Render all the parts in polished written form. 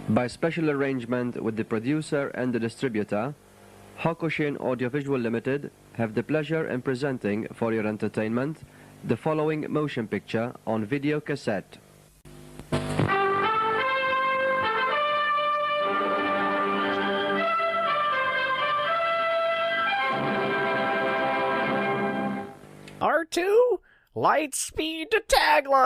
By special arrangement with the producer and the distributor, Hokushin Audiovisual Limited have the pleasure in presenting for your entertainment the following motion picture on video cassette. R2 Lightspeed taglines.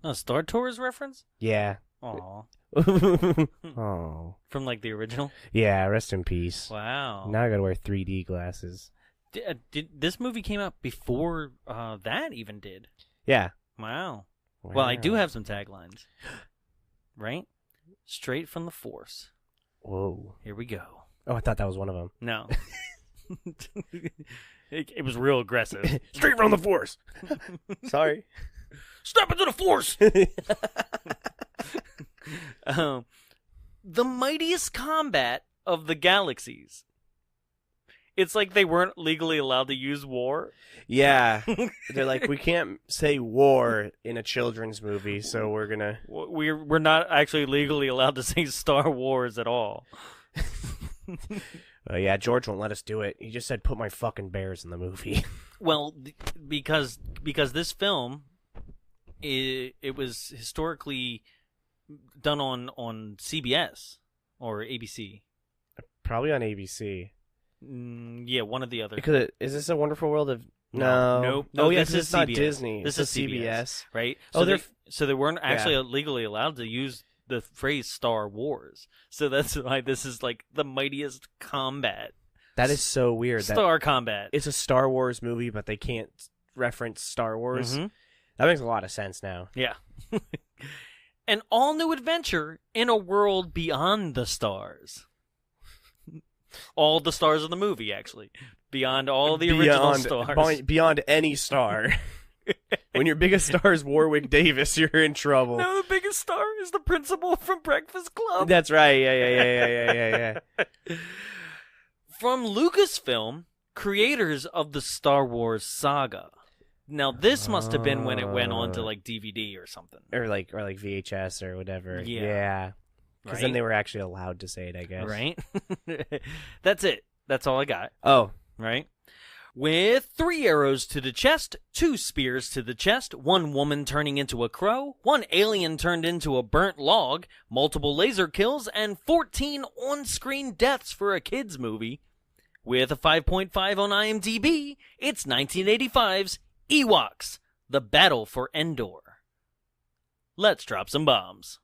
A Star Tours reference? Yeah. Aww. Oh. From like the original? Yeah, rest in peace. Wow. Now I gotta wear 3D glasses. Did this movie came out before that even did? Yeah. Wow. Well, I do have some taglines. Right? Straight from the Force. Whoa. Here we go. Oh, I thought that was one of them. No. It was real aggressive. Straight from the Force. Sorry. Step into the Force! The mightiest combat of the galaxies. It's like they weren't legally allowed to use war. Yeah. They're like, we can't say war in a children's movie, so we're gonna... We're not actually legally allowed to say Star Wars at all. Yeah, George won't let us do it. He just said, put my fucking bears in the movie. Well, because this film, it was historically done on CBS or ABC. Probably on ABC. Yeah, one or the other. Because is this a Wonderful World of... Nope. Oh, yeah, this is not CBS. Disney. This is CBS, right? Oh, So they weren't actually legally allowed to use the phrase Star Wars. So that's why this is like the mightiest combat. That is so weird. Star combat. It's a Star Wars movie, but they can't reference Star Wars. Mm-hmm. That makes a lot of sense now. Yeah. An all-new adventure in a world beyond the stars. All the stars of the movie, actually. Beyond all the original stars. Beyond any star. When your biggest star is Warwick Davis, you're in trouble. No, the biggest star is the principal from Breakfast Club. That's right. Yeah. From Lucasfilm, creators of the Star Wars saga. Now, this must have been when it went on to like DVD or something. Or like VHS or whatever. Yeah. Because then they were actually allowed to say it, I guess. Right? That's it. That's all I got. Oh. Right? With 3 arrows to the chest, 2 spears to the chest, 1 woman turning into a crow, 1 alien turned into a burnt log, multiple laser kills, and 14 on-screen deaths for a kids' movie. With a 5.5 on IMDb, it's 1985's Ewoks, The Battle for Endor. Let's drop some bombs.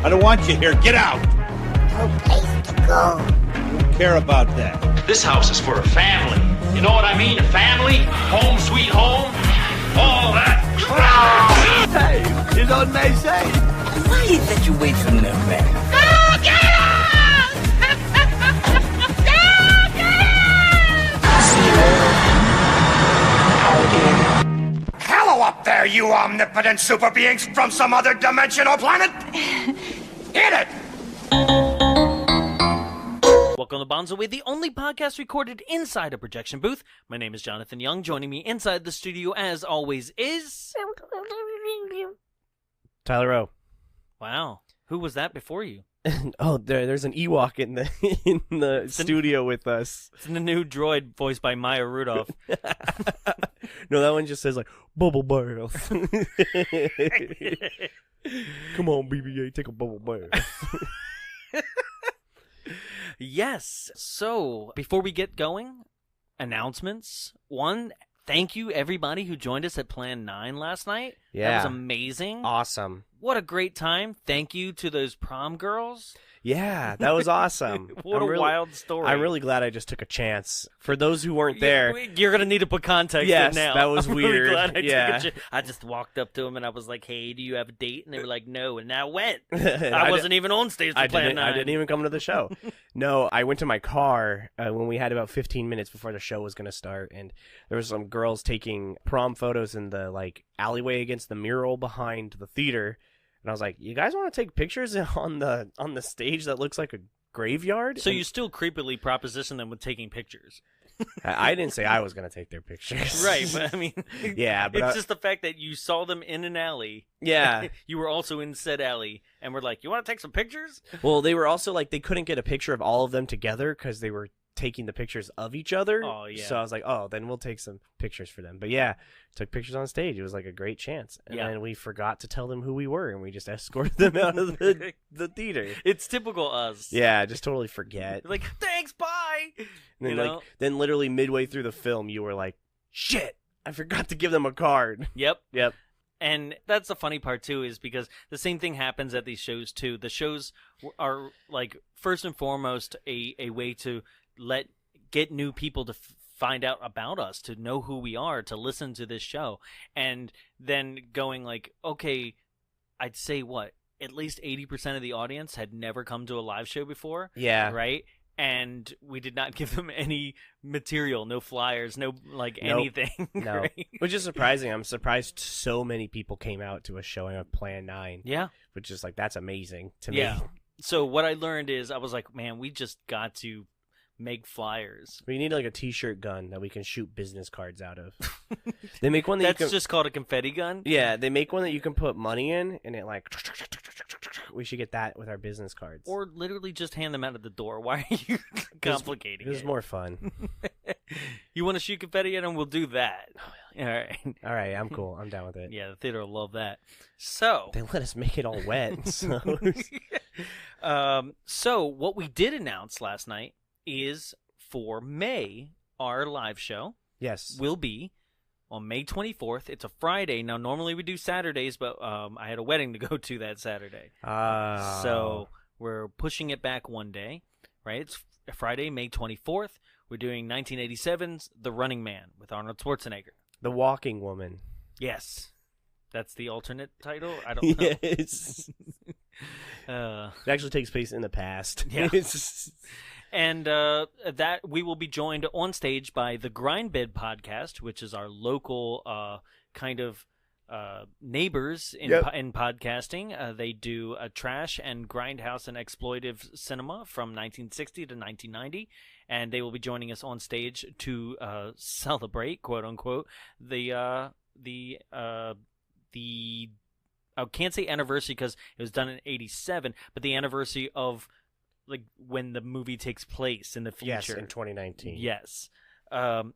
I don't want you here. Get out. No place to go. I don't care about that. This house is for a family. You know what I mean? A family, home sweet home, all that. Hey, he's on my side. Why is that you wait from them, man? Go get him! Hello up there, you omnipotent super beings from some other dimensional planet. Hit it. Welcome to Bombs Away, the only podcast recorded inside a projection booth. My name is Jonathan Young. Joining me inside the studio, as always, is... Tyler Rowe. Wow. Who was that before you? Oh, there's an Ewok in the studio with us. It's the new droid voiced by Maya Rudolph. No, that one just says like, bubble bath. Come on, BB-8, take a bubble bath. Yes. So, before we get going, announcements. One, thank you everybody who joined us at Plan 9 last night. Yeah. That was amazing. Awesome. What a great time. Thank you to those prom girls. Yeah, that was awesome. What a wild story. I'm really glad I just took a chance. For those who weren't there. You're going to need to put context yes, in now. That was I'm weird. Really glad I took yeah. a chance. I just walked up to them and I was like, hey, do you have a date? And they were like, no. And I went. I wasn't even on stage for Plan 9. I didn't even come to the show. No, I went to my car when we had about 15 minutes before the show was going to start. And there was some girls taking prom photos in the alleyway against the mural behind the theater. And I was like, you guys want to take pictures on the stage that looks like a graveyard? So And you still creepily proposition them with taking pictures. I didn't say I was going to take their pictures. Right, but I mean, yeah, but it's just the fact that you saw them in an alley. Yeah. You were also in said alley, and we're like, you want to take some pictures? Well, they were also like, they couldn't get a picture of all of them together because they were taking the pictures of each other. Oh, yeah. So I was like, oh, then we'll take some pictures for them. But yeah, took pictures on stage. It was like a great chance. And Yeah. then we forgot to tell them who we were, and we just escorted them out of the theater. It's typical us. Yeah, just totally forget. Like, thanks, bye! And then, You know? then literally midway through the film, you were like, shit, I forgot to give them a card. Yep. Yep. And that's the funny part, too, is because the same thing happens at these shows, too. The shows are, like, first and foremost, a way to get new people to find out about us, to know who we are, to listen to this show. And then going like, okay, I'd say what? At least 80% of the audience had never come to a live show before. Yeah. Right? And we did not give them any material, no flyers, no, like, Nope. anything. No. Right? Which is surprising. I'm surprised so many people came out to a showing of Plan 9. Yeah. Which is like, that's amazing to Yeah. me. So what I learned is I was like, man, we just got to make flyers. We need like a t-shirt gun that we can shoot business cards out of. They make one that That's you can... just called a confetti gun? Yeah, they make one that you can put money in, and it like... We should get that with our business cards. Or literally just hand them out of the door. Why are you complicating It was it? more fun. You want to shoot confetti at them? We'll do that. All right. All right, I'm cool. I'm down with it. Yeah, the theater will love that. So, They let us make it all wet. So... so what we did announce last night is for May, our live show Yes. will be on May 24th. It's a Friday. Now, normally we do Saturdays, but I had a wedding to go to that Saturday. So we're pushing it back one day, right? It's Friday, May 24th. We're doing 1987's The Running Man with Arnold Schwarzenegger. The Walking Woman. Yes. That's the alternate title? I don't know. Yes. It actually takes place in the past. Yeah. And that we will be joined on stage by the Grindbed podcast, which is our local kind of neighbors in in podcasting. They do a trash and grindhouse and exploitive cinema from 1960 to 1990, and they will be joining us on stage to celebrate, quote unquote, the I can't say anniversary because it was done in '87, but the anniversary of like when the movie takes place in the future. Yes, in 2019. Yes.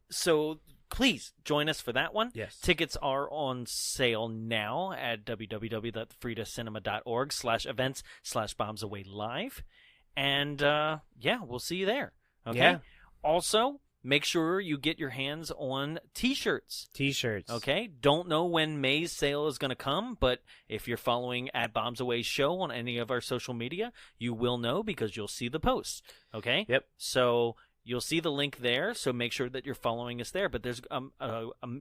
So please join us for that one. Yes. Tickets are on sale now at www.freedacinema.org/events/bombsawaylive. And yeah, we'll see you there. Okay. Yeah. Also, make sure you get your hands on T-shirts. T-shirts. Okay, don't know when May's sale is going to come, but if you're following at Bombs Away Show on any of our social media, you will know because you'll see the posts. Okay? Yep. So you'll see the link there, so make sure that you're following us there. But there's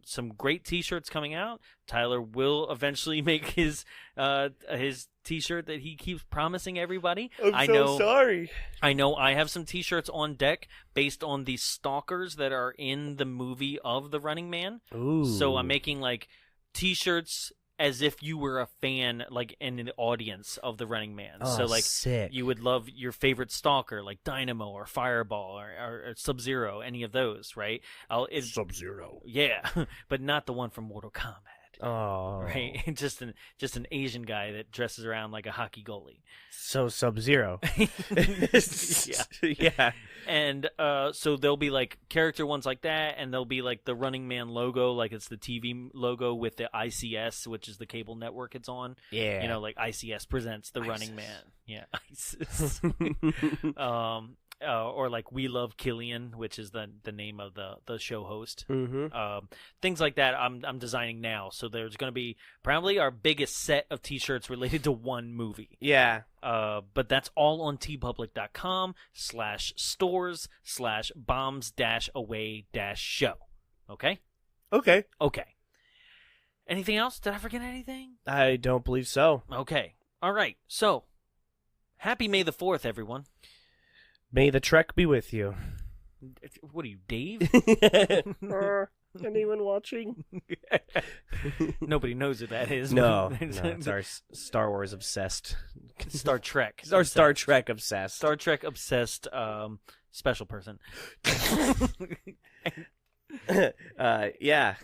some great T-shirts coming out. Tyler will eventually make his T-shirt that he keeps promising everybody. I'm so sorry. I know I have some T-shirts on deck based on the stalkers that are in the movie of The Running Man. Ooh. So I'm making like T-shirts as if you were a fan, like in the audience of The Running Man. Oh, so like sick. you would love your favorite stalker, like Dynamo or Fireball or Sub-Zero, any of those, right? Sub-Zero. Yeah, but not the one from Mortal Kombat. Oh. Right, just an Asian guy that dresses around like a hockey goalie. So Sub-Zero. Yeah. And so there'll be like character ones like that, and there'll be like the Running Man logo, like it's the TV logo with the ICS, which is the cable network it's on. Yeah. You know, like ICS presents the Running Man. Yeah, ISIS. Or like We Love Killian, which is the name of the show host. Mm-hmm. Things like that I'm designing now. So there's going to be probably our biggest set of T-shirts related to one movie. Yeah. But that's all on tpublic.com/stores/bombs-away-show. Okay? Okay. Okay. Anything else? Did I forget anything? I don't believe so. Okay. All right. So, happy May the 4th, everyone. May the trek be with you. What are you, Dave? Anyone watching? Nobody knows who that is. No, it's our Star Wars obsessed. Star Trek. Our Star Trek obsessed. Star Trek obsessed special person. Yeah.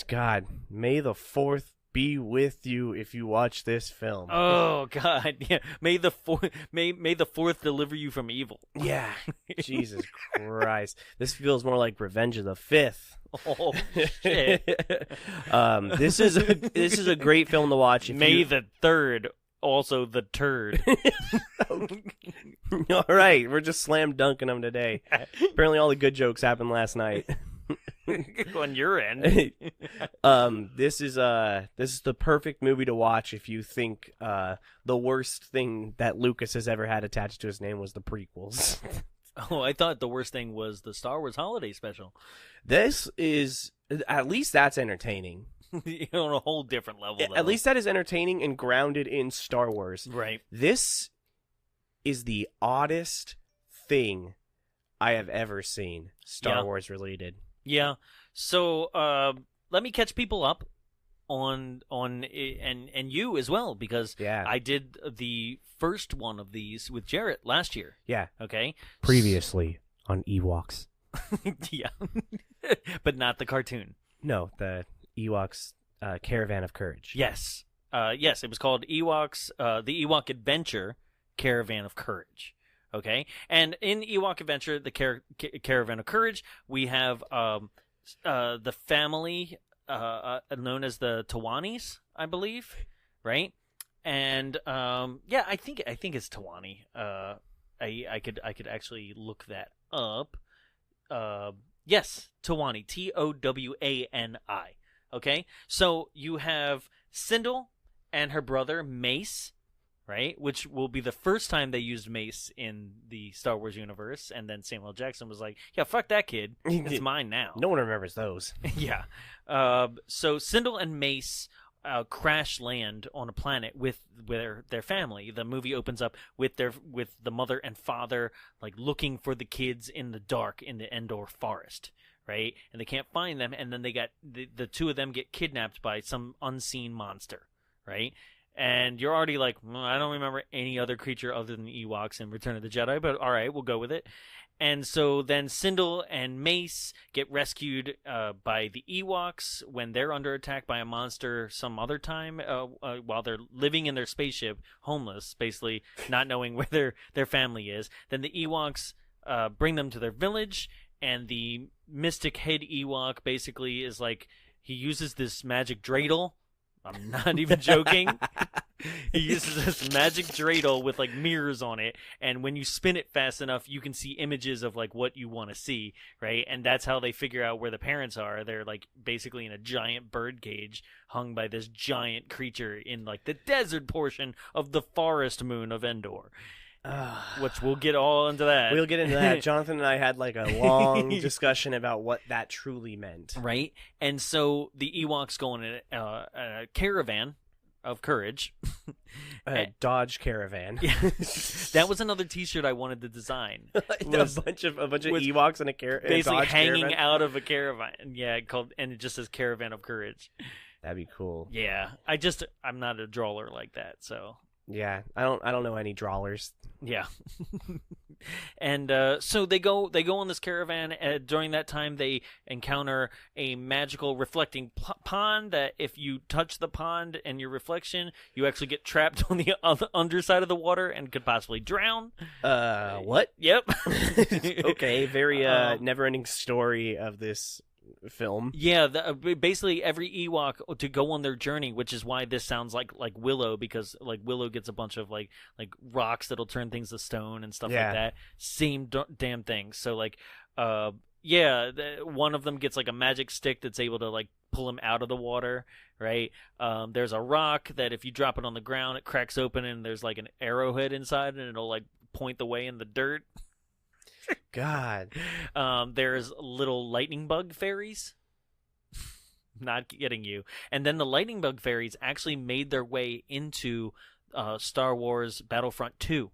God, may the 4th be with you if you watch this film. Oh God, yeah. May the 4th deliver you from evil. Yeah. Jesus Christ. This feels more like Revenge of the 5th. Oh shit. This is a great film to watch. May the 3rd also the turd. All right, we're just slam dunking them today. Apparently, all the good jokes happened last night. On your end. This is the perfect movie to watch if you think the worst thing that Lucas has ever had attached to his name was the prequels. Oh, I thought the worst thing was the Star Wars Holiday Special. This is, at least that's entertaining. On a whole different level, though. At least that is entertaining and grounded in Star Wars. Right. This is the oddest thing I have ever seen Star Wars related. Yeah. So let me catch people up on and you as well, because I did the first one of these with Jarrett last year. Yeah. Okay. Previously on Ewoks. Yeah. But not the cartoon. No, the Ewoks Caravan of Courage. Yes. Yes, it was called Ewoks, the Ewok Adventure, Caravan of Courage. Okay? And in Ewok Adventure, the Caravan of Courage, we have the family known as the Tawanis, I believe, right? And I think it's Tawani. I could actually look that up. Yes, Tawani, Towani. Okay, so you have Sindel and her brother Mace, right? Which will be the first time they used Mace in the Star Wars universe, and then Samuel Jackson was like, "Yeah, fuck that kid, it's mine now." No one remembers those. Yeah. So Sindel and Mace crash land on a planet with their family. The movie opens up with the mother and father like looking for the kids in the dark in the Endor forest, right? And they can't find them, and then they got the two of them get kidnapped by some unseen monster, right? And you're already like, I don't remember any other creature other than the Ewoks in Return of the Jedi, but all right, we'll go with it. And so then Sindel and Mace get rescued by the Ewoks when they're under attack by a monster some other time while they're living in their spaceship, homeless, basically not knowing where their family is. Then the Ewoks bring them to their village, and the mystic head Ewok basically is like, he uses this magic dreidel. I'm not even joking. He uses this magic dreidel with like mirrors on it, and when you spin it fast enough, you can see images of like what you want to see, right? And that's how they figure out where the parents are. They're like basically in a giant bird cage hung by this giant creature in like the desert portion of the forest moon of Endor. Which we'll get all into that. We'll get into that. Jonathan and I had like a long discussion about what that truly meant. Right? And so the Ewoks go on a caravan of courage. A Dodge Caravan. Yeah. That was another T-shirt I wanted to design. a bunch of Ewoks in a caravan. Basically hanging out of a caravan. Yeah, and it just says Caravan of Courage. That'd be cool. Yeah. I'm not a drawer like that, so... Yeah, I don't know any drawlers. Yeah. And so they go on this caravan. During that time, they encounter a magical reflecting pond that if you touch the pond and your reflection, you actually get trapped on the underside of the water and could possibly drown. What? Yep. Okay, very never-ending story of this film. Yeah, basically every Ewok to go on their journey, which is why this sounds like Willow, because like Willow gets a bunch of like rocks that'll turn things to stone and stuff like that. Same damn thing. So like one of them gets like a magic stick that's able to like pull him out of the water, right? There's a rock that if you drop it on the ground, it cracks open and there's like an arrowhead inside and it'll like point the way in the dirt. God. There's little lightning bug fairies. Not getting you. And then the lightning bug fairies actually made their way into Star Wars Battlefront 2.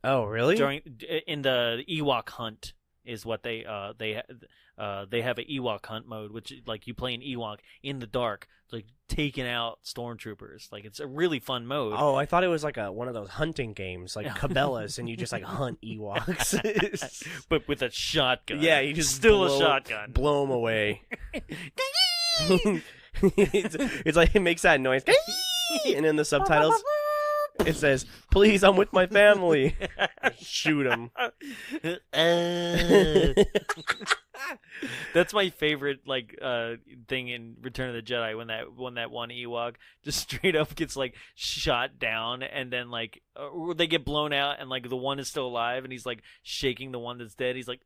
Oh, really? In the Ewok hunt is what they have an Ewok hunt mode, which like you play an Ewok in the dark, like taking out stormtroopers. Like it's a really fun mode. Oh, I thought it was like one of those hunting games, like Cabela's, and you just like hunt Ewoks, but with a shotgun. Yeah, you just still a shotgun. Blow them away. it's like it makes that noise, and in the subtitles it says, "Please, I'm with my family." Shoot him. That's my favorite thing in Return of the Jedi when that one Ewok just straight up gets like shot down, and then like they get blown out, and like the one is still alive, and he's like shaking the one that's dead. He's like,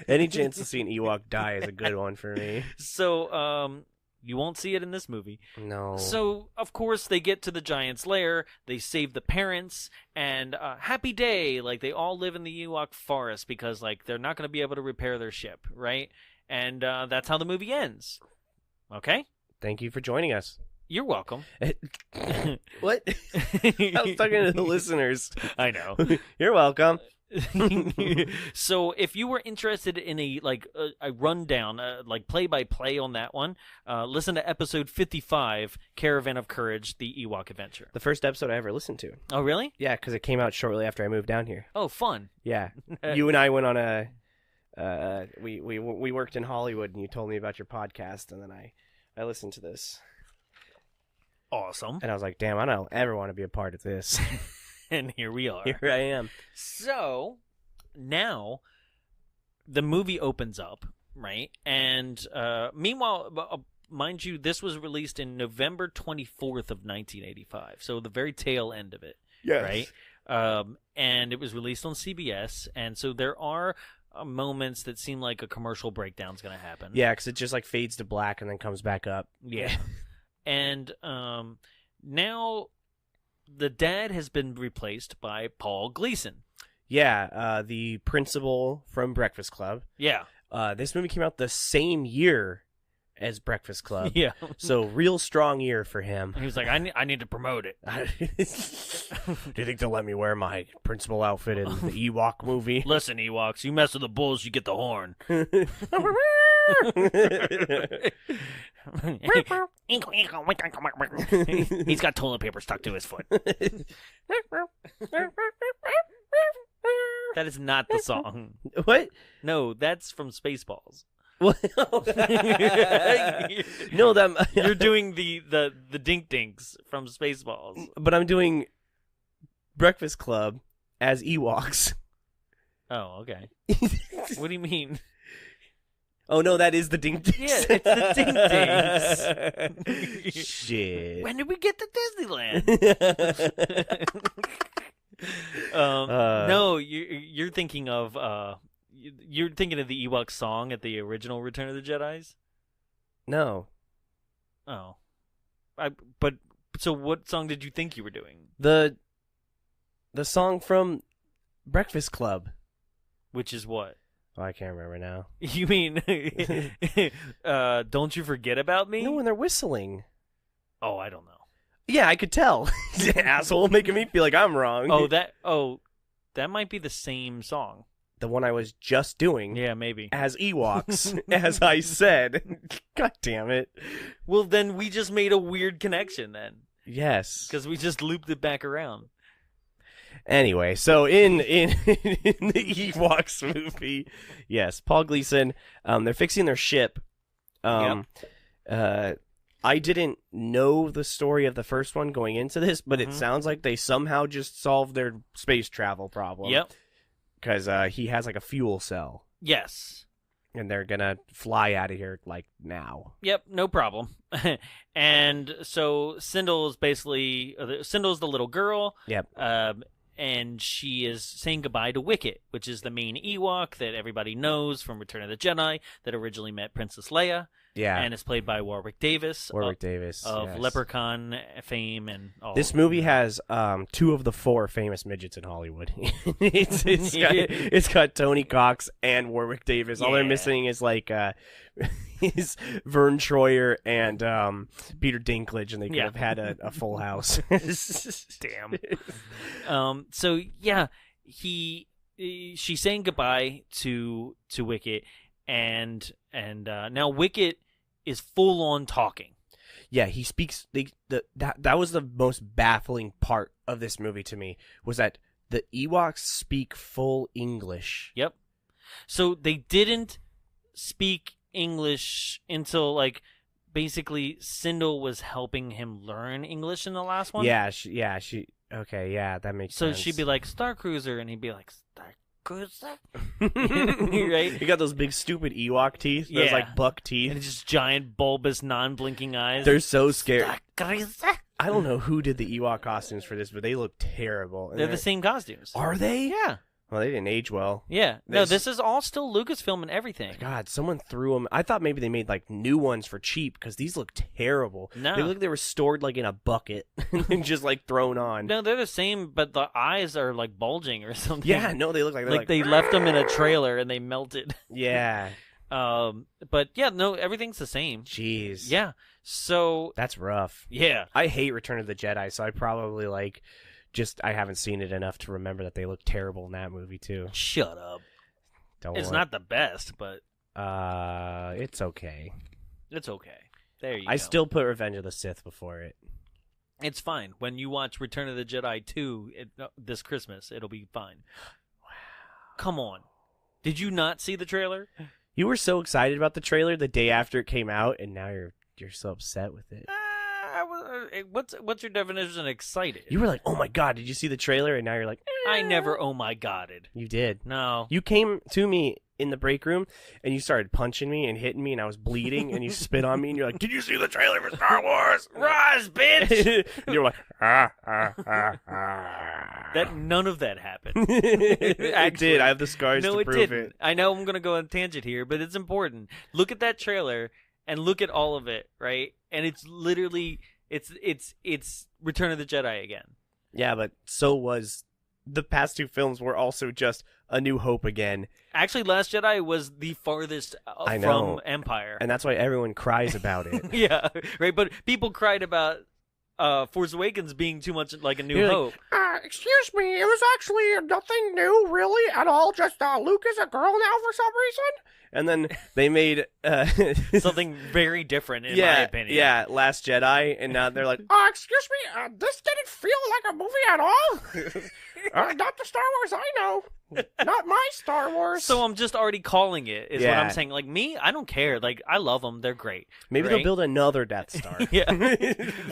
Any chance to see an Ewok die is a good one for me. So you won't see it in this movie. No. So, of course, they get to the Giant's lair, they save the parents, and happy day, like, they all live in the Ewok forest because, like, they're not going to be able to repair their ship, right? And that's how the movie ends. Okay? Thank you for joining us. You're welcome. What? I was talking to the listeners. I know. You're welcome. So if you were interested in a rundown, like play-by-play on that one, listen to episode 55, Caravan of Courage, the Ewok Adventure. The first episode I ever listened to. Oh, really? Yeah, because it came out shortly after I moved down here. Oh, fun. Yeah. You and I went on we worked in Hollywood, and you told me about your podcast, and then I listened to this. Awesome. And I was like, damn, I don't ever want to be a part of this. And here we are. Here I am. So now the movie opens up, right? And meanwhile, mind you, this was released in November 24th of 1985, so the very tail end of it, yes. Right? And it was released on CBS, and so there are moments that seem like a commercial breakdown's going to happen. Yeah, because it just like fades to black and then comes back up. Yeah. And now the dad has been replaced by Paul Gleason. Yeah, the principal from Breakfast Club. Yeah. This movie came out the same year as Breakfast Club. Yeah. So real strong year for him. And he was like, I need to promote it. Do you think they'll let me wear my principal outfit in the Ewok movie? Listen, Ewoks, you mess with the bulls, you get the horn. He's got toilet paper stuck to his foot. That is not the song. What? No, that's from Spaceballs. No, You're doing the Dink Dinks from Spaceballs. But I'm doing Breakfast Club as Ewoks. Oh, okay. What do you mean? Oh, no, that is the Dink Dinks. Yeah, it's the Dink Dinks. Shit. When did we get to Disneyland? No, you're thinking of the Ewok song at the original Return of the Jedi's? No. Oh. But so what song did you think you were doing? The song from Breakfast Club. Which is what? Oh, I can't remember now. You mean Don't You Forget About Me? No, when they're whistling. Oh, I don't know. Yeah, I could tell. Asshole, making me feel like I'm wrong. That might be the same song. The one I was just doing. Yeah, maybe. As Ewoks, as I said. God damn it. Well, then we just made a weird connection then. Yes. Because we just looped it back around. Anyway, so in the Ewoks movie, yes, Paul Gleason, they're fixing their ship. I didn't know the story of the first one going into this, but it sounds like they somehow just solved their space travel problem. Yep. Because he has like a fuel cell. Yes. And they're going to fly out of here like now. Yep, no problem. And so Cindel's the little girl. Yep. And she is saying goodbye to Wicket, which is the main Ewok that everybody knows from Return of the Jedi that originally met Princess Leia. Yeah. And it's played by Warwick Davis. Of yes. Leprechaun fame and all. This movie has 2 of the 4 famous midgets in Hollywood. it's got Tony Cox and Warwick Davis. Yeah. All they're missing is like is Vern Troyer and Peter Dinklage, and they could have had a full house. Damn. So yeah, he she's saying goodbye to Wicket, and now Wicket is full on talking. Yeah, he speaks. That was the most baffling part of this movie to me, was that the Ewoks speak full English. Yep. So they didn't speak English until, like, basically Sindel was helping him learn English in the last one. Yeah, okay, yeah, that makes sense. So she'd be like, Star Cruiser, and he'd be like, Star Cruiser? Right? He got those big stupid Ewok teeth, those like buck teeth. And just giant, bulbous, non-blinking eyes. They're so scary. Star Cruiser? I don't know who did the Ewok costumes for this, but they look terrible. They're the same costumes. Are they? Yeah. Well, they didn't age well. Yeah. No, this is all still Lucasfilm and everything. God, someone threw them. I thought maybe they made like new ones for cheap because these look terrible. No. They look like they were stored like in a bucket and just like thrown on. No, they're the same, but the eyes are like bulging or something. Yeah, no, they look like they left them in a trailer and they melted. Yeah. But yeah, no, everything's the same. Jeez. Yeah. So that's rough. Yeah. I hate Return of the Jedi, so I probably like I haven't seen it enough to remember that they look terrible in that movie too. Shut up. It's not the best, but it's okay. It's okay. There you go. I still put Revenge of the Sith before it. It's fine. When you watch Return of the Jedi 2 this Christmas, it'll be fine. Wow. Come on. Did you not see the trailer? You were so excited about the trailer the day after it came out, and now you're so upset with it. What's your definition of excited? You were like, oh my god, did you see the trailer? And now you're like, I never oh my godded. You did. No. You came to me in the break room, and you started punching me and hitting me, and I was bleeding, and you spit on me, and you're like, did you see the trailer for Star Wars? Rise, bitch! And you're like, None of that happened. It did. I have the scars to prove didn't. it. I know I'm going to go on a tangent here, but it's important. Look at that trailer and look at all of it, right? And it's literally it's Return of the Jedi again. Yeah, but so was the past two films were also just A New Hope again. Actually, Last Jedi was the farthest from Empire. And that's why everyone cries about it. Yeah, right? But people cried about Force Awakens being too much like A New Hope. Excuse me, it was actually nothing new, really, at all. Just Luke is a girl now for some reason. And then they made something very different, in my opinion. Yeah, Last Jedi, and now they're like, excuse me, this didn't feel like a movie at all. Not the Star Wars I know. Not my Star Wars. So I'm just already calling it, is what I'm saying. Like, me, I don't care. Like, I love them. They're great. Maybe they'll build another Death Star. Yeah.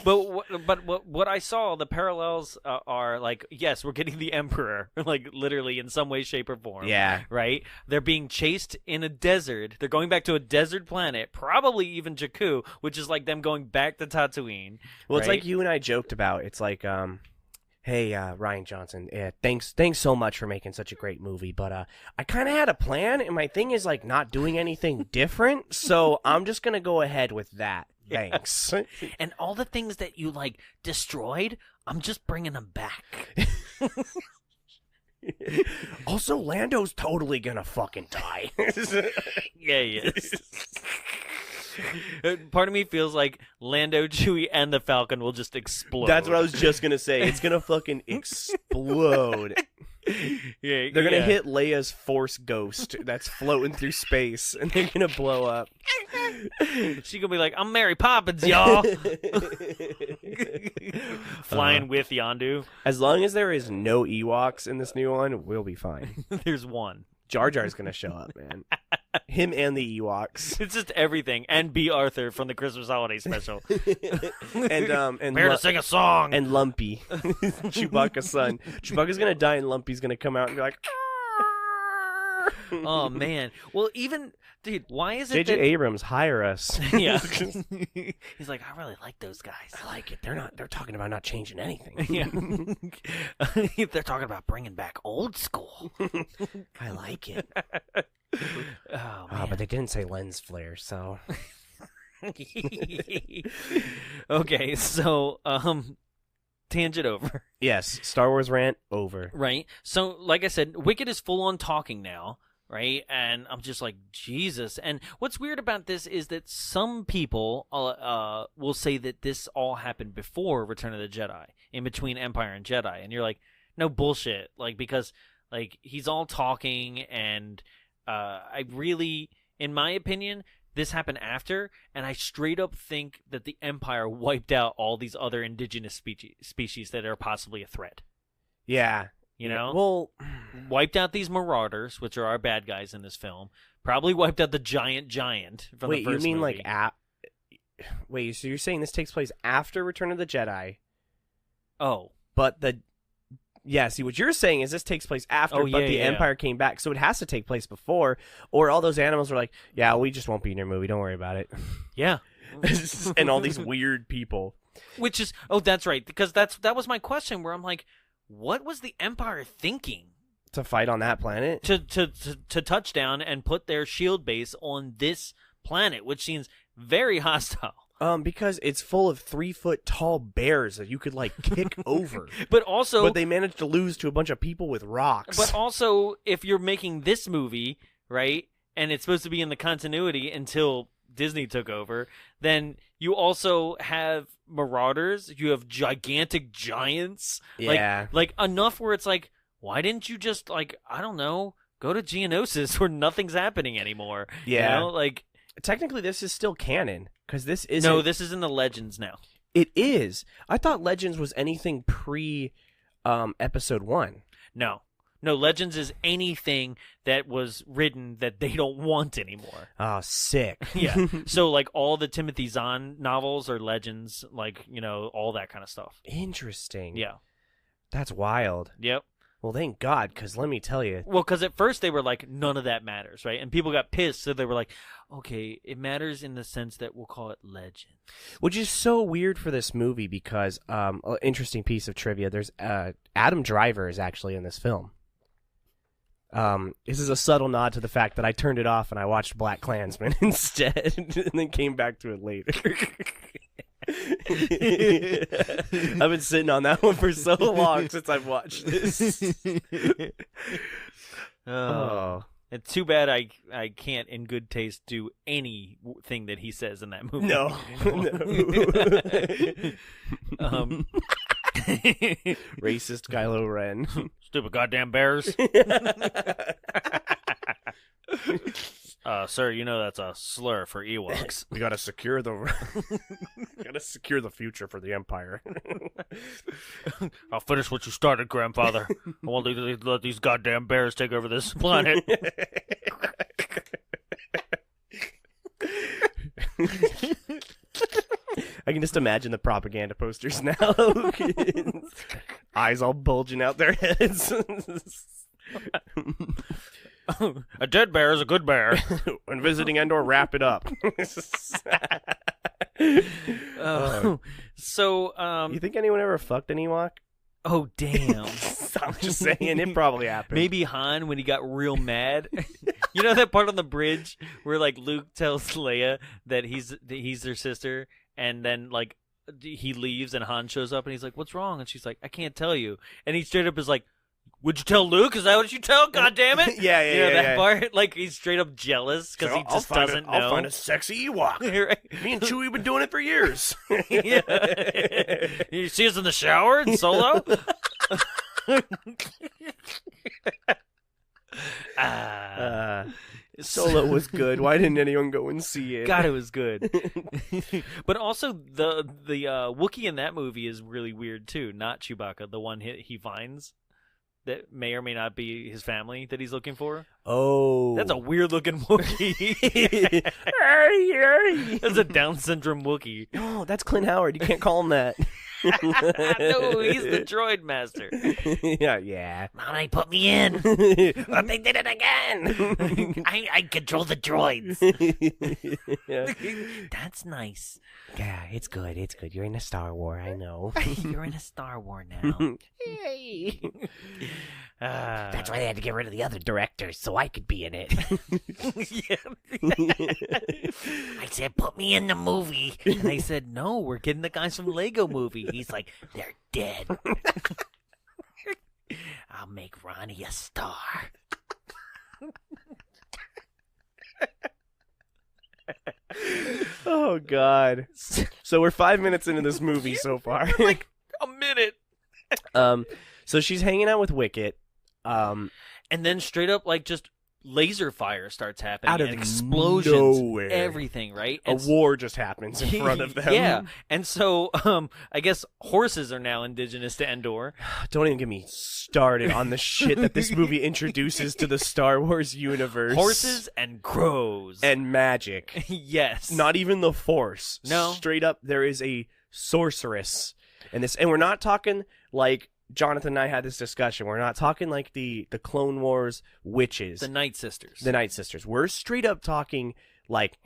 But what I saw, the parallels are, like, yes, we're getting the Emperor, like, literally in some way, shape, or form. Yeah. Right? They're being chased in a desert. They're going back to a desert planet, probably even Jakku, which is like them going back to Tatooine. Well, it's like you and I joked about. It's like, hey, Rian Johnson, thanks so much for making such a great movie, but I kind of had a plan, and my thing is, like, not doing anything different, so I'm just going to go ahead with that. Thanks. And all the things that you, like, destroyed, I'm just bringing them back. Also, Lando's totally going to fucking die. Yeah, he is. Part of me feels like Lando, Chewie, and the Falcon will just explode. That's what I was just going to say. It's going to fucking explode. Yeah, they're going to hit Leia's Force Ghost that's floating through space, and they're going to blow up. She's going to be like, I'm Mary Poppins, y'all. Flying with Yondu. As long as there is no Ewoks in this new one, we'll be fine. There's one. Jar Jar's going to show up, man. Him and the Ewoks. It's just everything. And B. Arthur from the Christmas Holiday Special. and Here to sing a song. And Lumpy. Chewbacca's son. Chewbacca's going to die, and Lumpy's going to come out and be like, oh, man. Well, even... Dude, why is it J.J. Abrams, hire us. Yeah. He's like, I really like those guys. I like it. They're talking about not changing anything. Yeah. They're talking about bringing back old school. I like it. Oh, man. But they didn't say lens flare, so. Okay, so, tangent over. Yes, Star Wars rant over. Right. So, like I said, Wicket is full on talking now. Right, and I'm just like, Jesus. And what's weird about this is that some people will say that this all happened before Return of the Jedi, in between Empire and Jedi, and you're like, no bullshit, like, because Like, he's all talking, and I really, in my opinion, this happened after, and I straight up think that the Empire wiped out all these other indigenous species that are possibly a threat. Yeah. You know? Well, wiped out these marauders, which are our bad guys in this film. Probably wiped out the giant from the first you mean movie. Wait, so you're saying this takes place after Return of the Jedi? Oh. But see, what you're saying is this takes place after, but the Empire came back, so it has to take place before, or all those animals were like, yeah, we just won't be in your movie, don't worry about it. Yeah. And all these weird people. Which is, that's right, because that was my question, where I'm like, what was the Empire thinking? To fight on that planet? To touch down and put their shield base on this planet, which seems very hostile. Because it's full of 3-foot tall bears that you could like kick over. But they managed to lose to a bunch of people with rocks. But also, if you're making this movie, right, and it's supposed to be in the continuity until Disney took over, then you also have marauders, you have gigantic giants. Yeah. Like enough where it's like, why didn't you just, like, I don't know, go to Geonosis where nothing's happening anymore? Yeah. You know? Like, technically, this is still canon, because this isn't... No, this is in the Legends now. It is. I thought Legends was anything pre-Episode 1. No, Legends is anything that was written that they don't want anymore. Oh, sick. Yeah. So, like, all the Timothy Zahn novels are Legends, like, you know, all that kind of stuff. Interesting. Yeah. That's wild. Yep. Well, thank God, because let me tell you. Well, because at first they were like, none of that matters, right? And people got pissed, so they were like, okay, it matters in the sense that we'll call it legend. Which is so weird for this movie because, interesting piece of trivia, there's Adam Driver is actually in this film. This is a subtle nod to the fact that I turned it off and I watched Black Klansman instead, and then came back to it later. I've been sitting on that one for so long since I've watched this. It's too bad I can't, in good taste, do anything that he says in that movie. No. Racist Kylo Ren. Stupid goddamn bears. Sir, you know that's a slur for Ewoks. We gotta secure the future for the Empire. I'll finish what you started, grandfather. I won't let these goddamn bears take over this planet. I can just imagine the propaganda posters now. Eyes all bulging out their heads. A dead bear is a good bear. When visiting Endor, wrap it up. So, you think anyone ever fucked an Ewok? Oh, damn. I'm just saying, it probably happened. Maybe Han, when he got real mad. You know that part on the bridge where, like, Luke tells Leia that he's their sister, and then, like, he leaves and Han shows up and he's like, what's wrong? And she's like, I can't tell you. And he straight up is like, would you tell Luke? Is that what you tell? God damn it! Yeah, you know, that part, like, he's straight up jealous because he just doesn't know. I'll find a sexy Ewok. Right. Me and Chewie have been doing it for years. Yeah. You see us in the shower in Solo? Solo was good. Why didn't anyone go and see it? God, it was good. But also, the Wookiee in that movie is really weird, too. Not Chewbacca, the one he finds that may or may not be his family that he's looking for. Oh. That's a weird-looking Wookiee. That's a Down syndrome Wookiee. No, that's Clint Howard. You can't call him that. No, he's the droid master. Yeah. Mommy put me in. But they did it again. I control the droids. That's nice. Yeah, it's good. It's good. You're in a Star Wars, I know. You're in a Star Wars now. Hey. That's why they had to get rid of the other directors so I could be in it. I said, put me in the movie. And they said, no, we're getting the guys from Lego Movie. He's like, they're dead. I'll make Ronnie a star. Oh, God. So we're 5 minutes into this movie so far. Like a minute. So she's hanging out with Wicket. Um, And then straight up, like, just laser fire starts happening. Out of and explosions, nowhere. everything, right? a war just happens in front of them. Yeah. And so, I guess horses are now indigenous to Endor. Don't even get me started on the shit that this movie introduces to the Star Wars universe. Horses and crows. and magic. Yes. Not even the Force. No. Straight up, there is a sorceress in this, and we're not talking like Jonathan and I had this discussion. We're not talking like the Clone Wars witches, the Nightsisters. the Nightsisters. We're straight up talking like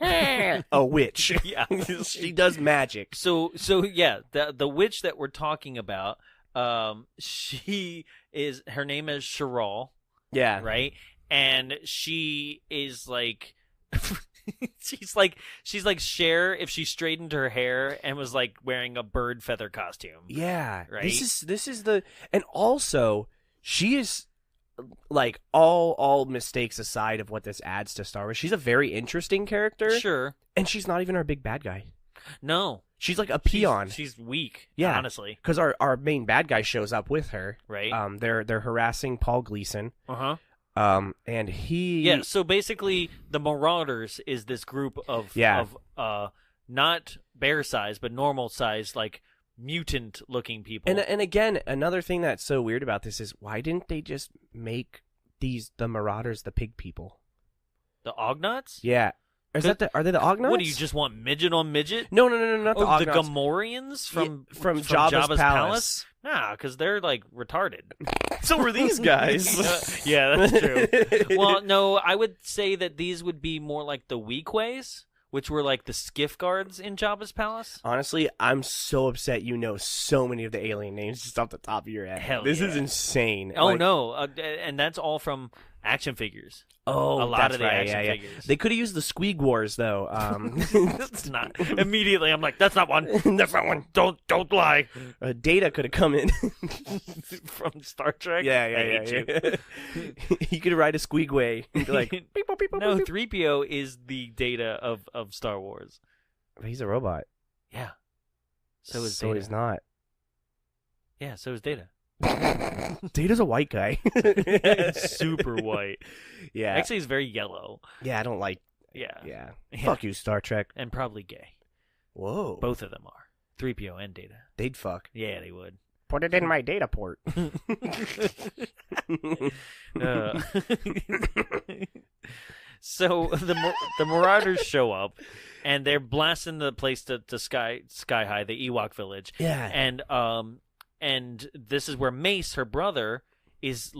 a witch. Yeah. She does magic. So yeah, the witch that we're talking about, her name is Charal, Yeah. right? And she is like she's like Cher if she straightened her hair and was like wearing a bird feather costume. Yeah. Right? This is the, and also she is like all mistakes aside of what this adds to Star Wars. She's a very interesting character. Sure. And she's not even our big bad guy. No. She's like a peon. She's weak, Yeah. honestly. Because our main bad guy shows up with her. Right. They're harassing Paul Gleason. Uh-huh. And he Yeah, so basically the Marauders is this group of not bear size but normal size, like mutant looking people. and again, another thing that's so weird about this is why didn't they just make the Marauders the pig people? The Ognots? Yeah. Are they the Ognots? What do you just want midget on midget? No, not the Oh, the Ognots. Gamorreans from Jabba's palace. Nah, because they're like retarded. So were these guys. Yeah, that's true. Well, no, I would say that these would be more like the Weekways, which were like the skiff guards in Jabba's palace. Honestly, I'm so upset you know so many of the alien names just off the top of your head. Hell this yeah. is insane. Oh, Like, no, and that's all from action figures. Oh, a lot that's of the right. action yeah. figures. They could have used the Squeak Wars though. That's not. Immediately, I'm like, that's not one. That's not one. Don't lie. Data could have come in. From Star Trek. Yeah. I hate you. He could ride a Squeagway and be like, beep, boop, beep, boop, No, beep. 3PO is the Data of Star Wars. He's a robot. Yeah. So is so Data. he's not. Yeah, so is Data. Data's a white guy. Super white. Yeah. Actually, he's very yellow. Yeah, I don't like. Yeah. Yeah. Yeah. Fuck you, Star Trek. And probably gay. Whoa. Both of them are. 3PO and Data. They'd fuck. Yeah, they would. Put it in my data port. So the Marauders show up, and they're blasting the place to sky high, the Ewok village. Yeah. And this is where Mace, her brother, is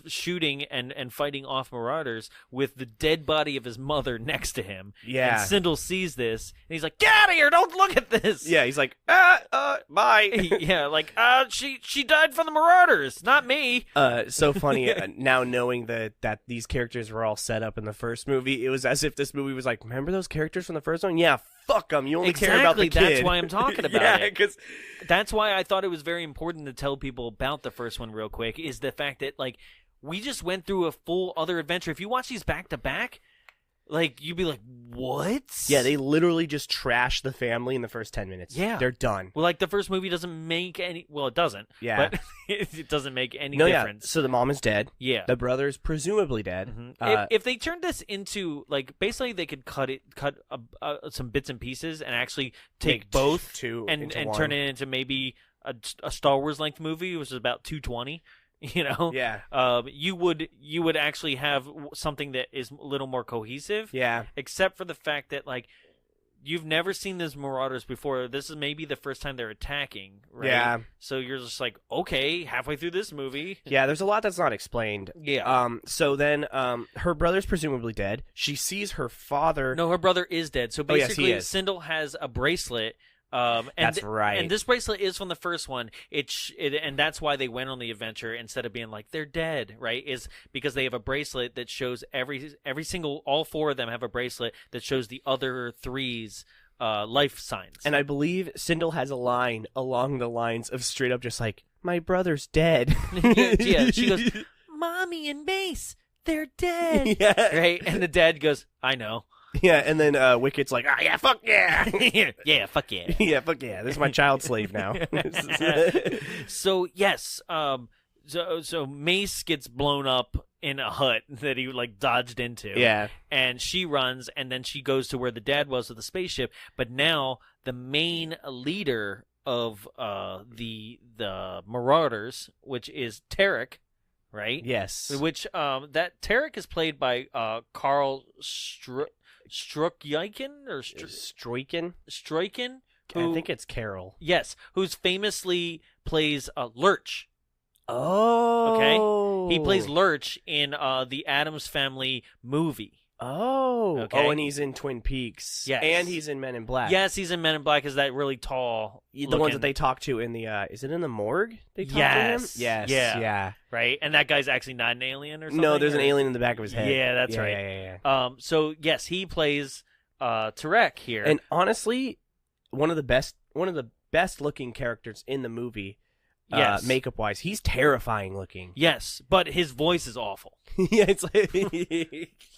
shooting and fighting off Marauders with the dead body of his mother next to him. Yeah. And Sindel sees this, and he's like, "Get out of here! Don't look at this!" Yeah, he's like, bye. Yeah, like, she died from the Marauders, not me. So funny now knowing that these characters were all set up in the first movie. It was as if this movie was like, remember those characters from the first one? Yeah, fuck them. You only care about the kid. That's why I'm talking about yeah, it. because That's why I thought it was very important to tell people about the first one real quick, is the fact that, like, we just went through a full other adventure. If you watch these back to back, like, you'd be like, what? yeah, they literally just trash the family in the first 10 minutes. Yeah. They're done. Well, like, the first movie doesn't make any... Well, it doesn't. Yeah. But it doesn't make any No, difference. yeah. So the mom is dead. Yeah. The brother's presumably dead. Mhm. If they turned this into, like, basically they could cut some bits and pieces and actually take Make both two and into turn one. it into maybe a Star Wars length movie, which is about 220. You know, Yeah. you would actually have something that is a little more cohesive. Yeah. Except for the fact that, like, you've never seen these Marauders before. This is maybe the first time they're attacking, right? Yeah. So you're just like, okay, halfway through this movie. Yeah, there's a lot that's not explained. Yeah. So then her brother's presumably dead. She sees her father. No, her brother is dead. So Oh, yes, he basically, is. Sindel has a bracelet. And That's right. And this bracelet is from the first one. And that's why they went on the adventure instead of being like, they're dead, right? Is because they have a bracelet that shows all four of them have a bracelet that shows the other three's life signs. And I believe Sindel has a line along the lines of straight up just like, my brother's dead. yeah, she goes, Mommy and Mace, they're dead. Yeah. Right? And the dad goes, I know. Yeah, and then Wicked's like, yeah, fuck yeah. Yeah, fuck yeah. Yeah, fuck yeah. This is my child slave now. So, yes, so Mace gets blown up in a hut that he like dodged into. Yeah. And she runs, and then she goes to where the dad was with the spaceship. But now the main leader of the Marauders, which is Tarek, right? Yes. Which that Tarek is played by Carl Struykjen or Struykjen. I think it's Carol. Yes, who's famously plays Lurch. Oh. Okay? He plays Lurch in the Addams Family movie. Oh. Okay. Oh, and he's in Twin Peaks. Yes. And he's in Men in Black. Yes, he's in Men in Black. Is that really tall? The ones that they talk to in the, is it in the morgue? They talk to him? Yes. Yeah. Right? And that guy's actually not an alien or something? No, there's an alien in the back of his head. Yeah, that's right. Yeah. So, yes, he plays Tarek here. And honestly, one of the best looking characters in the movie, yes. Makeup wise, he's terrifying looking. Yes, but his voice is awful. Yeah, it's like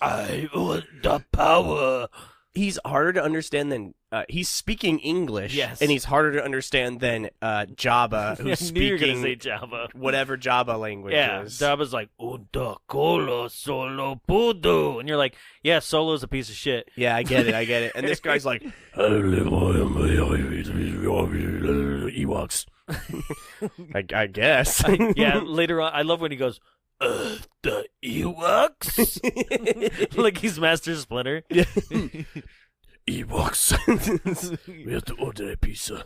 I want the power. He's harder to understand than he's speaking English. Yes. And he's harder to understand than Jabba, who's I knew you were speaking gonna say Jabba. whatever Jabba language Yeah, is. Jabba's like Unda Colo Solo Pudu, and you're like, yeah, Solo's a piece of shit. Yeah, I get it. And this guy's like, Ewoks. I guess. Yeah, later on, I love when he goes, The Ewoks? like he's Master Splinter. Ewoks. We have to order a pizza.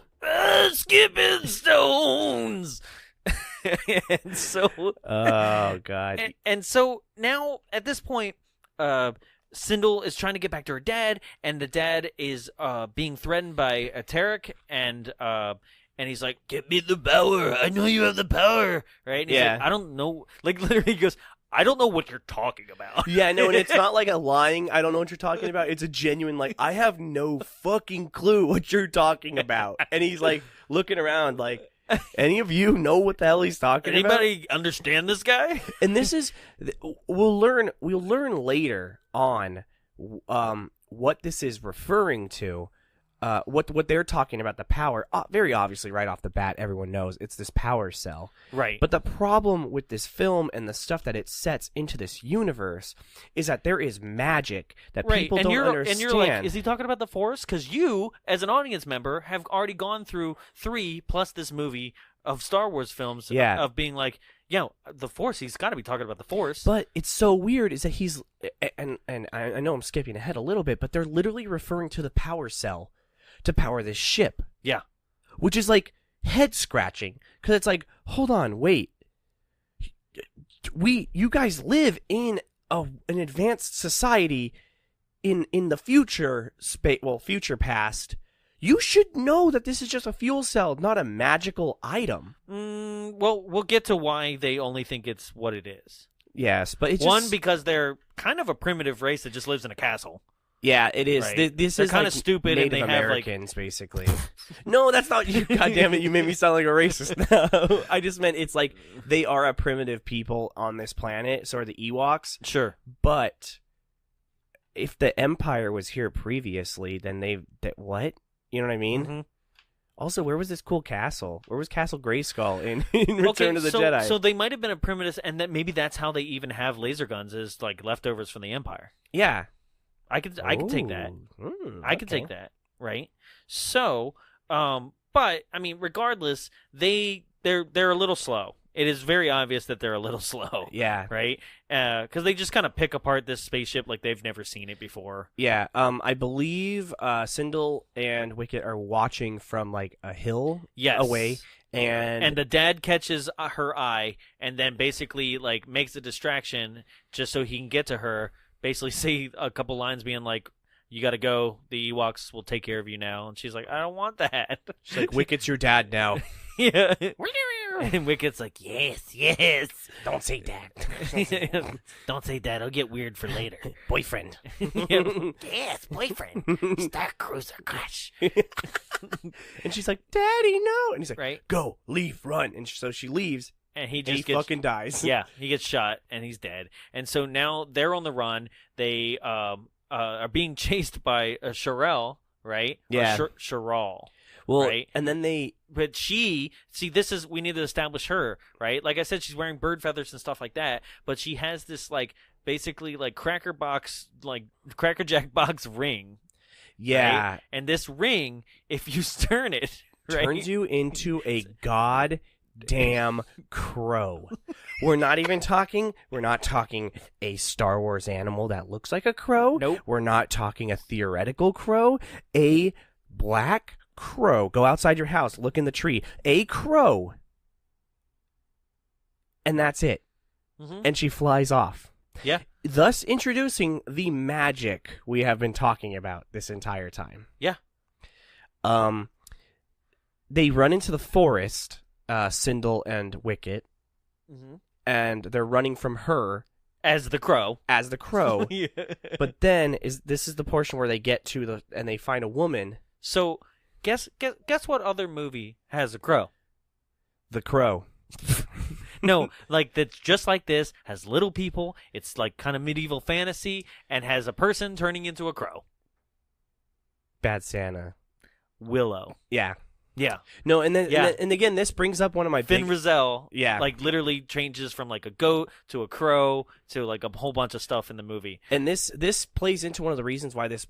Skipping stones. And so, Oh God. and so now at this point, Sindel is trying to get back to her dad, and the dad is being threatened by Tarek, and he's like, Get me the power. I know you have the power. right? And he's Yeah. like, I don't know. Like literally, he goes, I don't know what you're talking about. Yeah, no, and it's not like a lying, I don't know what you're talking about. It's a genuine, like, I have no fucking clue what you're talking about. And he's like looking around like, any of you know what the hell he's talking about? Anybody understand this guy? And this is, we'll learn later on what this is referring to. What they're talking about, the power, very obviously right off the bat, everyone knows it's this power cell. Right. But the problem with this film and the stuff that it sets into this universe is that there is magic that people don't understand. And you're like, is he talking about the Force? Because you, as an audience member, have already gone through 3 plus this movie of Star Wars films of being like, the Force, he's got to be talking about the Force. But it's so weird is that he's, and I know I'm skipping ahead a little bit, but they're literally referring to the power cell to power this ship. Yeah. Which is like head scratching. Because it's like, hold on, wait. You guys live in an advanced society in the future future past. You should know that this is just a fuel cell, not a magical item. Well, we'll get to why they only think it's what it is. Yes, but it's One, just, because they're kind of a primitive race that just lives in a castle. yeah, it is. Right. This They're is kinda like stupid and Native they have, like- Americans, basically. No, that's not you. God damn it! You made me sound like a racist. No, I just meant it's like they are a primitive people on this planet. So are the Ewoks. Sure. But if the Empire was here previously, then what? You know what I mean? Mm-hmm. Also, where was this cool castle? Where was Castle Grayskull in Return of the Jedi? So they might have been a primitive, and that maybe that's how they even have laser guns, is like leftovers from the Empire. Yeah. I could take that. I could okay. take that, right? So, but I mean, regardless, they're a little slow. It is very obvious that they're a little slow. Yeah. Right? Because they just kind of pick apart this spaceship like they've never seen it before. Yeah. I believe Sindel and Wicket are watching from like a hill away, and the dad catches her eye and then basically like makes a distraction just so he can get to her. Basically, say a couple lines being like, "You got to go. The Ewoks will take care of you now." And she's like, "I don't want that." she's like, "Wicket's your dad now." Yeah. And Wicket's like, yes. Don't say that. Don't say that. It'll get weird for later. Boyfriend. Yes, boyfriend. Star Cruiser crush. And she's like, "Daddy, no!" And he's like, Right. "Go, leave, run." And so she leaves, And he and just he gets fucking dies. yeah, he gets shot and he's dead. And so now they're on the run. They are being chased by Charal, right? Yeah. Charal. Well, right? and then But we need to establish her, right? Like I said, she's wearing bird feathers and stuff like that, but she has this, like, basically, like, Cracker Jack box ring. Yeah. Right? And this ring, if you turn it, right? Turns you into a goddamn crow. We're not talking a Star Wars animal that looks like a crow. Nope. We're not talking a theoretical crow. A black crow. Go outside your house, look in the tree. A crow. And that's it. Mm-hmm. And she flies off. Yeah. Thus introducing the magic we have been talking about this entire time. Yeah. They run into the forest, Sindel and Wicket, Mm-hmm. and they're running from her As the crow. Yeah. But then this is the portion where they get to and they find a woman. So, guess what other movie has a crow? The Crow. No, like that's just like this, has little people, it's like kind of medieval fantasy, and has a person turning into a crow. Bad Santa. Willow. Yeah. Yeah. No, and then Yeah. and again, this brings up one of my Finn big... Rizal, Yeah. like literally changes from like a goat to a crow to like a whole bunch of stuff in the movie. And this plays into one of the reasons why this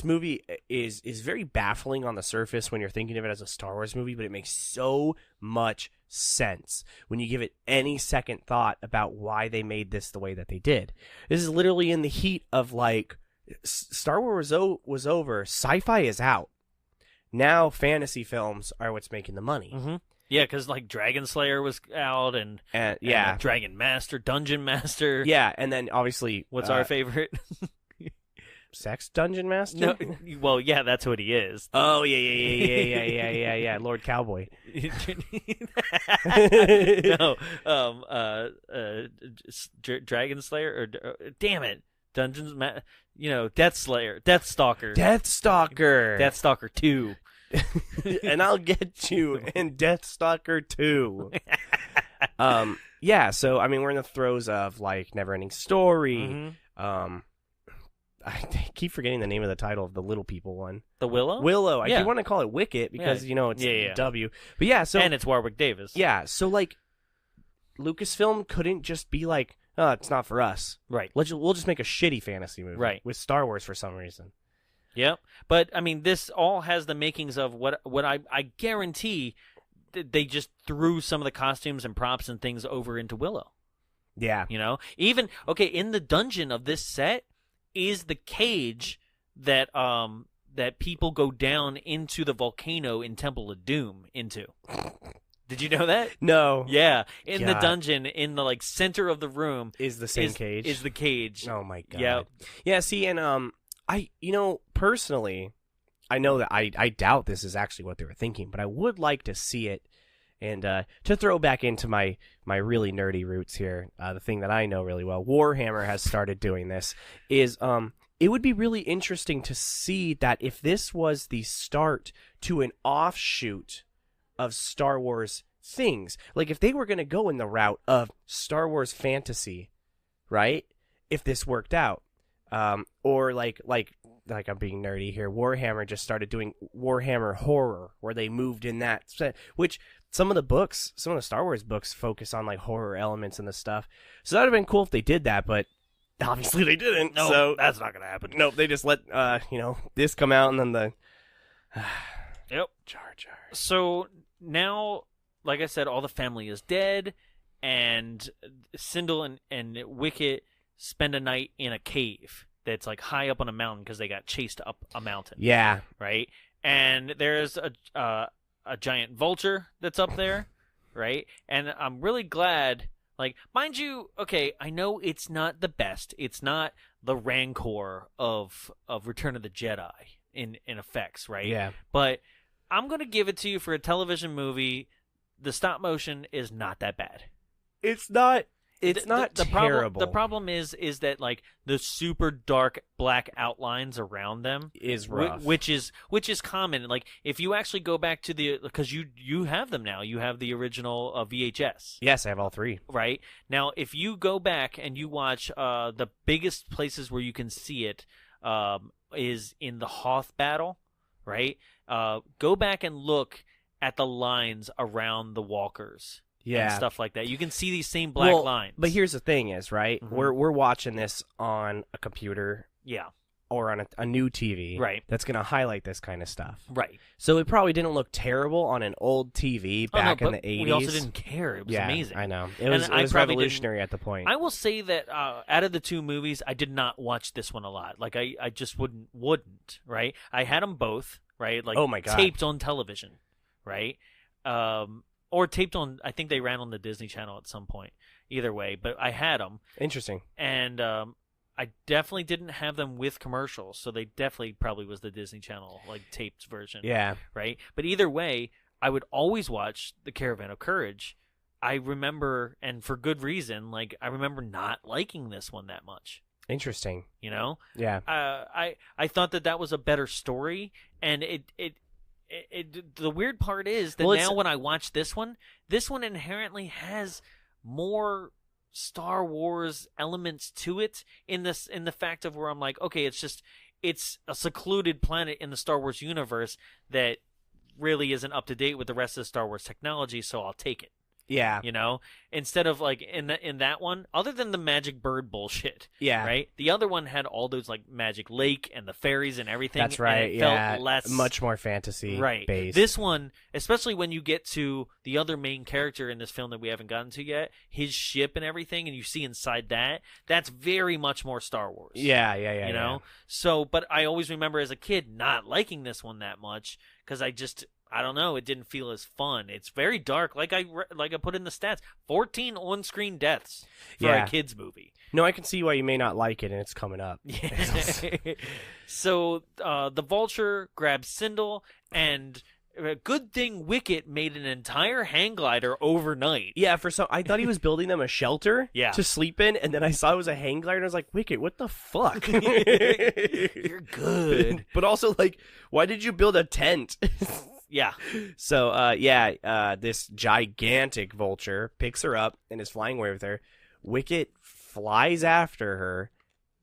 movie is very baffling on the surface when you're thinking of it as a Star Wars movie, but it makes so much sense when you give it any second thought about why they made this the way that they did. This is literally in the heat of like Star Wars was over, sci-fi is out. Now fantasy films are what's making the money. Mm-hmm. Yeah, because like Dragon Slayer was out, and Dragon Master, Dungeon Master. Yeah, and then obviously What's our favorite? Sex Dungeon Master? No, well, yeah, that's what he is. Oh yeah, Lord Cowboy. No, Dragon Slayer or damn it, Death Slayer, Deathstalker, Deathstalker 2. And I'll get you in Deathstalker 2. Yeah, so I mean we're in the throes of like Neverending Story. Mm-hmm. I keep forgetting the name of the title of the little people one. The Willow? Willow. I Yeah. keep wanting to call it Wicket because it's Yeah. W. But yeah, so and it's Warwick Davis. yeah, so like Lucasfilm couldn't just be like, oh, it's not for us. Right. We'll just make a shitty fantasy movie. Right. With Star Wars for some reason. Yep. But I mean, this all has the makings of what I guarantee they just threw some of the costumes and props and things over into Willow. Yeah. Even in the dungeon of this set is the cage that that people go down into the volcano in Temple of Doom into. Did you know that? No. Yeah, in the God. dungeon, in the like center of the room, Is the same cage. Is the cage? Oh my god. Yep. Yeah, see, and I personally, I know that I doubt this is actually what they were thinking, but I would like to see it. And to throw back into my really nerdy roots here, the thing that I know really well, Warhammer has started doing this, is it would be really interesting to see that if this was the start to an offshoot of Star Wars things, like if they were going to go in the route of Star Wars fantasy, right? If this worked out, or like I'm being nerdy here, Warhammer just started doing Warhammer horror, where they moved in that set, which some of the Star Wars books focus on like horror elements and the stuff. So that would have been cool if they did that, but obviously they didn't. No, so that's not gonna happen. Nope, they just let this come out and then the Yep. Jar Jar. So now, like I said, all the family is dead, and Sindel and Wicket spend a night in a cave that's like high up on a mountain because they got chased up a mountain. Yeah. Right? And there's a giant vulture that's up there, right? And I'm really glad, like, mind you, okay, I know it's not the best. It's not the Rancor of Return of the Jedi in effects, right? Yeah. But I'm going to give it to you for a television movie. The stop motion is not that bad. It's not terrible. The problem is that like the super dark black outlines around them is rough, which is common. Like if you actually go back to because you have them now, you have the original VHS. Yes, I have all three. Right now, if you go back and you watch, the biggest places where you can see it is in the Hoth battle, right? go back and look at the lines around the walkers. Yeah. And stuff like that. You can see these same black lines. But here's the thing is, right? Mm-hmm. We're watching this on a computer Yeah. or on a new TV. Right. That's going to highlight this kind of stuff. Right. So it probably didn't look terrible on an old TV back in the 80s. We also didn't care. It was amazing. I know. It was revolutionary at the point. I will say that out of the two movies, I did not watch this one a lot. Like, I just wouldn't, right? I had them both, right? Like, oh my God. Taped on television, right? Or taped on, I think they ran on the Disney Channel at some point. Either way, but I had them. Interesting. And I definitely didn't have them with commercials, so they definitely probably was the Disney Channel, like, taped version. Yeah. Right? But either way, I would always watch The Caravan of Courage. I remember, and for good reason, like, I remember not liking this one that much. Interesting. You know? Yeah. I thought that was a better story, and the weird part is that now when I watch this one inherently has more Star Wars elements to it in the fact of where I'm like, okay, it's a secluded planet in the Star Wars universe that really isn't up to date with the rest of the Star Wars technology, so I'll take it. Yeah. You know, instead of like in that one, other than the magic bird bullshit. Yeah. Right. The other one had all those like magic lake and the fairies and everything. That's right. And it felt less, much more fantasy. Right. Based. This one, especially when you get to the other main character in this film that we haven't gotten to yet, his ship and everything, and you see inside that's very much more Star Wars. Yeah. You know. So, but I always remember as a kid not liking this one that much because I don't know. It didn't feel as fun. It's very dark. Like I put in the stats, 14 on-screen deaths for a kids movie. No, I can see why you may not like it, and it's coming up. So the Vulture grabs Sindel, and good thing Wicket made an entire hang glider overnight. Yeah, I thought he was building them a shelter to sleep in, and then I saw it was a hang glider, and I was like, Wicket, what the fuck? You're good. But also, like, why did you build a tent? Yeah. So, this gigantic vulture picks her up and is flying away with her. Wicket flies after her,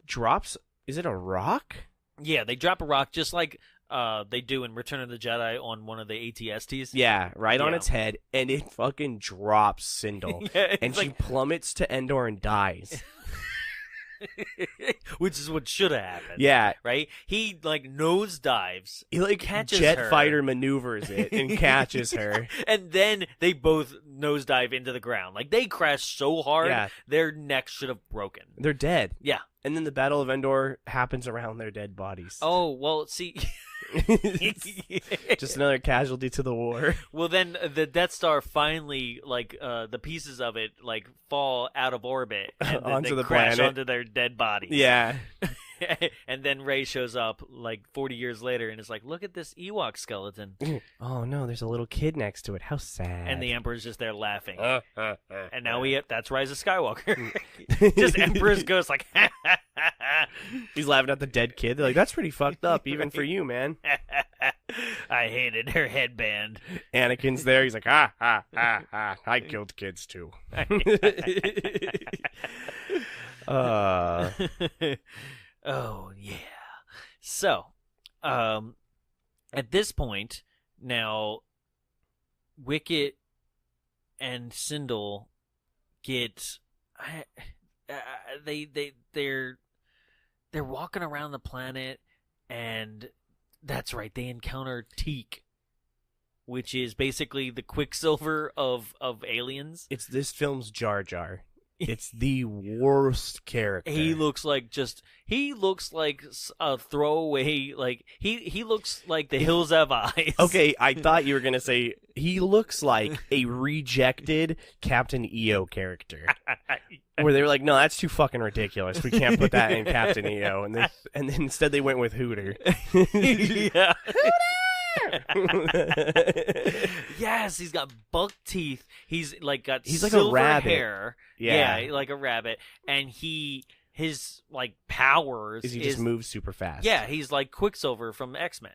drops, is it a rock? Yeah, they drop a rock just like they do in Return of the Jedi on one of the AT-STs. Yeah, right on its head, and it fucking drops Sindel. And she plummets to Endor and dies. Which is what should have happened. Yeah. Right? He, like, nose dives. He, like, catches jet her. fighter maneuvers it and catches her. And then they both nosedive into the ground. Like, they crash so hard, their necks should have broken. They're dead. Yeah. And then the Battle of Endor happens around their dead bodies. Oh, well, see... Just another casualty to the war. Well, then the Death Star finally, like, the pieces of it, like, fall out of orbit and then onto they the crash planet. onto their dead bodies. Yeah. And then Rey shows up, like, 40 years later and is like, look at this Ewok skeleton. Oh, no, there's a little kid next to it. How sad. And the Emperor's just there laughing. And now that's Rise of Skywalker. Just Emperor's ghost, like, he's laughing at the dead kid. They're like, that's pretty fucked up, even for you, man. I hated her headband. Anakin's there. He's like, ha, ha, ha, ha. I killed kids, too. Oh, yeah. So, at this point, now, Wicket and Sindel get... They're walking around the planet, and that's right, they encounter Teak, which is basically the Quicksilver of aliens. It's this film's Jar Jar. It's the worst character. He looks like a throwaway, like he looks like the Hills Have Eyes. Okay, I thought you were going to say he looks like a rejected Captain EO character. Where they were like, no, that's too fucking ridiculous. We can't put that in Captain EO. And then instead they went with Hooter. Yeah. Yes, he's got buck teeth. He's like silver a rabbit. hair. Yeah, like a rabbit. And his like powers he just moves super fast. Yeah, he's like Quicksilver from X-Men,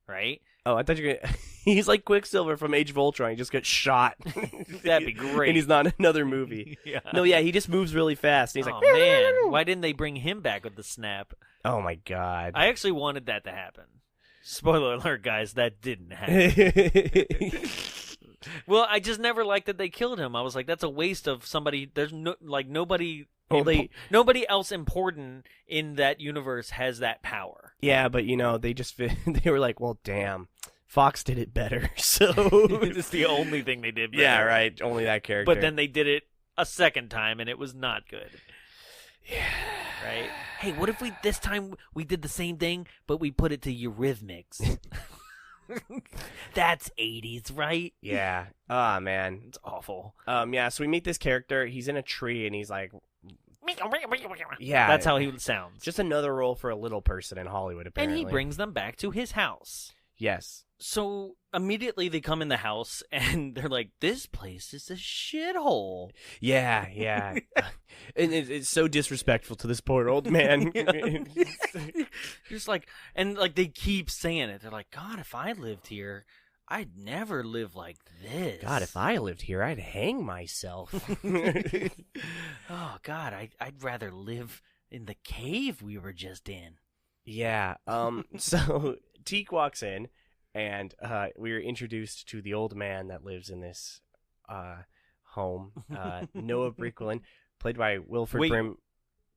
right? Oh, I thought you were gonna... He's like Quicksilver from Age of Ultron. He just gets shot. That'd be great. And he's not in another movie. Yeah. No, yeah, he just moves really fast. And he's like, man, why didn't they bring him back with the snap? Oh my god. I actually wanted that to happen. Spoiler alert, guys, that didn't happen. Well, I just never liked that they killed him. I was like, that's a waste of somebody. There's nobody. Nobody else important in that universe has that power. Yeah, but they just they were like, well, damn, Fox did it better. So it's the only thing they did better. Yeah, right. Only that character. But then they did it a second time, and it was not good. Yeah. Right. Hey, what if this time we did the same thing, but we put it to Eurythmics? That's 80s, right? Yeah. Ah, man. It's awful. Yeah, so we meet this character. He's in a tree, and he's like... Yeah. That's how he sounds. Just another role for a little person in Hollywood, apparently. And he brings them back to his house. Yes. So immediately they come in the house, and they're like, this place is a shithole. Yeah, yeah. And it's so disrespectful to this poor old man. Just like, and like they keep saying it. They're like, God, if I lived here, I'd never live like this. God, if I lived here, I'd hang myself. Oh, God, I'd rather live in the cave we were just in. Yeah. So Teak walks in, and we are introduced to the old man that lives in this home. Noah Bricklin, played by Wilford Brim.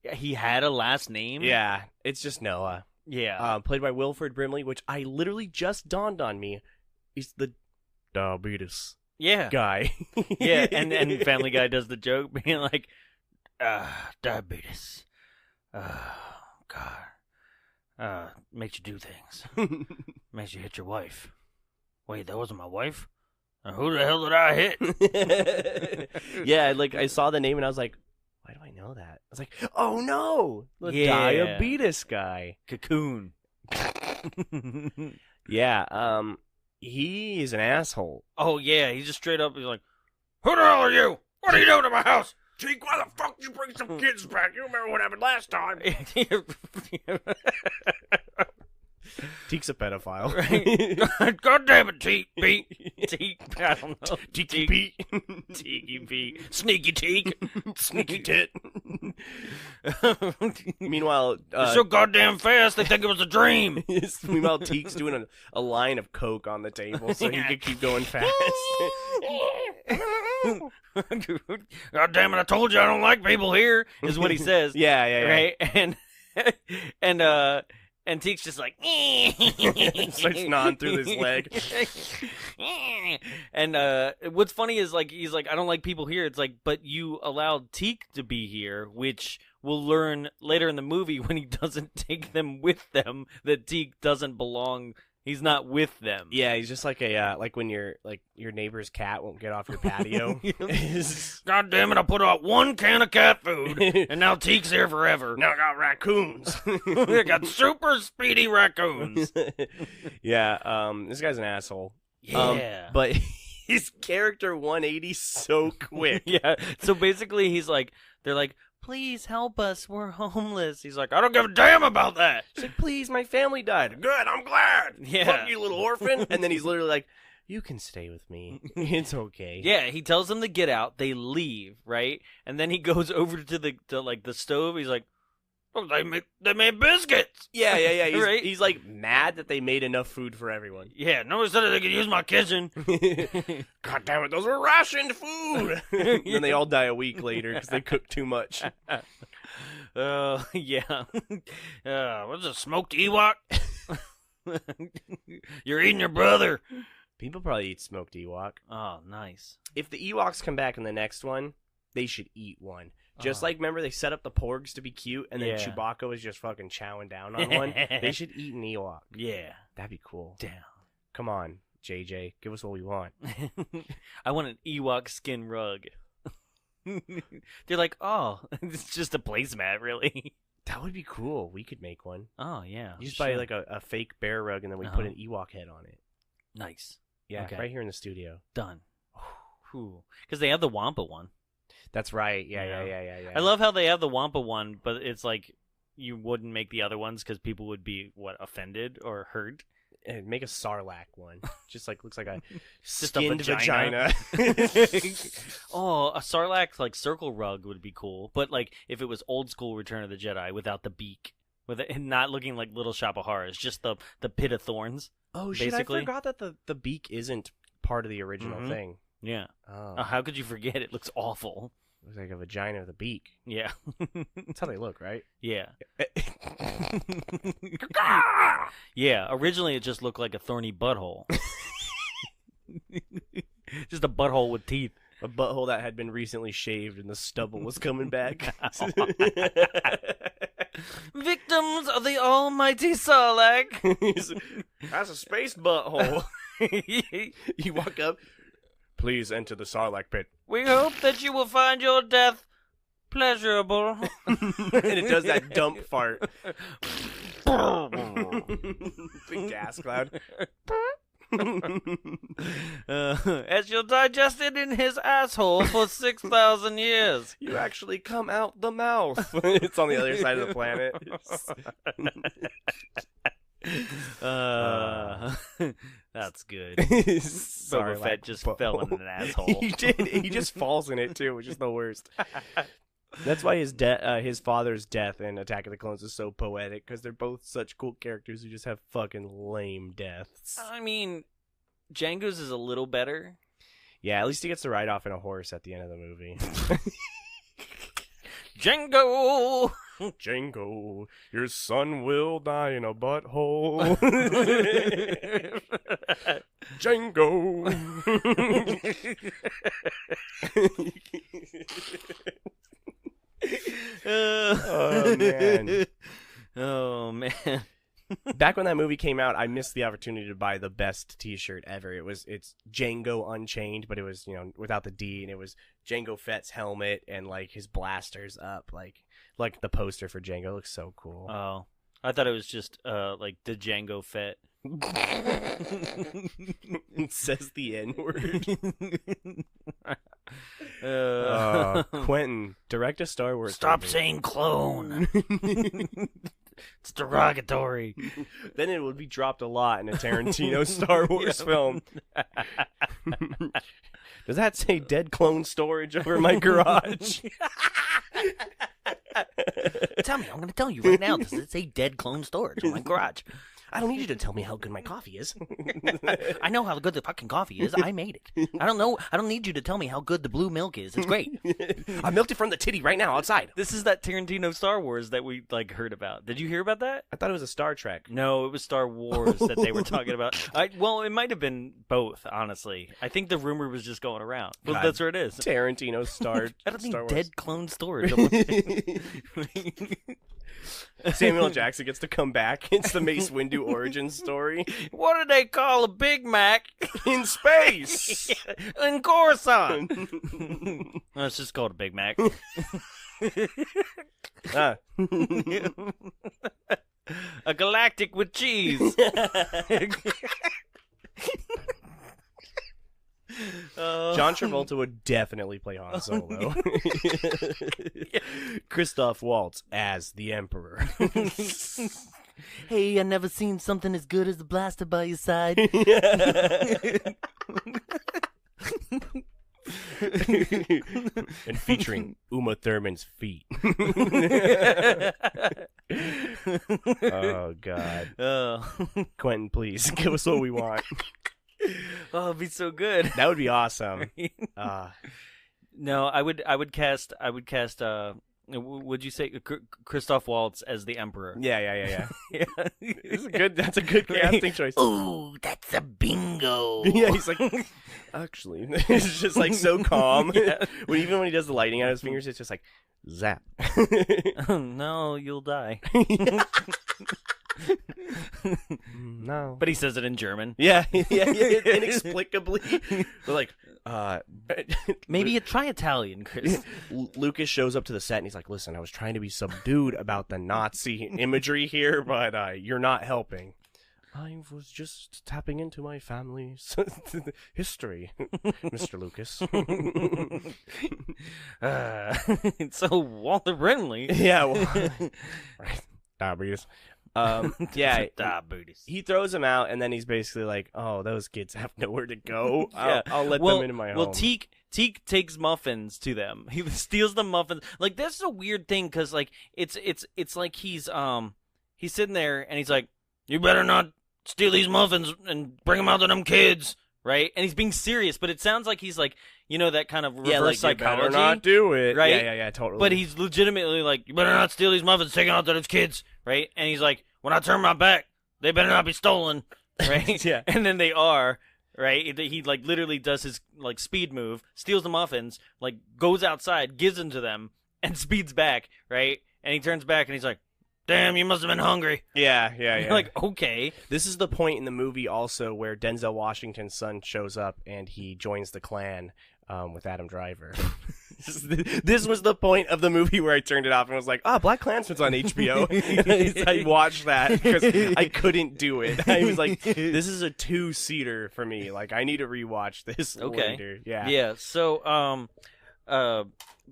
He had a last name? Yeah, it's just Noah. Yeah. Played by Wilford Brimley, which I literally just dawned on me. He's the diabetes guy. Yeah, and Family Guy does the joke being like, diabetes. God. Makes you do things. Makes you hit your wife. Wait, that wasn't my wife? Who the hell did I hit? Yeah, like I saw the name and I was like, why do I know that? I was like, oh no, the diabetes guy. Cocoon. Yeah, he is an asshole. Oh yeah, he's just straight up. He's like, "Who the hell are you? What are you doing to my house?" Teak, why the fuck did you bring some kids back? You remember what happened last time? Teak's a pedophile. Right? God damn it, Teak. Teak. I don't know. Teaky Pete. Teaky Pete. Sneaky Teak. Sneaky tit. Meanwhile... so goddamn fast, they think it was a dream. Meanwhile, Teak's doing a line of coke on the table so he could keep going fast. God damn it, I told you I don't like people here, is what he says. Yeah. Right? And Teak's just like, starts gnawing through his leg. And what's funny is like he's like, I don't like people here. It's like, but you allowed Teak to be here, which we'll learn later in the movie when he doesn't take them with them that Teak doesn't belong. He's not with them. Yeah, he's just like a like when your neighbor's cat won't get off your patio. God damn it! I put out one can of cat food, and now Teak's here forever. Now I got raccoons. I got super speedy raccoons. Yeah, this guy's an asshole. Yeah, but his character 180 so quick. Yeah. So basically, they're like, please help us. We're homeless. He's like, I don't give a damn about that. She's like, please, my family died. Good, I'm glad. Yeah. Fuck you, little orphan. And then he's literally like, you can stay with me. It's okay. Yeah, he tells them to get out. They leave, right? And then he goes over to the stove. He's like, oh, they made biscuits. Yeah. He's, right? He's like mad that they made enough food for everyone. Yeah, nobody said that they could use my kitchen. God damn it, those were rationed food. And then they all die a week later because they cooked too much. Yeah. What's a smoked Ewok? You're eating your brother. People probably eat smoked Ewok. Oh, nice. If the Ewoks come back in the next one, they should eat one. Just like, remember, they set up the porgs to be cute, and then Chewbacca was just fucking chowing down on one? They should eat an Ewok. Yeah. That'd be cool. Damn. Come on, JJ. Give us what we want. I want an Ewok skin rug. They're like, oh, it's just a placemat, really. That would be cool. We could make one. Oh, yeah. You just buy like a fake bear rug, and then we put an Ewok head on it. Nice. Yeah, okay. Right here in the studio. Done. Because they have the Wampa one. That's right. Yeah. I love how they have the Wampa one, but it's like you wouldn't make the other ones because people would be, offended or hurt? And make a Sarlacc one. Just like looks like a Just skinned a vagina. Oh, a Sarlacc circle rug would be cool. But if it was old school Return of the Jedi without the beak with it not looking like Little Shop of Horrors, just the pit of thorns. Oh shit! basically. I forgot that the beak isn't part of the original thing. Yeah. Oh, How could you forget? It looks awful. looks like a vagina with a beak. Yeah. That's how they look, right? Yeah. Yeah. Originally, it just looked like a thorny butthole. Just a butthole with teeth. A butthole that had been recently shaved and the stubble was coming back. Victims of the almighty Sarlacc. That's a space butthole. You walk up. Please enter the Sarlacc pit. We hope that you will find your death pleasurable. And it does that dump fart. Big gas cloud. As you're digested in his asshole for 6,000 years. You actually come out the mouth. It's on the other side of the planet. That's good. Sorry, Boba Fett just fell in an asshole. He did. He just falls in it too, which is the worst. That's why his father's death in Attack of the Clones is so poetic, because they're both such cool characters who just have fucking lame deaths. I mean, Jango's is a little better. Yeah, at least he gets to ride off in a horse at the end of the movie. Jango! Jango, your son will die in a butthole. Jango. Oh man. Oh man. Back when that movie came out, I missed the opportunity to buy the best T-shirt ever. It's Jango Unchained, but it was, without the D, and it was Jango Fett's helmet and like his blasters up, like the poster for Jango. It looks so cool. Oh, I thought it was just like the Jango Fett. It says the N-word. Quentin, direct a Star Wars. Stop movie. saying clone. It's derogatory. Then it would be dropped a lot in a Tarantino Star Wars film. Does that say dead clone storage over my garage? Tell me, I'm going to tell you right now. Does it say dead clone storage in my garage? I don't need you to tell me how good my coffee is. I know how good the fucking coffee is. I made it. I don't need you to tell me how good the blue milk is. It's great. I milked it from the titty right now outside. This is that Tarantino Star Wars that we heard about. Did you hear about that? I thought it was a Star Trek. No, it was Star Wars that they were talking about. Well, it might have been both, honestly. I think the rumor was just going around. Well, God. that's where it is. Tarantino Star I don't need Star Wars. dead clone storage. Samuel L. Jackson gets to come back. It's the Mace Windu origin story. What do they call a Big Mac In space! in Coruscant? No, it's just called a Big Mac. A galactic with cheese. John Travolta would definitely play Han Solo. Christoph Waltz as the Emperor. Hey, I never seen something as good as the blaster by your side. And featuring Uma Thurman's feet. Oh, God. Quentin, please, give us what we want. Oh, it'd be so good. That would be awesome. No, I would cast. Would you say Christoph Waltz as the Emperor? Yeah. Yeah. That's a good casting choice. Ooh, that's a bingo. Yeah, he's like, actually, it's just like so calm. Yeah. Even when he does the lighting out of his fingers, it's just like, zap. No, you'll die. No. But he says it in German. Yeah, inexplicably. But like, Maybe try Italian, Chris. Lucas shows up to the set and he's like, listen, I was trying to be subdued about the Nazi imagery here, but you're not helping. I was just tapping into my family's history, Mr. Lucas. So Walter Brimley. Yeah, well, right. Diabetes. Yeah, Diabetes. he throws him out, and then he's basically like, "Oh, those kids have nowhere to go. Yeah. I'll let them into my home." Well, Teak takes muffins to them. He steals the muffins. Like, this is a weird thing because like it's like he's he's sitting there and he's like, "You better not steal these muffins and bring them out to them kids." Right? And he's being serious, but it sounds like he's like, that kind of reverse psychology. You better not do it. Right? Yeah, totally. But he's legitimately like, "You better not steal these muffins, take them out to those kids." Right? And he's like, "When I turn my back, they better not be stolen." Right? Yeah. And then they are. Right? He like literally does his like speed move, steals the muffins, like goes outside, gives them to them, and speeds back. Right? And he turns back and he's like, "Damn, you must have been hungry." Yeah. You're like, okay. This is the point in the movie also where Denzel Washington's son shows up and he joins the Klan with Adam Driver. This was the point of the movie where I turned it off and was like, Black Klansman's on HBO. I watched that because I couldn't do it. I was like, this is a 2-seater for me. Like, I need to rewatch this later. Yeah. Yeah. So,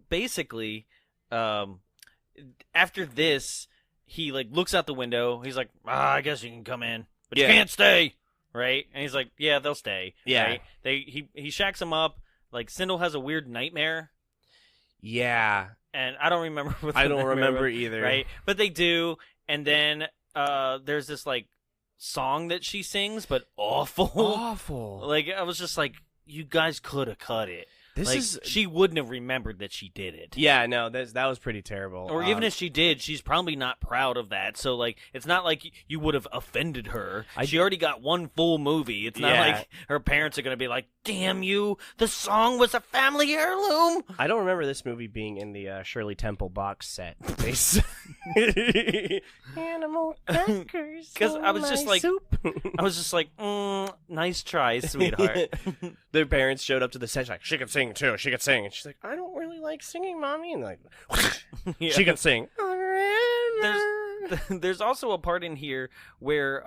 basically, after this, he like looks out the window. He's like, "I guess you can come in, but you can't stay." Right? And he's like, "Yeah, they'll stay." Yeah. Right? He shacks them up. Like Sindel has a weird nightmare. Yeah. And I don't remember what the I don't nightmare remember was, either. Right? But they do. And then there's this like song that she sings, but awful. Awful. Like I was just like, you guys could have cut it. She wouldn't have remembered that she did it. Yeah, no, that was pretty terrible. Or even if she did, she's probably not proud of that. So, like, it's not like you would have offended her. She already got one full movie. It's not like her parents are going to be like, "Damn you, the song was a family heirloom." I don't remember this movie being in the Shirley Temple box set. Animal crackers. Because I was just like, nice try, sweetheart. Their parents showed up to the set. She's like, "She can sing too. She can sing." And she's like, "I don't really like singing, Mommy." And like, she can sing. There's also a part in here where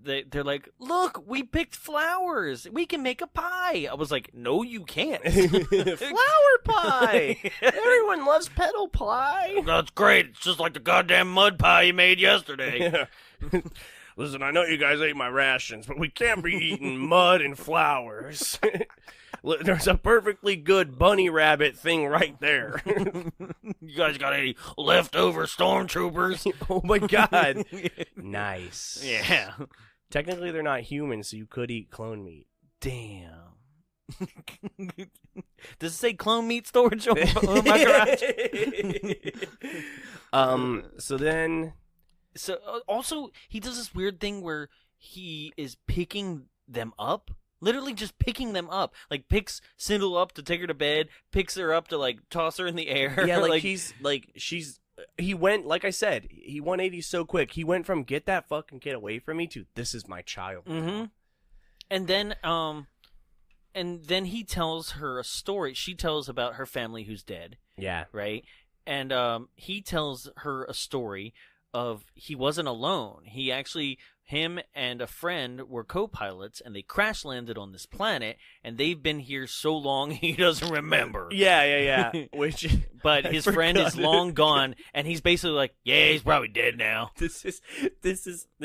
they're like, "Look, we picked flowers. We can make a pie." I was like, "No, you can't." Flower pie. Everyone loves petal pie. That's great. It's just like the goddamn mud pie you made yesterday. Yeah. Listen, I know you guys ate my rations, but we can't be eating mud and flowers. There's a perfectly good bunny rabbit thing right there. You guys got any leftover stormtroopers? Oh my god. Nice. Yeah. Technically, they're not humans, so you could eat clone meat. Damn. Does it say clone meat storage on my garage? So also, he does this weird thing where he is picking them up. Literally just picking them up. Like, picks Sindel up to take her to bed, picks her up to, like, toss her in the air. Yeah, he went, like I said, he 180 so quick. He went from get that fucking kid away from me to this is my child. Mm-hmm. And then he tells her a story. She tells about her family who's dead. Yeah. Right? And he tells her a story of he wasn't alone. He actually, him and a friend were co-pilots, and they crash landed on this planet, and they've been here so long he doesn't remember. Yeah. But his friend is long gone, and he's basically like, "Yeah, he's probably dead now." This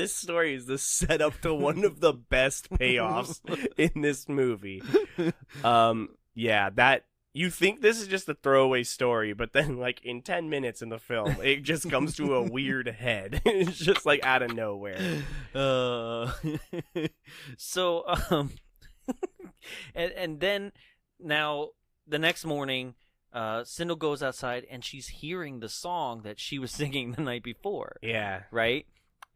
story is the setup to one of the best payoffs in this movie. You think this is just a throwaway story, but then, like, in 10 minutes in the film, it just comes to a weird head. It's just, like, out of nowhere. And then, now, the next morning, Sindel goes outside, and she's hearing the song that she was singing the night before. Yeah. Right?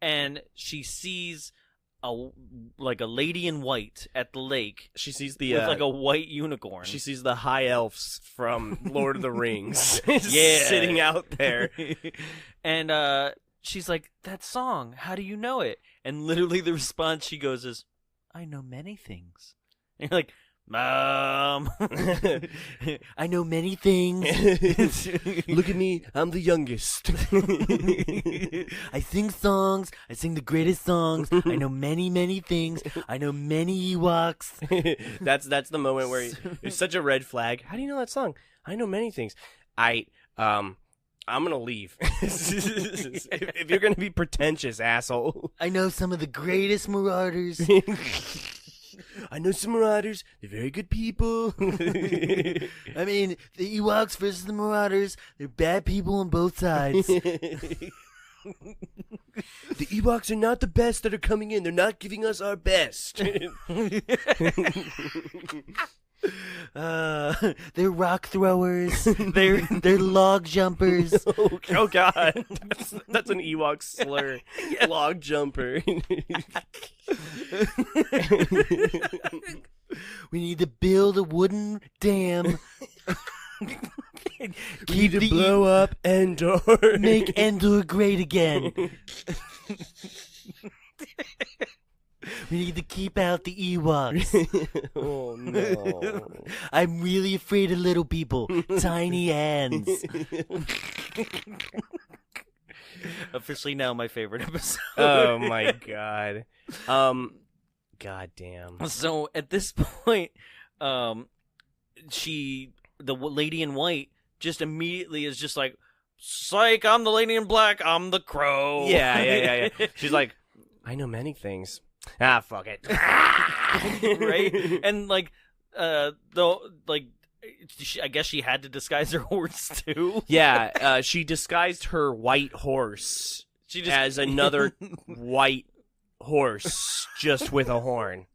And she sees a lady in white at the lake. She sees the with like a white unicorn. She sees the high elves from Lord of the Rings. Yeah, sitting out there, and she's like, "That song, how do you know it?" And literally the response she goes is, "I know many things." And you're like, "Mom, I know many things." Look at me, I'm the youngest. I sing songs. I sing the greatest songs. I know many, many things. I know many Ewoks. That's the moment where it's such a red flag. How do you know that song? I know many things. I'm gonna leave. If you're gonna be pretentious, asshole. I know some of the greatest marauders. I know some marauders. They're very good people. I mean, the Ewoks versus the marauders. They're bad people on both sides. The Ewoks are not the best that are coming in. They're not giving us our best. They're rock throwers. They're log jumpers. Oh God, that's an Ewok slur. Log jumper. We need to build a wooden dam. Need to blow up Endor. Make Endor great again. We need to keep out the Ewoks. Oh no! I'm really afraid of little people. Tiny hands. Officially now my favorite episode. Oh my God. God damn. So at this point, the lady in white just immediately is just like, psych, I'm the lady in black, I'm the crow. Yeah. She's like, I know many things. Ah, fuck it. Right? And I guess she had to disguise her horse too. Yeah, she disguised her white horse as another white horse, just with a horn.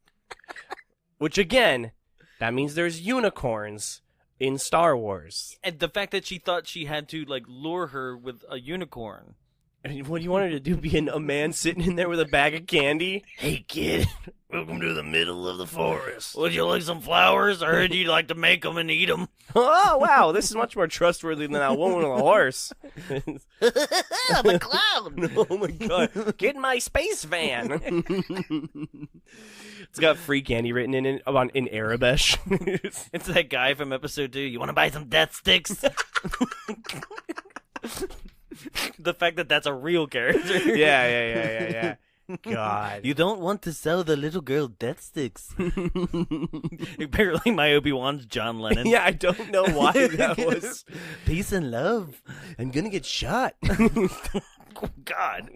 Which again, that means there's unicorns in Star Wars. And the fact that she thought she had to lure her with a unicorn. And what do you want her to do? Be a man sitting in there with a bag of candy? Hey, kid. Welcome to the middle of the forest. Would you like some flowers? I heard you'd like to make them and eat them. Oh, wow. This is much more trustworthy than that woman with a horse. I'm a clown. Oh, my God. Get in my space van. It's got free candy written in Arabish. It's that guy from episode 2. You want to buy some death sticks? The fact that that's a real character. Yeah. God. You don't want to sell the little girl death sticks. Apparently my Obi-Wan's John Lennon. Yeah, I don't know why that was. Peace and love. I'm gonna get shot. God.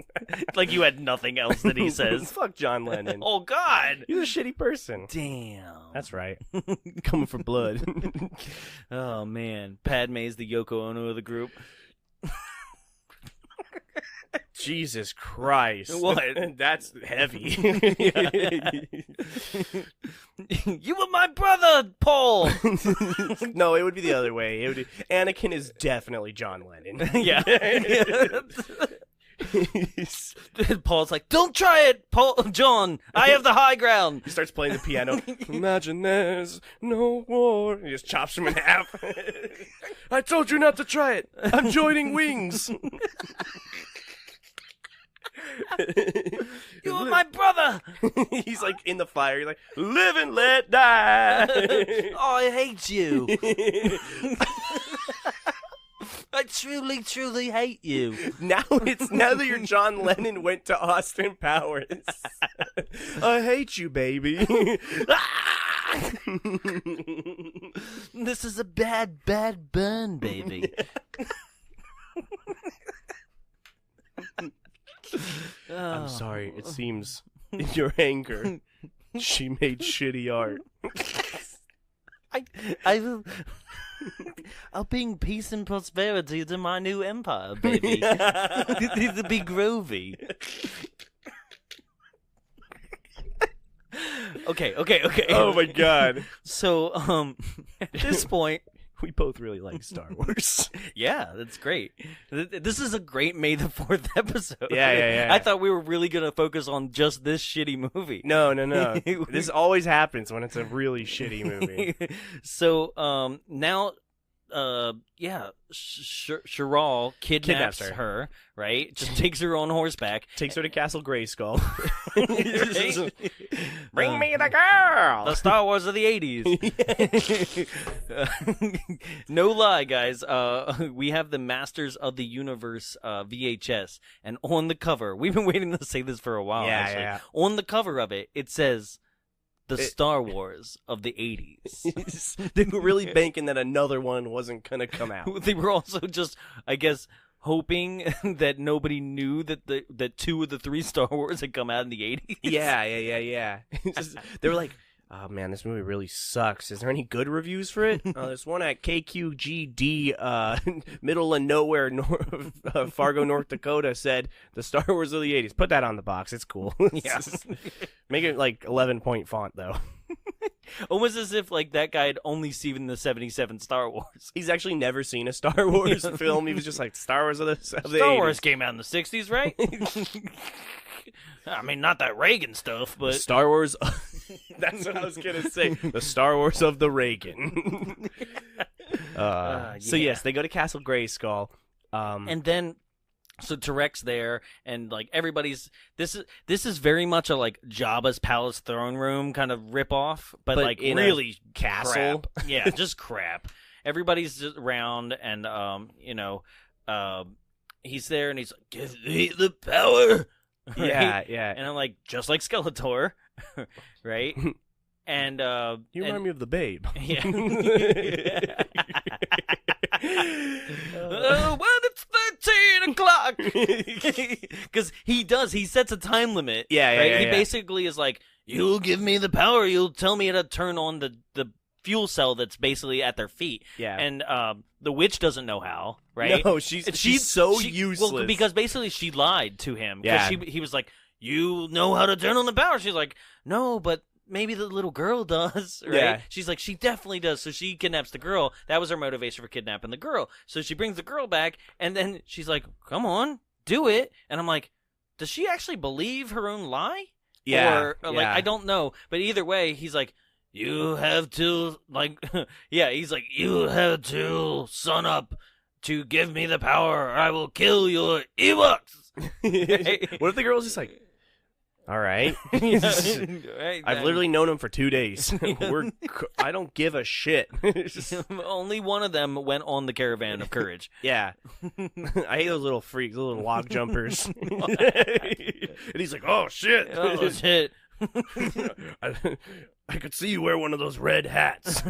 Like you had nothing else that he says. Fuck John Lennon. Oh, God. He's a shitty person. Damn. That's right. Coming for blood. Oh, man. Padme's the Yoko Ono of the group. Jesus Christ. What? That's heavy. You were my brother, Paul. No, it would be the other way. It would be, Anakin is definitely John Lennon. Yeah. Paul's like, don't try it, John. I have the high ground. He starts playing the piano. Imagine there's no war. He just chops him in half. I told you not to try it. I'm joining wings. You were my brother. He's like in the fire. He's like, live and let die. Oh, I hate you. I truly, truly hate you. Now that your John Lennon went to Austin Powers. I hate you, baby. This is a bad, bad burn, baby. I'm sorry. It seems in your anger, she made shitty art. I'll bring peace and prosperity to my new empire, baby. It needs to be groovy. Okay. Oh my God. So, at this point, we both really like Star Wars. Yeah, that's great. This is a great May the 4th episode. Yeah. I thought we were really going to focus on just this shitty movie. No. This always happens when it's a really shitty movie. So, now, Charal kidnaps her, right? Just takes her on horseback. Takes her to Castle Grayskull. Bring me the girl! The Star Wars of the 80s. No lie, guys. We have the Masters of the Universe VHS. And on the cover, we've been waiting to say this for a while, actually. Yeah. On the cover of it, it says, the Star Wars of the 80s. They were really banking that another one wasn't going to come out. They were also just, I guess, hoping that nobody knew that 2 of the 3 Star Wars had come out in the 80s. Yeah. They were like, Oh man, this movie really sucks. Is there any good reviews for it? There's one at KQGD, middle of nowhere, Fargo, North Dakota, said the Star Wars of the 80s. Put that on the box. It's cool. Yeah. Make it like 11-point font though. Almost as if like that guy had only seen the 77 Star Wars. He's actually never seen a Star Wars film. He was just like Star Wars of the 80s. Star Wars came out in the 60s, right? I mean, not that Reagan stuff, but Star Wars. That's what I was gonna say. The Star Wars of the Reagan. So yes, they go to Castle Grayskull, and then so Tarek's there, and like everybody's. This is very much a like Jabba's palace throne room kind of ripoff, but like in really a castle. crap. Yeah, just crap. Everybody's just around, and he's there, and he's like, "Give me the power." Right? Yeah. And I'm like, just like Skeletor, right? And You remind me of the Babe. yeah. Well, it's 13 o'clock. Because he sets a time limit. Yeah, right? yeah, He yeah. basically is like, you'll give me the power, you'll tell me how to turn on the fuel cell that's basically at their feet. Yeah. And the witch doesn't know how, right? No, she's so useless. Well, because basically she lied to him. Yeah. He was like, you know how to turn on the power. She's like, no, but maybe the little girl does, right? Yeah. She's like, she definitely does. So she kidnaps the girl. That was her motivation for kidnapping the girl. So she brings the girl back, and then she's like, come on, do it. And I'm like, does she actually believe her own lie? Yeah. Or like, I don't know. But either way, he's like, you have to, like, yeah, he's like, you have to sun up to give me the power, or I will kill your Ewoks. What if the girl's just like, all right. Right, I've literally known him for 2 days. I don't give a shit. Only one of them went on the Caravan of Courage. Yeah. I hate those little freaks, those little log jumpers. And he's like, oh, shit. Oh, shit. I could see you wear one of those red hats.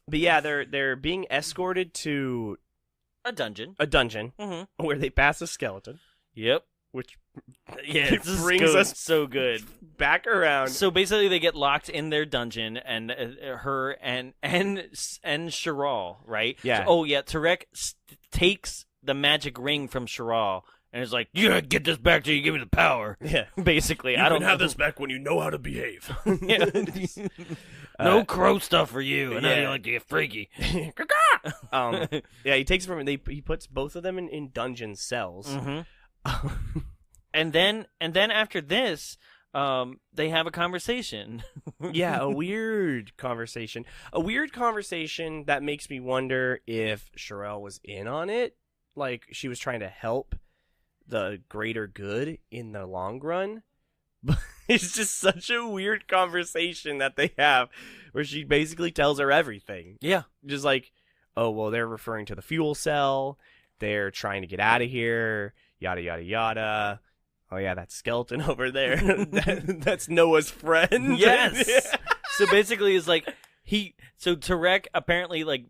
But yeah, they're being escorted to A dungeon. Mm-hmm. Where they pass a skeleton. Yep. Which brings us so good back around. So basically, they get locked in their dungeon, and her and Charal, right? Yeah. So, Tarek takes the magic ring from Charal. And it's like, you gotta get this back till you give me the power. Yeah. Basically, I don't know. have this back when you know how to behave. Yeah. No crow stuff for you. And now you like to get freaky. Yeah, he takes it from he puts both of them in dungeon cells. Mm-hmm. and then after this, they have a conversation. Yeah, a weird conversation. A weird conversation that makes me wonder if Charal was in on it. Like, she was trying to help the greater good in the long run. But it's just such a weird conversation that they have where she basically tells her everything. Yeah. Just like, oh, well, they're referring to the fuel cell. They're trying to get out of here. Yada, yada, yada. Oh, yeah, that skeleton over there. That's Noah's friend. Yes. So basically, it's like, Tarek apparently, like,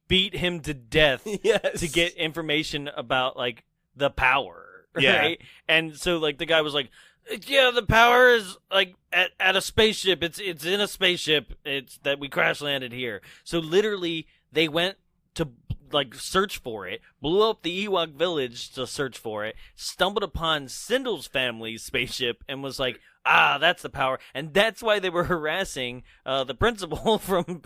beat him to death to get information about, like, the power. Right? Yeah. And so, like, the guy was like, yeah, the power is, like, at a spaceship. It's in a spaceship. It's that we crash landed here. So literally, they went to, like, search for it, blew up the Ewok village to search for it, stumbled upon Sindel's family's spaceship, and was like, that's the power. And that's why they were harassing the principal from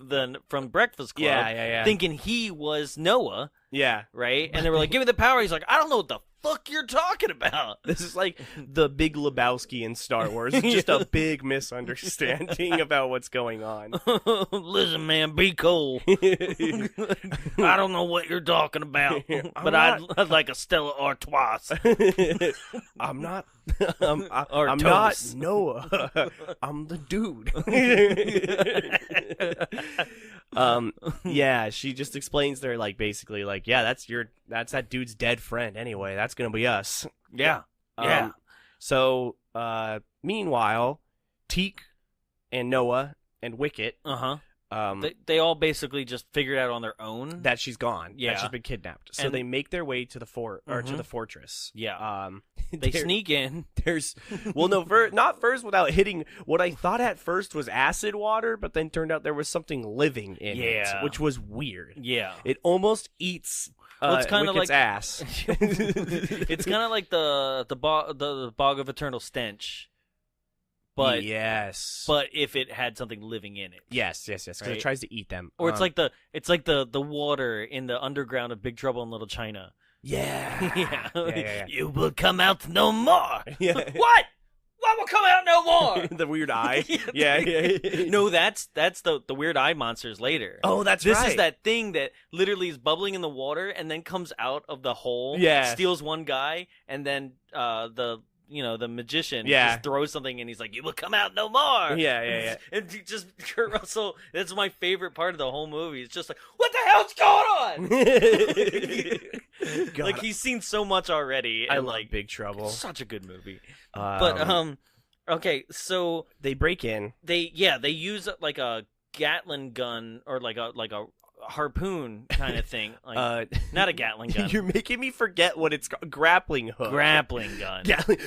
Breakfast Club, yeah. thinking he was Noah. Yeah. Right? And they were like, give me the power. He's like, I don't know what the fuck you're talking about. This is like the Big Lebowski in Star Wars. It's just a big misunderstanding about what's going on. Listen, man, be cool. I don't know what you're talking about, but I'd like a Stella Artois. I'm not Artois. Noah. I'm the dude. Yeah, she just explains they're like basically like, yeah, that's that dude's dead friend anyway. That's gonna be us. Yeah. So meanwhile, Teak and Noah and Wicket They all basically just figured out on their own that she's gone. Yeah. That she's been kidnapped. So And- they make their way to the fort or to the fortress. Yeah. They there- sneak in. There's not first without hitting what I thought at first was acid water, but then turned out there was something living in it, which was weird. Yeah. It almost eats It's kind of Wicked's like ass. It's kind of like the bog of eternal stench, but yes, but if it had something living in it, yes, because Right? it tries to eat them. or it's like the water in the underground of Big Trouble in Little China. yeah, yeah. You will come out no more. yeah. What? What will come out no more? The weird eye. yeah. No, that's the weird eye monsters later. Oh, that's This right. is that thing that literally is bubbling in the water and then comes out of the hole. Yeah. Steals one guy, and then the magician Yeah. just throws something and he's like, "You will come out no more." Yeah. And he just Kurt Russell. That's my favorite part of the whole movie. It's just like, what the hell's going on? God, Like he's seen so much already. I And love like Big Trouble. such a good movie. But okay, so they break in. they use like a Gatling gun or like a harpoon kind of thing. Like, not a Gatling gun. You're making me forget what it's called. Grappling hook. Grappling gun. Gatling.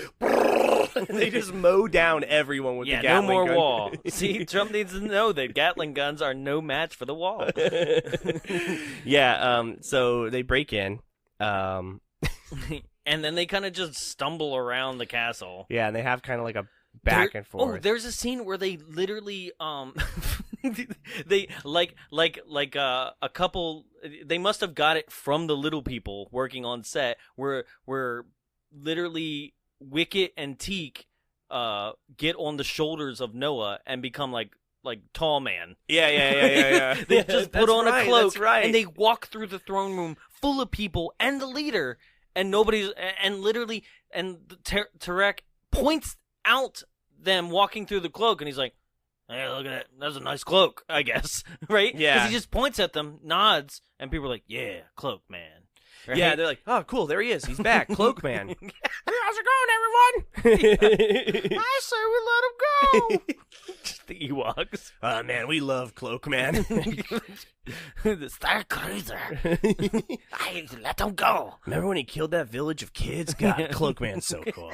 They just mow down everyone with the no Gatling more gun. wall. See, Trump needs to know that Gatling guns are no match for the wall. Yeah. So they break in. And then they kind of just stumble around the castle. Yeah, and they have kind of like a back and forth. Oh, there's a scene where they literally they like a couple. They must have got it from the little people working on set. Where literally Wicket and Teak get on the shoulders of Noah and become like tall man. Yeah. They just put on a cloak That's right. and they walk through the throne room full of people and the leader, and nobody's and literally and Tarek points out them walking through the cloak, and he's like, "Hey, look at that. That's a nice cloak, I guess." Right? Yeah. Because he just points at them, nods, and people are like, "Yeah, cloak man." Right? Yeah, they're like, "Oh, cool, there he is. He's back, Cloak Man." How's it going, everyone? I say we let him go. Just the Ewoks. Oh man, we love Cloak Man. Start cruiser. I let him go. Remember when he killed that village of kids? God, Cloak Man's so cool.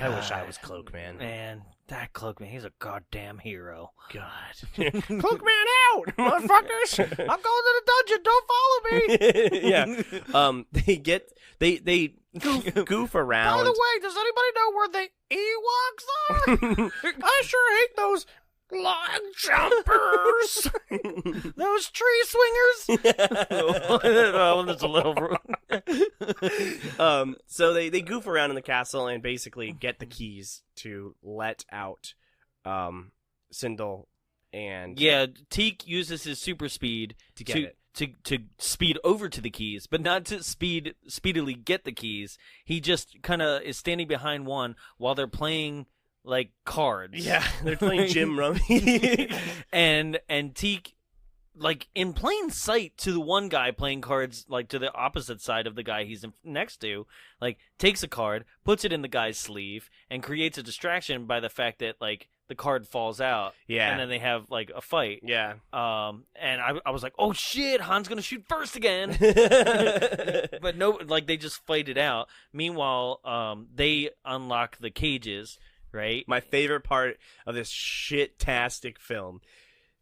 I wish I was Cloak Man. Man, that Cloak Man, he's a goddamn hero. God. Cloak Man out, motherfuckers! I'm going to the dungeon. Don't follow me. Yeah. They goof around. By the way, does anybody know where the Ewoks are? I sure hate those log jumpers. Those tree swingers? Oh, that's a little... So they goof around in the castle and basically get the keys to let out Sindel and Yeah, Teak uses his super speed To get it. to speed over to the keys, but not to speedily get the keys. He just kind of is standing behind one while they're playing like cards. yeah, they're playing Jim Rummy. and Teak, like in plain sight to the one guy playing cards, like to the opposite side of the guy he's next to, like takes a card, puts it in the guy's sleeve, and creates a distraction by the fact that like the card falls out. Yeah. And then they have like a fight. Yeah. And I was like, oh shit, Han's gonna shoot first again. But no, like they just fight it out. Meanwhile, they unlock the cages, right? My favorite part of this shit-tastic film,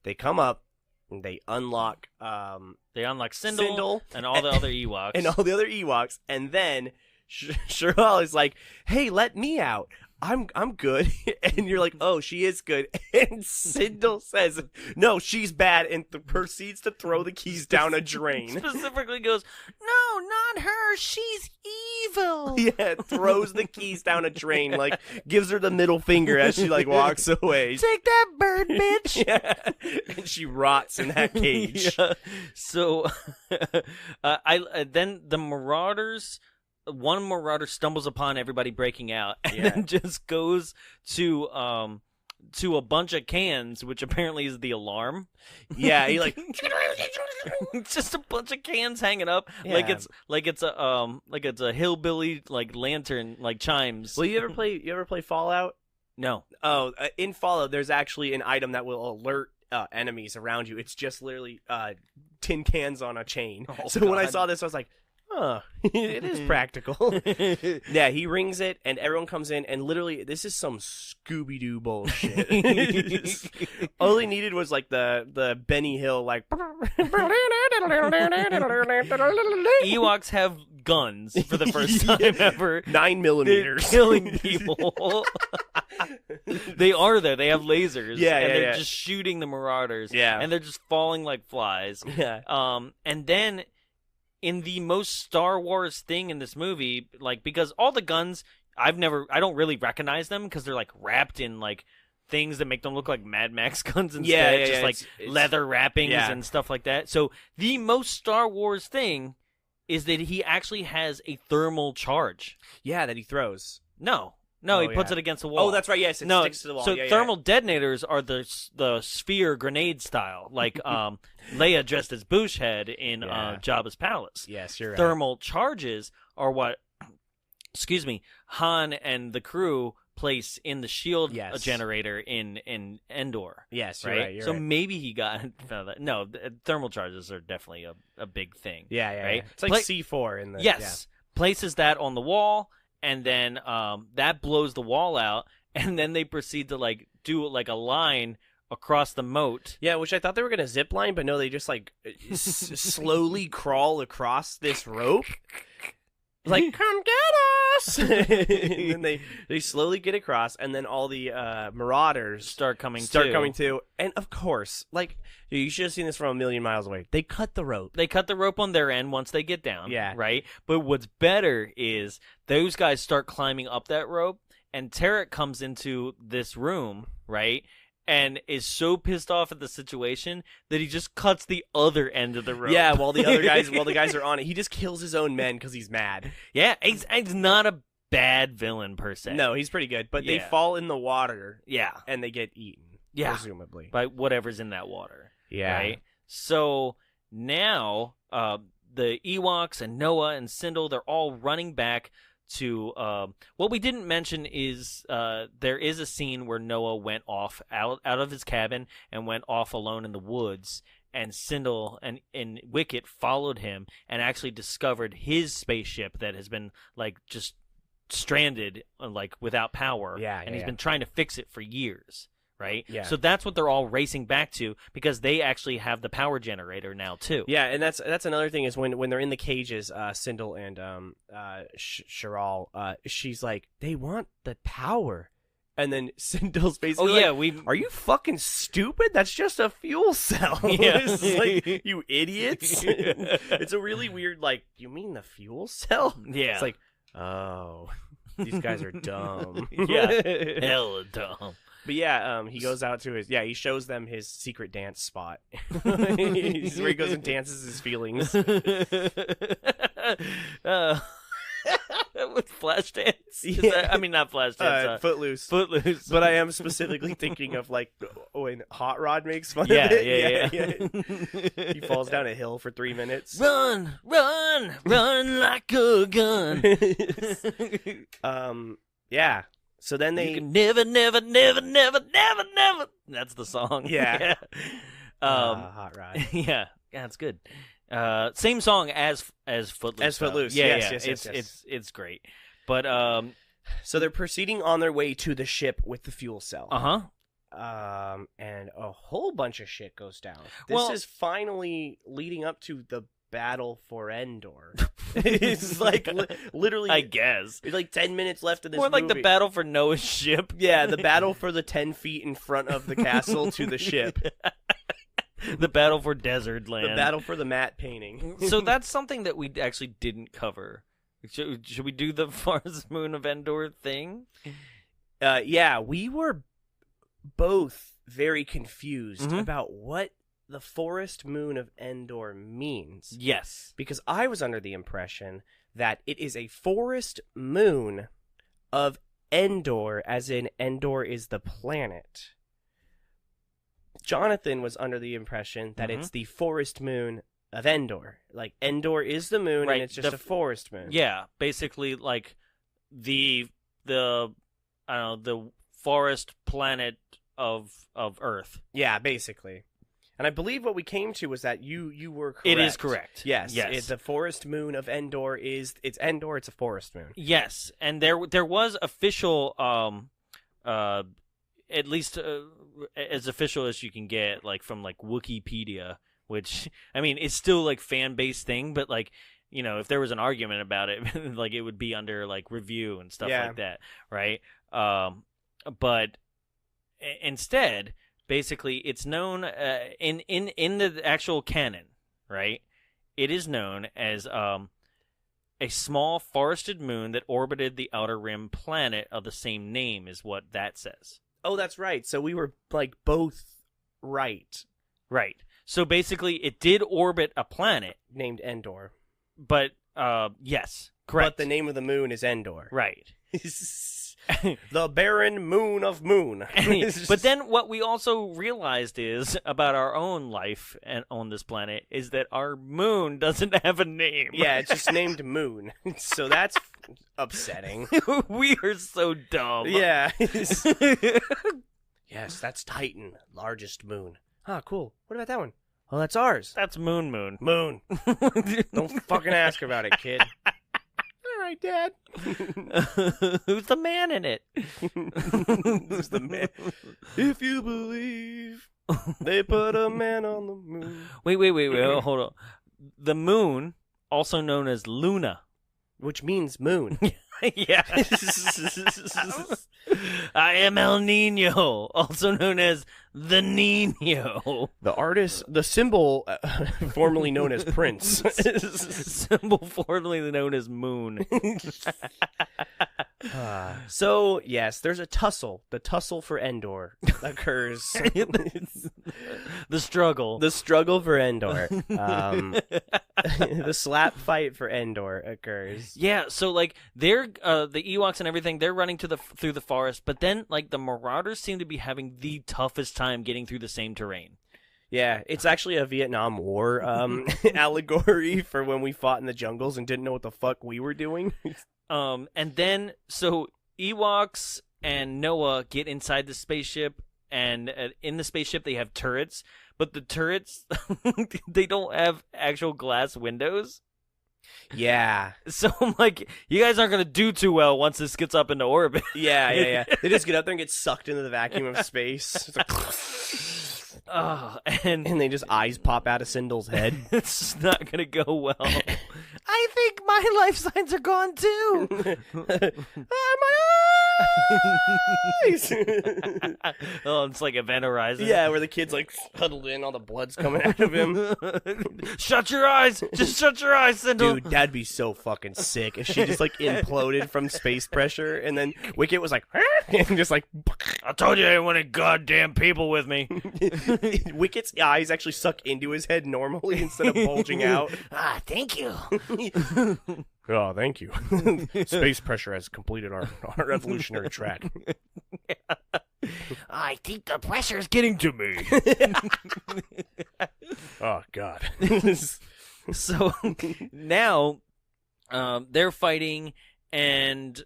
they come up and they unlock They unlock Sindel, Sindel and all the other Ewoks. and all the other Ewoks, and then Charal is like, "Hey, let me out. I'm good." And you're like, "Oh, she is good." And Sindel says, "No, she's bad," and proceeds to throw the keys down a drain. Specifically goes, "No, not her. She's evil." Yeah, throws the keys down a drain, like gives her the middle finger as she like walks away. Take that, bird bitch. Yeah, and she rots in that cage. Yeah. So, then the Marauders. One Marauder stumbles upon everybody breaking out, and then just goes to a bunch of cans, which apparently is the alarm. Yeah, he like just a bunch of cans hanging up, like it's a hillbilly like lantern, like chimes. Well, you ever play Fallout? No. Oh, in Fallout, there's actually an item that will alert enemies around you. It's just literally tin cans on a chain. Oh, so when I God. saw this, I was like, huh, it is practical. Yeah, he rings it, and everyone comes in, and literally, this is some Scooby-Doo bullshit. All he needed was, like, the Benny Hill, like... Ewoks have guns for the first time ever. 9mm. They're killing people. They are there. They have lasers. Yeah, and yeah, they're yeah. just shooting the marauders. Yeah. And they're just falling like flies. Yeah. And then in the most Star Wars thing in this movie, like, because all the guns, I don't really recognize them because they're like wrapped in like things that make them look like Mad Max guns instead, yeah, just like it's leather wrappings yeah. and stuff like that. So the most Star Wars thing is that he actually has a thermal charge. Yeah, that he throws. No, Oh, he puts yeah. it against the wall. Oh, that's right. Yes, it sticks to the wall. So yeah, thermal detonators are the sphere grenade style, like Leia dressed as Bouchehead in Yeah. Jabba's palace. Yes, you're right. Thermal charges are what, Han and the crew place in the shield Yes. generator in Endor. Yes, you're Right? right. You're So right. maybe he got found that. No, thermal charges are definitely a big thing. Yeah, yeah, right? yeah. It's like C4 in the... Yes. Places that on the wall, and then that blows the wall out, and then they proceed to like do like a line across the moat. Yeah, which I thought they were going to zip line, but no, they just like slowly crawl across this rope. Like, come get us! And then they slowly get across, and then all the marauders Start coming too. And of course, like, you should have seen this from a million miles away. They cut the rope. They cut the rope on their end once they get down. Yeah. Right? But what's better is those guys start climbing up that rope, and Tarek comes into this room, right? And is so pissed off at the situation that he just cuts the other end of the rope. Yeah, while the guys are on it, he just kills his own men because he's mad. Yeah, he's not a bad villain per se. No, he's pretty good, but they Yeah. fall in the water Yeah. and they get eaten. Yeah. Presumably. By whatever's in that water. Yeah. Right? So now the Ewoks and Noah and Sindel, they're all running back to what we didn't mention is there is a scene where Noah went off out of his cabin and went off alone in the woods, and Sindel and Wicket followed him and actually discovered his spaceship that has been like just stranded like without power. Yeah, and yeah, he's yeah. been trying to fix it for years. Right? Yeah. So that's what they're all racing back to because they actually have the power generator now too. Yeah, and that's another thing is when they're in the cages, Sindel and Charal, she's like, they want the power, and then Sindel's basically, Oh, yeah, like, are you fucking stupid? That's just a fuel cell. Yeah. It's like, you idiots. It's a really weird, like, you mean the fuel cell? Yeah. It's like, oh, these guys are dumb. Yeah. Hella dumb. But yeah, he goes out to he shows them his secret dance spot. Where he goes and dances his feelings. With Flashdance? Yeah. I mean, not Flashdance. Footloose. Footloose. But I am specifically thinking of like when Hot Rod makes fun Yeah, of it. yeah. He falls down a hill for 3 minutes. Run, run, run like a gun. Yeah. So then You they can never, never, never, never, never, never. That's the song. Yeah. Hot Rod. Yeah, it's good. Same song as Footloose. As Footloose, though. Yeah, yes, yeah. yes. It's great. But So they're proceeding on their way to the ship with the fuel cell. And a whole bunch of shit goes down. This is finally leading up to the battle for Endor. It's like literally, I guess. it's like 10 minutes left of this More like the movie. battle for Noah's ship. Yeah, the battle for the 10 feet in front of the castle to the ship. The battle for Desert Land. The battle for the matte painting. So that's something that we actually didn't cover. Should we do the farthest moon of Endor thing? Yeah, we were both very confused Mhm. about what the forest moon of Endor means. Yes. Because I was under the impression that it is a forest moon of Endor, as in Endor is the planet. Jonathan was under the impression that it's the forest moon of Endor. Like, Endor is the moon, Right, and it's just a forest moon. Yeah, basically like the forest planet of Earth. Yeah, basically. And I believe what we came to was that you were correct. It is correct. Yes. Yes. The forest moon of Endor it's Endor, it's a forest moon. Yes, and there was official, at least as official as you can get, like from like Wikipedia, which I mean it's still like fan based thing, but like if there was an argument about it, like it would be under like review and stuff like that, right? But instead. Basically, it's known in the actual canon, right? It is known as a small forested moon that orbited the outer rim planet of the same name, is what that says. Oh, that's right. So we were like both right. Right. So basically, it did orbit a planet Named Endor. but yes, correct. But the name of the moon is Endor. Right. The barren moon of moon. But then what we also realized is about our own life on this planet is that our moon doesn't have a name. Yeah, it's just named Moon. So that's upsetting. We are so dumb. Yeah. Yes, that's Titan, largest moon. Ah, cool. What about that one? Oh, that's ours. That's Moon. Moon. Don't fucking ask about it, kid. All right, Dad. Who's the man in it? Who's the man? If you believe they put a man on the moon. Wait, hold on. The moon, also known as Luna. Which means moon. Yeah. I am El Nino, also known as the Nino. The artist, the symbol formerly known as Prince. Symbol formerly known as Moon. So, yes, there's a tussle. The tussle for Endor occurs. The struggle. The struggle for Endor. The slap fight for Endor occurs. Yeah, so like they're the Ewoks and everything, they're running through the forest, but then like the Marauders seem to be having the toughest time getting through the same terrain. Yeah, it's actually a Vietnam War allegory for when we fought in the jungles and didn't know what the fuck we were doing. And then so Ewoks and Noah get inside the spaceship, and in the spaceship they have turrets, but the turrets they don't have actual glass windows. Yeah. So I'm like, you guys aren't gonna do too well once this gets up into orbit. Yeah. They just get up there and get sucked into the vacuum of space. It's like, and they just eyes pop out of Sindel's head. It's not gonna go well. I think my life signs are gone too. My eyes! Oh, it's like Event Horizon. Yeah, where the kid's like huddled in, all the blood's coming out of him. Shut your eyes! Just shut your eyes, Sindel. Dude, that'd be so fucking sick if she just like imploded from space pressure, and then Wicket was like, and just like, I told you I didn't want any goddamn people with me. Wicket's eyes actually suck into his head normally instead of bulging out. Ah, thank you. Oh, thank you. Space pressure has completed our evolutionary track. I think the pressure's getting to me. Oh, God. So now they're fighting, and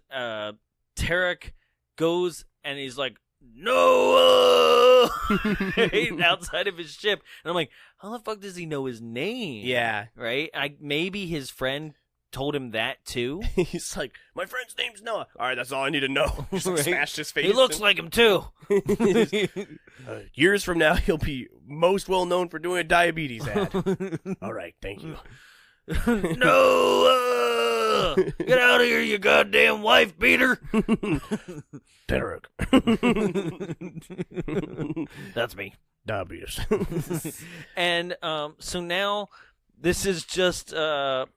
Tarek goes and he's like, Noah! Outside of his ship. And I'm like, how the fuck does he know his name? Yeah. Right? Maybe his friend told him that too. He's like, my friend's name's Noah. All right, that's all I need to know. Just like, Right. smashed his face. He looks like him too. Years from now, he'll be most well known for doing a diabetes ad. All right, thank you. Noah! Get out of here, you goddamn wife beater! Derek. That's me. Diabetes. And so now this is just a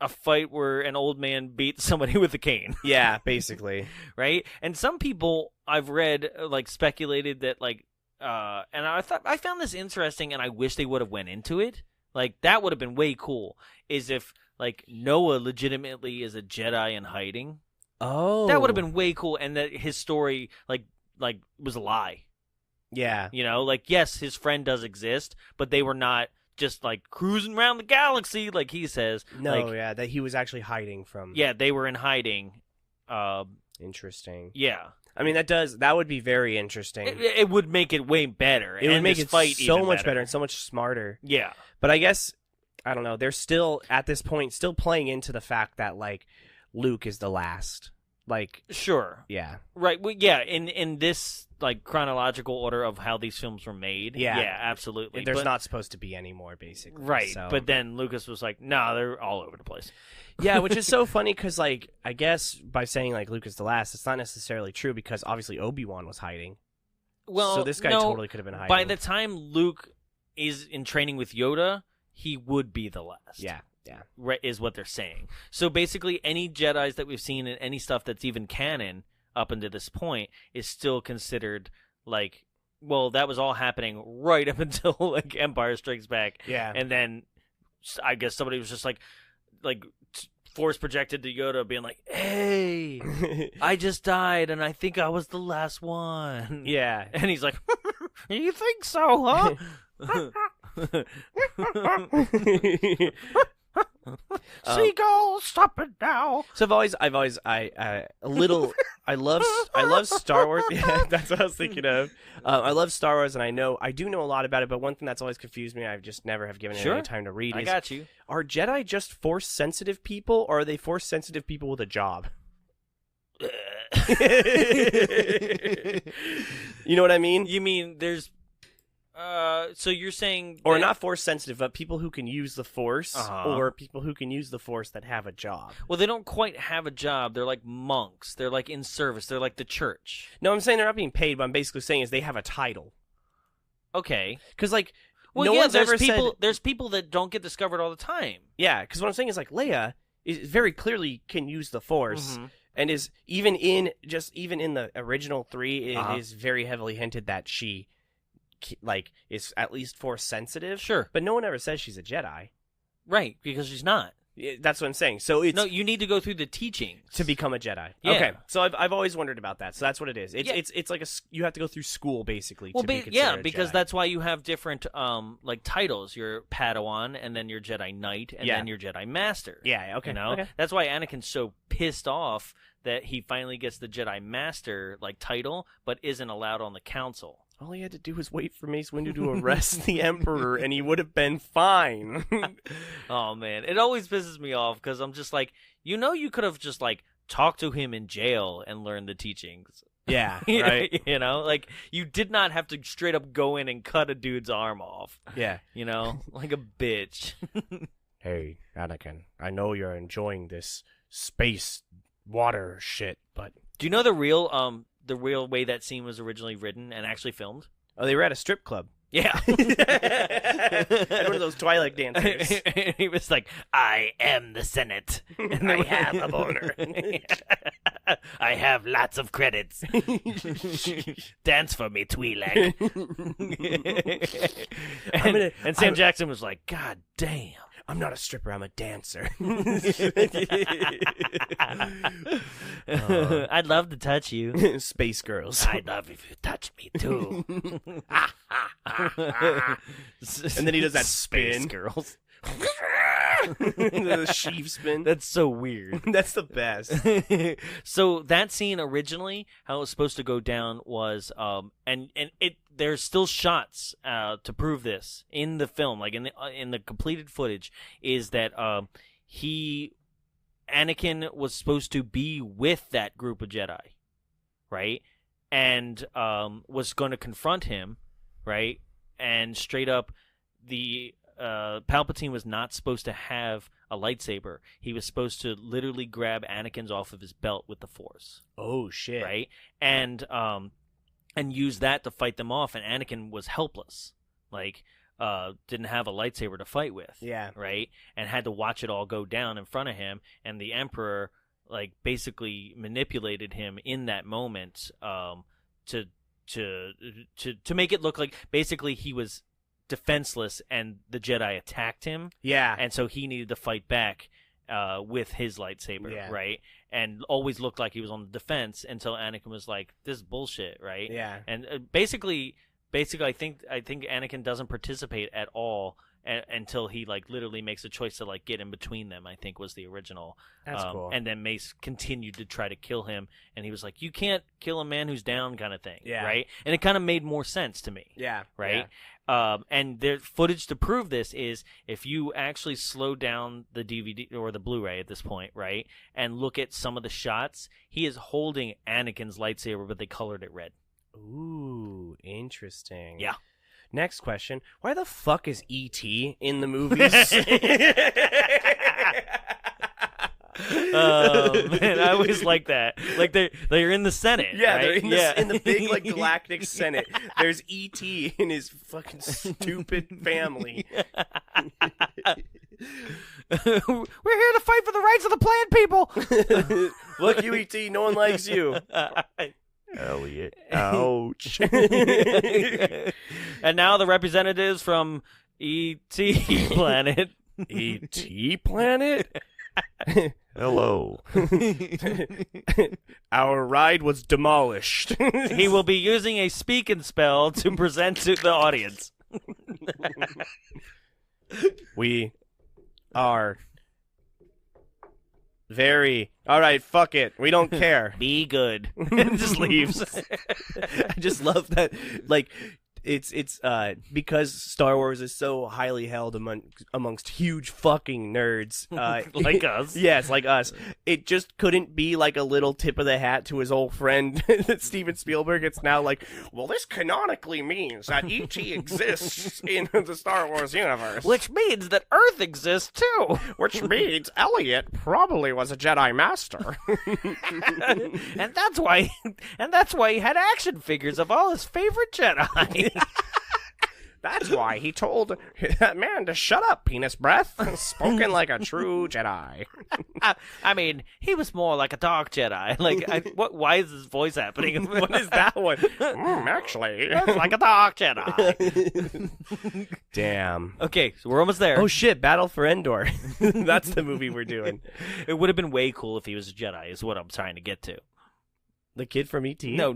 fight where an old man beats somebody with a cane. Yeah, basically. Right? And some people I've read like speculated that like and I found this interesting, and I wish they would have went into it. Like that would have been way cool. Is if like Noah legitimately is a Jedi in hiding. Oh. That would have been way cool, and that his story like was a lie. Yeah. You know, like yes, his friend does exist, but they were not just like cruising around the galaxy like he says. No, like, yeah, that he was actually hiding from. Yeah, they were in hiding. Interesting. Yeah. I mean, that would be very interesting. It would make it way better. It would make it fight so much better and so much smarter. Yeah. But I guess, I don't know, they're still, at this point, still playing into the fact that, like, Luke is the last. Like, sure. Yeah. Right. Well, yeah, in this, like, chronological order of how these films were made. Yeah. Yeah, absolutely. There's not supposed to be any more, basically. Right. So. But then Lucas was like, no, they're all over the place. Yeah, which is so funny because, like, I guess by saying, like, Luke is the last, it's not necessarily true because obviously Obi-Wan was hiding. Well, so this guy totally could have been hiding. By the time Luke is in training with Yoda, he would be the last. Yeah. Right, is what they're saying. So basically, any Jedis that we've seen and any stuff that's even canon up until this point is still considered like, well, that was all happening right up until like Empire Strikes Back. Yeah. And then I guess somebody was just like force projected to Yoda being like, hey, I just died and I think I was the last one. Yeah. And he's like, you think so, huh? Seagull, stop it now! So I love Star Wars. Yeah, that's what I was thinking of. I love Star Wars, and I do know a lot about it. But one thing that's always confused me, I just never have given it any time to read. I got you. Are Jedi just Force sensitive people, or are they Force sensitive people with a job? You know what I mean? You mean there's so you're saying or not Force sensitive, but people who can use the Force, Uh-huh. or people who can use the Force that have a job. Well, they don't quite have a job. They're like monks. They're like in service. They're like the church. No, I'm saying they're not being paid, but I'm basically saying is they have a title. Okay. Because, like, Well, no yeah, one's there's ever people. said... There's people that don't get discovered all the time. Yeah, because what I'm saying is, like, Leia is very clearly can use the Force, Mhm. and is even in the original 3, it is Uh-huh. very heavily hinted that she, like, is at least Force sensitive. Sure. But no one ever says she's a Jedi. Right, because she's not. That's what I'm saying. So it's No, you need to go through the teachings to become a Jedi. Yeah. Okay, so I've always wondered about that. So that's what it is. It's Yeah. it's like you have to go through school basically. Well, to be considered yeah, a because Jedi. that's why you have different like titles. Your Padawan, and then your Jedi Knight, and Yeah. then your Jedi Master. Yeah. Okay. You know, Okay. that's why Anakin's so pissed off that he finally gets the Jedi Master like title, but isn't allowed on the Council. All he had to do was wait for Mace Windu to arrest the Emperor, and he would have been fine. Oh man, it always pisses me off because I'm just like, you could have just like talked to him in jail and learned the teachings. Yeah, right. You know, like you did not have to straight up go in and cut a dude's arm off. Yeah. You know, like a bitch. Hey, Anakin, I know you're enjoying this space water shit, but Do you know the real way that scene was originally written and actually filmed? oh, they were at a strip club. Yeah. And one of those Twilight dancers. He was like, I am the Senate. And I have a boner. I have lots of credits. Dance for me, Twi'lek. and Sam Jackson was like, God damn. I'm not a stripper, I'm a dancer. I'd love to touch you. Space girls. I'd love if you touch me too. And then he does that Space spin. girls. The sheave spin. That's so weird. That's the best. So that scene originally, how it was supposed to go down was, and there's still shots to prove this in the film, like in the completed footage, is that Anakin was supposed to be with that group of Jedi, right, and was going to confront him, right, and straight up the. Palpatine was not supposed to have a lightsaber. He was supposed to literally grab Anakin's off of his belt with the Force. Oh shit! Right, and use that to fight them off. And Anakin was helpless, like didn't have a lightsaber to fight with. Yeah, right, and had to watch it all go down in front of him. And the Emperor, like, basically manipulated him in that moment to make it look like basically he was defenseless and the Jedi attacked him. Yeah. And so he needed to fight back with his lightsaber, right? And always looked like he was on the defense until Anakin was like, this is bullshit, right? Yeah. And basically basically, I think Anakin doesn't participate at all until he like literally makes a choice to like get in between them. I think was the original. That's cool. And then Mace continued to try to kill him, and he was like, "You can't kill a man who's down," kind of thing. Yeah. Right. And it kind of made more sense to me. Yeah. Right. Yeah. And there's footage to prove this is if you actually slow down the DVD or the Blu-ray at this point, right, and look at some of the shots, he is holding Anakin's lightsaber, but they colored it red. Ooh, interesting. Yeah. Next question. Why the fuck is E.T. in the movies? Man, I always like that. Like they're in the Senate. Yeah, right? they're in the big like galactic Senate. There's E.T. and his fucking stupid family. We're here to fight for the rights of the Planned people. Look, you E.T. No one likes you. Elliot. Ouch. And now the representatives from E.T. Planet. E.T. Planet? Hello. Our ride was demolished. He will be using a speak and spell to present to the audience. We are very... All right, fuck it. We don't care. Be good. And just leaves. I just love that, like, it's because Star Wars is so highly held amongst huge fucking nerds, Like us. Yes, like us. It just couldn't be like a little tip of the hat to his old friend Steven Spielberg. It's now like, well, this canonically means that E.T. exists in the Star Wars universe, Which means that Earth exists too. which means Elliot probably was a Jedi Master. And that's why he had action figures of all his favorite Jedi. That's why he told that man to shut up, penis breath. Spoken like a true Jedi. I mean, he was more like a dark Jedi. Like, why is his voice happening? What is that one? Actually, It's like a dark Jedi. damn. Okay, so we're almost there. Oh shit! Battle for Endor. That's the movie we're doing. It would have been way cool if he was a Jedi, is what I'm trying to get to. The kid from E.T. No.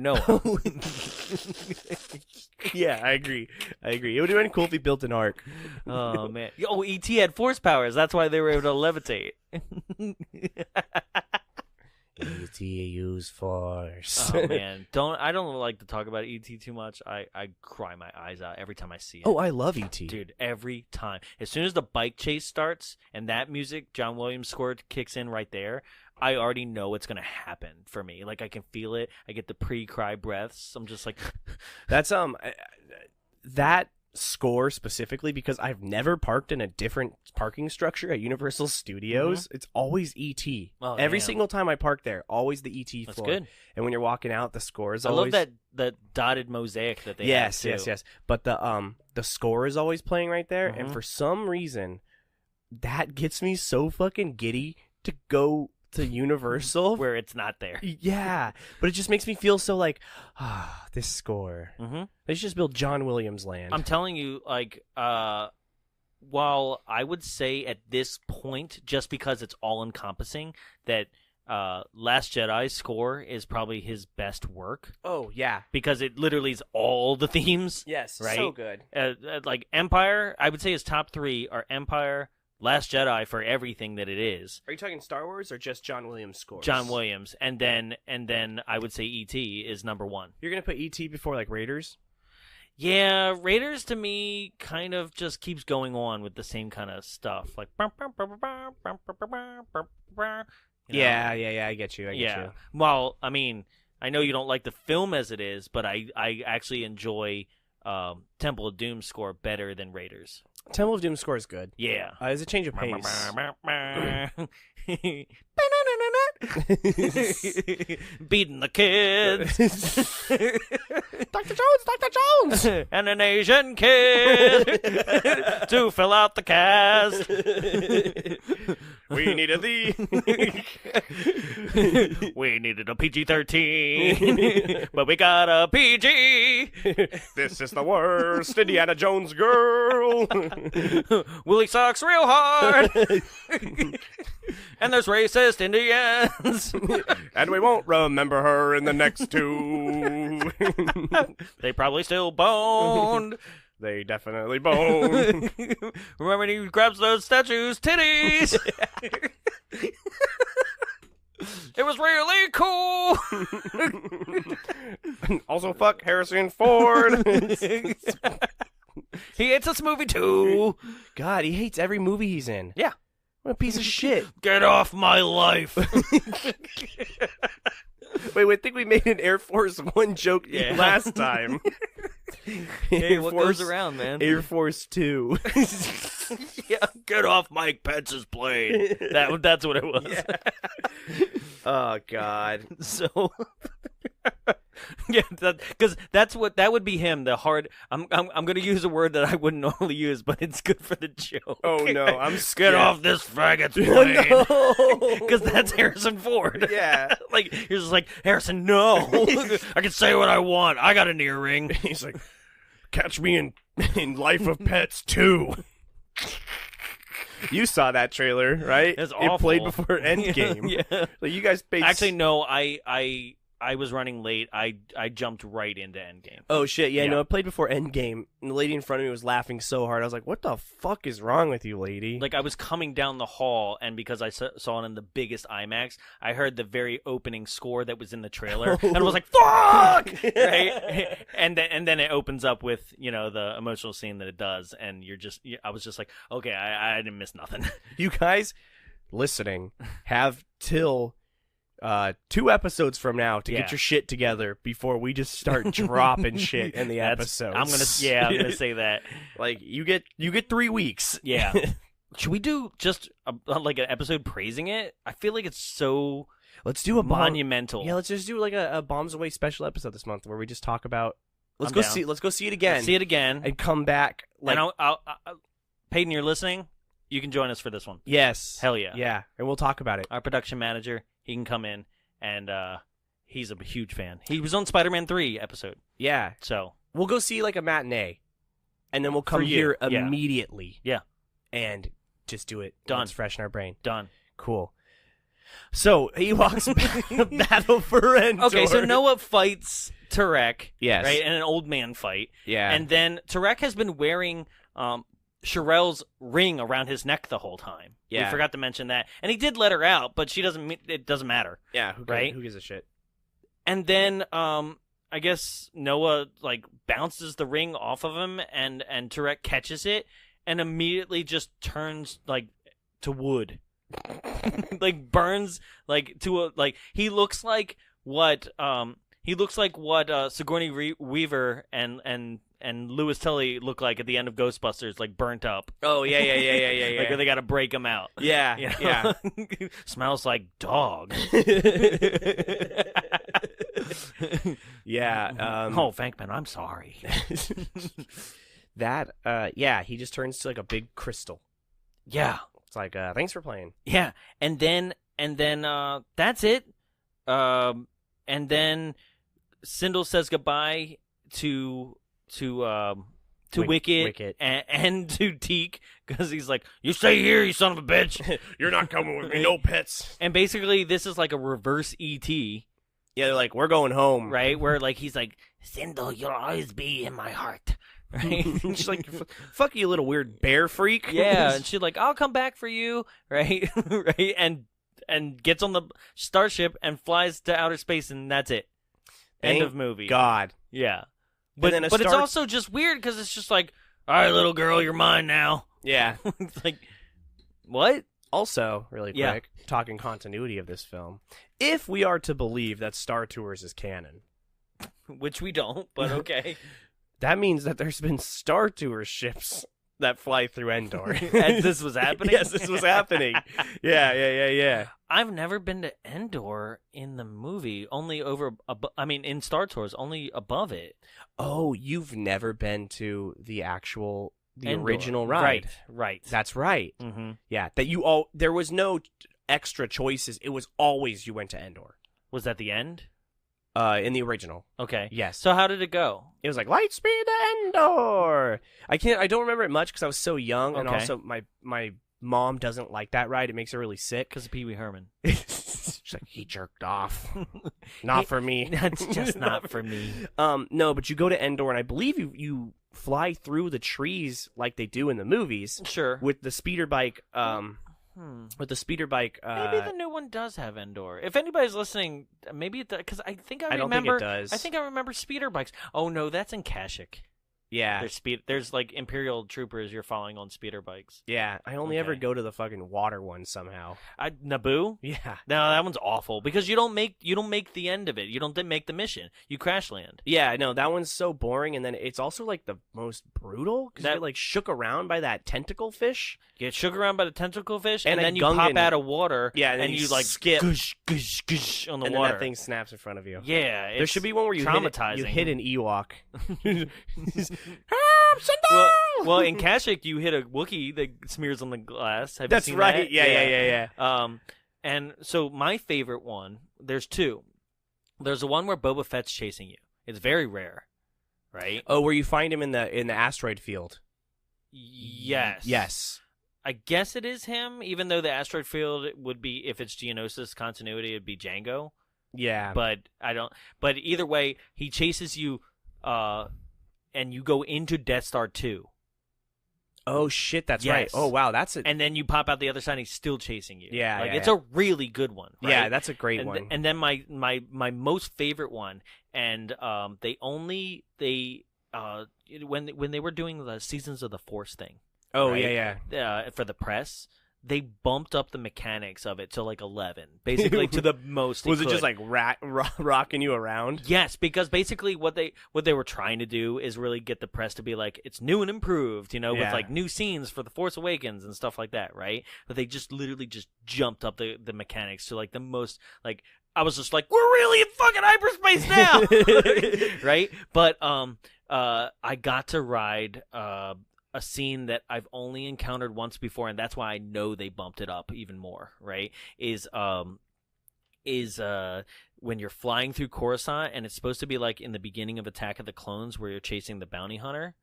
Yeah, I agree. It would have been cool if he built an ark. Oh man. Oh, E.T. had force powers. That's why they were able to levitate. E.T. use force. Oh man, I don't like to talk about E.T. too much. I cry my eyes out every time I see it. Oh, I love E.T. Dude, every time. As soon as the bike chase starts and that music, John Williams score kicks in right there, I already know what's going to happen for me. Like, I can feel it. I get the pre-cry breaths. I'm just like... That's, that score specifically, because I've never parked in a different parking structure at Universal Studios. It's always E.T. Oh, Every damn. single time I park there, always the E.T. That's floor. good. And when you're walking out, the score is I always... love that dotted mosaic that they have, too. Yes. But the score is always playing right there, and for some reason, that gets me so fucking giddy to go to Universal Where it's not there. Yeah, but it just makes me feel so like, this score. Mm-hmm. They should just build John Williams Land. I'm telling you, like, while I would say at this point, just because it's all-encompassing, that Last Jedi's score is probably his best work. Oh, yeah. Because it literally is all the themes. Yes, right? so good. Like, Empire, I would say his top three are Empire, Last Jedi for everything that it is. Are you talking Star Wars or just John Williams scores? John Williams, and then I would say E.T. is number one. You're gonna put E.T. before like Raiders? Yeah, Raiders to me kind of just keeps going on with the same kind of stuff, like. Yeah, I get you. Yeah. Well, I mean, I know you don't like the film as it is, but I actually enjoy Temple of Doom score better than Raiders. Temple of Doom score is good. Yeah. It's a change of pace. Beating the kids. Dr. Jones! And an Asian kid to fill out the cast. We needed We needed a PG-13, but we got a PG. This is the worst Indiana Jones girl. Willie sucks real hard. And there's racist Indians. And we won't remember her in the next two. They probably still boned. They definitely boned. Remember when he grabs those statues' titties? It was really cool. Also, fuck Harrison Ford. He hates this movie too. God, he hates every movie he's in. Yeah. What a piece of shit. Get off my life. Wait, I think we made an Air Force One joke last time. Hey, what goes around, man? Air Force Two. Yeah, get off Mike Pence's plane. That's what it was. Yeah. Oh God. So, yeah, because that would be him. The hard. I'm going to use a word that I wouldn't normally use, but it's good for the joke. Oh no, I'm scared. Get off this faggot's plane. Because that's Harrison Ford. Yeah. Like you're just like, Harrison, no. I can say what I want. I got an earring. He's like, catch me in Life of Pets 2. You saw that trailer, right? It's It awful. played before Endgame. Yeah. Like you guys paid. Actually, no. I was running late. I jumped right into Endgame. Oh shit! Yeah, Yeah. no, it played before Endgame, and the lady in front of me was laughing so hard. I was like, "What the fuck is wrong with you, lady?" Like I was coming down the hall, and because I saw it in the biggest IMAX, I heard the very opening score that was in the trailer, and I was like, "Fuck!" Right? And then it opens up with the emotional scene that it does, and I was just like, "Okay, I didn't miss nothing." You guys listening have till 2 episodes from now to get your shit together before we just start dropping shit in the episodes. I'm gonna say that. Like you get 3 weeks. Yeah. Should we do just like an episode praising it? I feel like it's so Let's do a monumental. Yeah, let's just do like a Bombs Away special episode this month where we just talk about. Let's I'm go see it again. See it again, and come back. Like, and I'll Peyton, you're listening. You can join us for this one. Yes. Hell yeah. Yeah, and we'll talk about it. Our production manager, he can come in, and he's a huge fan. He was on Spider-Man 3 episode. Yeah. So We'll go see like a matinee, and then we'll come For you, here yeah. immediately. Yeah. And just do it. Done. It's fresh in our brain. done. Cool. So, Ewoks battle for Endor. Okay, so Noah fights Tarek. Yes. Right, in an old man fight. Yeah. And then Tarek has been wearing Charal's ring around his neck the whole time. Yeah. We forgot to mention that. And he did let her out, but it doesn't matter. Yeah, right? Who gives a shit? And then I guess Noah like bounces the ring off of him, and Tarek catches it and immediately just turns like to wood. Like burns like to a like he looks like what Sigourney Weaver and Louis Tully look like at the end of Ghostbusters, like burnt up. Oh, yeah. Like where they got to break them out. Yeah, You know? yeah. Smells like dog. Yeah. Oh, Fankman, I'm sorry. That, he just turns to like a big crystal. Yeah. It's like, thanks for playing. Yeah. And then that's it. And then Sindel says goodbye to Wicket. And to Teak, because he's like, "You stay here, you son of a bitch. You're not coming with me, no pets." And basically, this is like a reverse E.T., Yeah, they're like, "We're going home." right? Where like he's like, "Sindel, you'll always be in my heart." Right? She's like, "Fuck you, little weird bear freak." Yeah, and she's like, "I'll come back for you," right? Right? And gets on the starship and flies to outer space, and that's it. End of movie. God. Yeah. But then it's also just weird because it's just like, "All right, little girl, you're mine now." Yeah. It's like, what? Also, really quick, Yeah. talking continuity of this film, if we are to believe that Star Tours is canon, Which we don't, but okay. that means that there's been Star Tours ships that fly through Endor. As this was happening? Yes, this was happening. Yeah. I've never been to Endor in the movie, only in Star Tours, only above it. Oh, you've never been to the Endor. original ride. Right. That's right. Mm-hmm. Yeah, there was no extra choices. It was always you went to Endor. Was that the end? In the original. Okay. Yes. So how did it go? It was like Lightspeed to Endor. I don't remember it much because I was so young, and Okay. also my mom doesn't like that ride. It makes her really sick. Because of Pee Wee Herman. She's like, he jerked off. Not for me. That's just not for me. No, but you go to Endor, and I believe you fly through the trees like they do in the movies. Sure. With the speeder bike. With the speeder bike. Maybe the new one does have Endor. If anybody's listening, maybe it does. Because I think I don't remember. think it does. I think I remember speeder bikes. Oh no, that's in Kashyyyk. Yeah. There's like Imperial troopers you're following on speeder bikes. Yeah. I only ever go to the fucking water one somehow. Naboo? Yeah. No, that one's awful because you don't make the end of it. You don't make the mission. You crash land. Yeah, no, that one's so boring, and then it's also like the most brutal because you're like shook around by that tentacle fish. You get shook around by the tentacle fish, and a then you Gungan. pop out of water. Yeah, and you like skip, gush, gush, gush on the and water. then that thing snaps in front of you. Yeah, there should be one where you traumatizing. hit an Ewok. Well, in Kashyyyk, you hit a Wookiee that smears on the glass. Have That's you seen right. That? Yeah. And so my favorite one, there's two. There's the one where Boba Fett's chasing you. It's very rare, right? Oh, where you find him in the asteroid field. Yes. Yes. I guess it is him, even though the asteroid field would be, if it's Geonosis continuity, it'd be Jango. Yeah. But I don't. But either way, he chases you, and you go into Death Star 2. Oh shit, that's Yes. right. Oh wow, that's it. And then you pop out the other side, and he's still chasing you. Yeah, like yeah, it's yeah. a really good one. Right? Yeah, that's a great and, one. And then my most favorite one, and when they were doing the Seasons of the Force thing. Oh right? yeah. For the press, they bumped up the mechanics of it to like 11, basically to the most. Was it just like rocking you around? Yes, because basically what they were trying to do is really get the press to be like, it's new and improved, with like new scenes for The Force Awakens and stuff like that, right? But they just literally just jumped up the mechanics to like the most, like, I was just like, we're really in fucking hyperspace now, right? But I got to ride a scene that I've only encountered once before, and that's why I know they bumped it up even more, right? Is when you're flying through Coruscant, and it's supposed to be like in the beginning of Attack of the Clones where you're chasing the bounty hunter.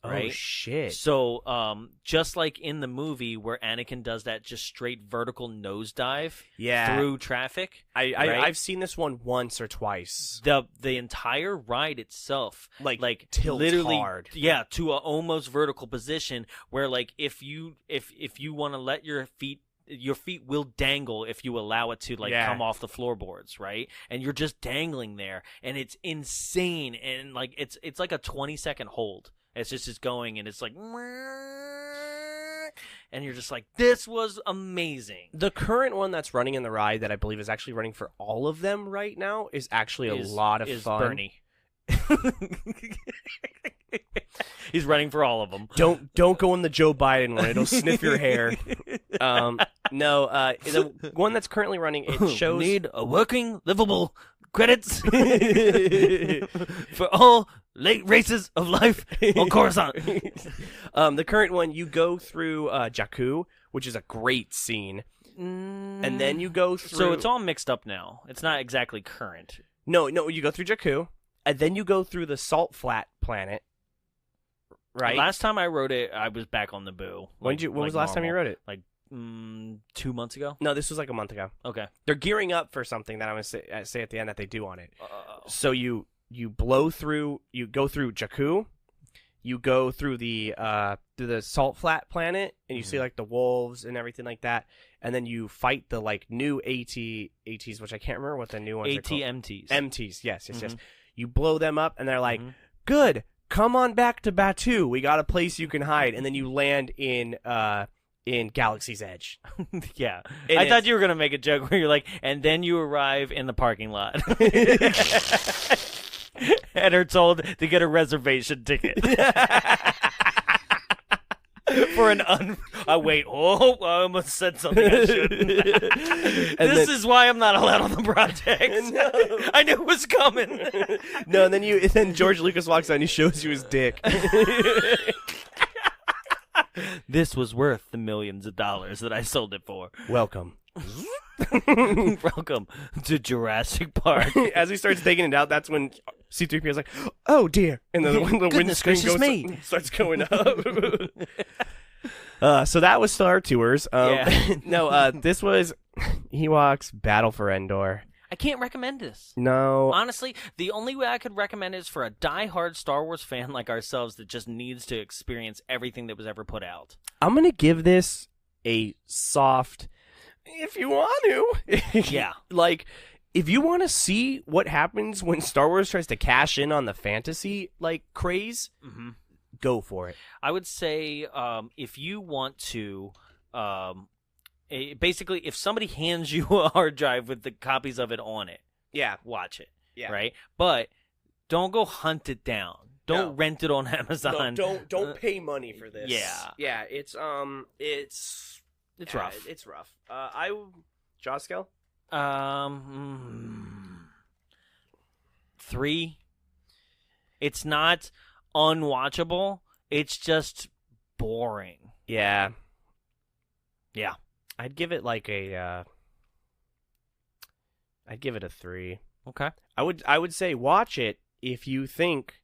Right? Oh shit. So just like in the movie where Anakin does that just straight vertical nosedive through traffic. I've seen this one once or twice. The entire ride itself like tilts literally hard. Yeah, to a almost vertical position where like if you want to let your feet will dangle if you allow it to come off the floorboards, right? And you're just dangling there, and it's insane, and like it's like a 20-second hold. It's just going, and it's like, and you're just like, this was amazing. The current one that's running in the ride that I believe is actually running for all of them right now is actually a lot of fun. Bernie. He's running for all of them. Don't go in the Joe Biden one; it'll sniff your hair. The one that's currently running, it shows need a working, livable credits for all late races of life on Coruscant. The current one, you go through Jakku, which is a great scene, and then you go through. So it's all mixed up now. It's not exactly current. No, you go through Jakku, and then you go through the Salt Flat planet. Right. Last time I wrote it, I was back on Naboo. When was the last time you wrote it? Like 2 months ago. No, this was like a month ago. Okay. They're gearing up for something that I'm gonna say at the end that they do on it. So you blow through. You go through Jakku. You go through the Salt Flat planet, and you see like the wolves and everything like that. And then you fight the like new ATs, which I can't remember what the new ones are called. AT-MTs. MTs, yes. You blow them up, and they're like, good. Come on back to Batuu. We got a place you can hide, and then you land in Galaxy's Edge. Yeah, I thought you were gonna make a joke where you're like, and then you arrive in the parking lot, and are told to get a reservation ticket for an wait. Oh, I almost said something I shouldn't. This is why I'm not allowed on the project. No. I knew it was coming. No, and then George Lucas walks out and he shows you his dick. This was worth the millions of dollars that I sold it for. Welcome. Welcome to Jurassic Park. As he starts taking it out, that's when C-3PO is like, "Oh dear," and then the windscreen starts going up. So that was Star Tours. No, this was Ewoks, Battle for Endor. I can't recommend this. No. Honestly, the only way I could recommend it is for a die-hard Star Wars fan like ourselves that just needs to experience everything that was ever put out. I'm going to give this a soft, if you want to. Yeah. Like, if you want to see what happens when Star Wars tries to cash in on the fantasy, like, craze, go for it. I would say if you want to... basically, if somebody hands you a hard drive with the copies of it on it, Yeah. watch it. Yeah. Right? But don't go hunt it down. Don't rent it on Amazon. Don't pay money for this. Yeah. Yeah, it's rough. It's rough. Jaw scale? 3. It's not unwatchable. It's just boring. Yeah. Yeah. I'd give it like a I'd give it a 3. Okay. I would say watch it if you think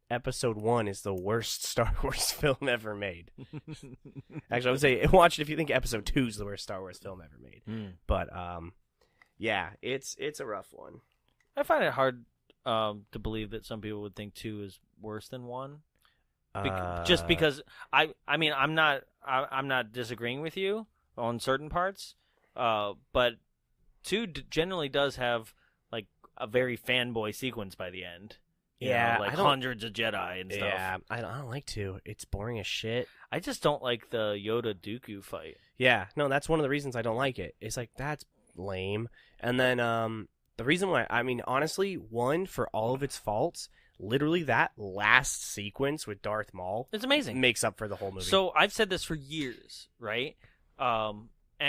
Episode 1 is the worst Star Wars film ever made. Actually, I would say watch it if you think Episode 2 is the worst Star Wars film ever made. But yeah, it's a rough one. I find it hard to believe that some people would think 2 is worse than 1. Just because I mean I'm not disagreeing with you on certain parts, but 2 generally does have like a very fanboy sequence by the end. You know, like hundreds of Jedi and stuff. Yeah, I don't like 2. It's boring as shit. I just don't like the Yoda Dooku fight. Yeah, no, that's one of the reasons I don't like it. It's like that's lame. And then the reason why, I mean, honestly, 1 for all of its faults. Literally, that last sequence with Darth Maul, it's amazing, makes up for the whole movie. So I've said this for years, right? And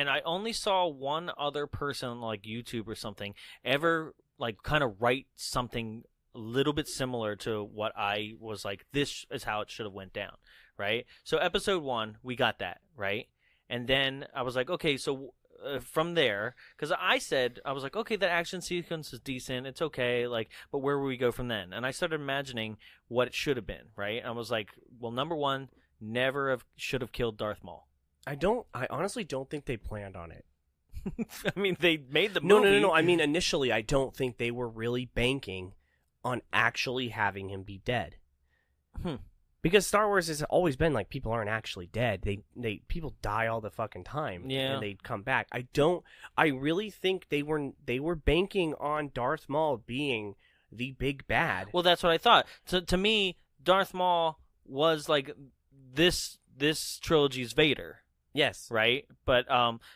I only saw one other person, like YouTube or something, ever like kind of write something a little bit similar to what I was like. This is how it should have went down, right? So Episode 1, we got that, right? And then I was like, okay, so. From there, because I was like, okay, that action sequence is decent, it's okay, like, but where will we go from then? And I started imagining what it should have been, right? And I was like, well, number 1, should have killed Darth Maul. I honestly don't think they planned on it. I mean, they made the movie. No. I mean, initially, I don't think they were really banking on actually having him be dead. Because Star Wars has always been like people aren't actually dead. People die all the fucking time. Yeah. And they come back. I really think they were banking on Darth Maul being the big bad. Well, that's what I thought. To me, Darth Maul was like this trilogy's Vader. Yes. Right? But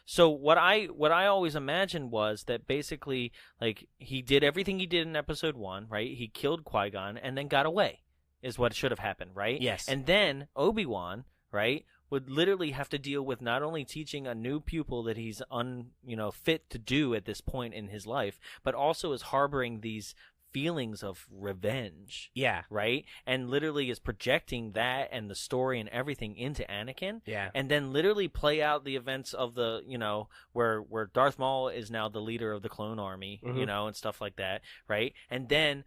so what I always imagined was that basically like he did everything he did in Episode 1, right? He killed Qui-Gon and then got away. Is what should have happened, right? Yes. And then Obi-Wan, right, would literally have to deal with not only teaching a new pupil that he's fit to do at this point in his life, but also is harboring these feelings of revenge. Yeah. Right? And literally is projecting that and the story and everything into Anakin. Yeah. And then literally play out the events of the, where Darth Maul is now the leader of the clone army, and stuff like that, right? And then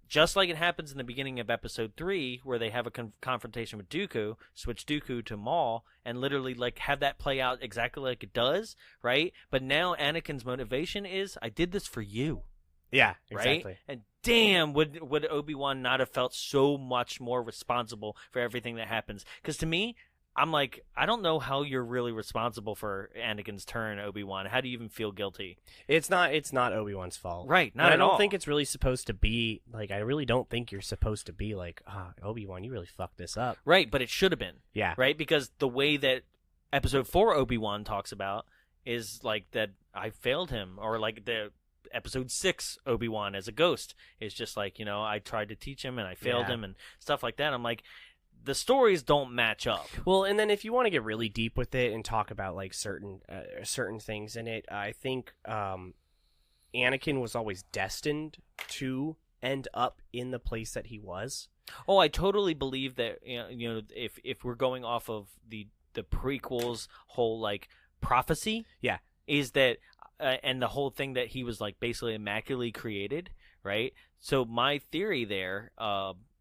just like it happens in the beginning of Episode 3, where they have a confrontation with Dooku, switch Dooku to Maul, and literally like have that play out exactly like it does, right? But now Anakin's motivation is, I did this for you. Yeah, exactly. Right? And damn, would Obi-Wan not have felt so much more responsible for everything that happens? Because to me, I'm like, I don't know how you're really responsible for Anakin's turn, Obi-Wan. How do you even feel guilty? It's not Obi-Wan's fault. Right, not and at I don't all. think it's really supposed to be, like, I really don't think you're supposed to be like, Obi-Wan, you really fucked this up. Right, but it should have been. Yeah. Right? Because the way that Episode 4 Obi-Wan talks about is like that I failed him, or like the Episode 6 Obi-Wan as a ghost is just like, I tried to teach him and I failed him and stuff like that. I'm like, the stories don't match up. Well, and then if you want to get really deep with it and talk about like certain things in it, I think Anakin was always destined to end up in the place that he was. Oh, I totally believe that. If we're going off of the prequels' whole like prophecy, is that and the whole thing that he was like basically immaculately created, right? So my theory there.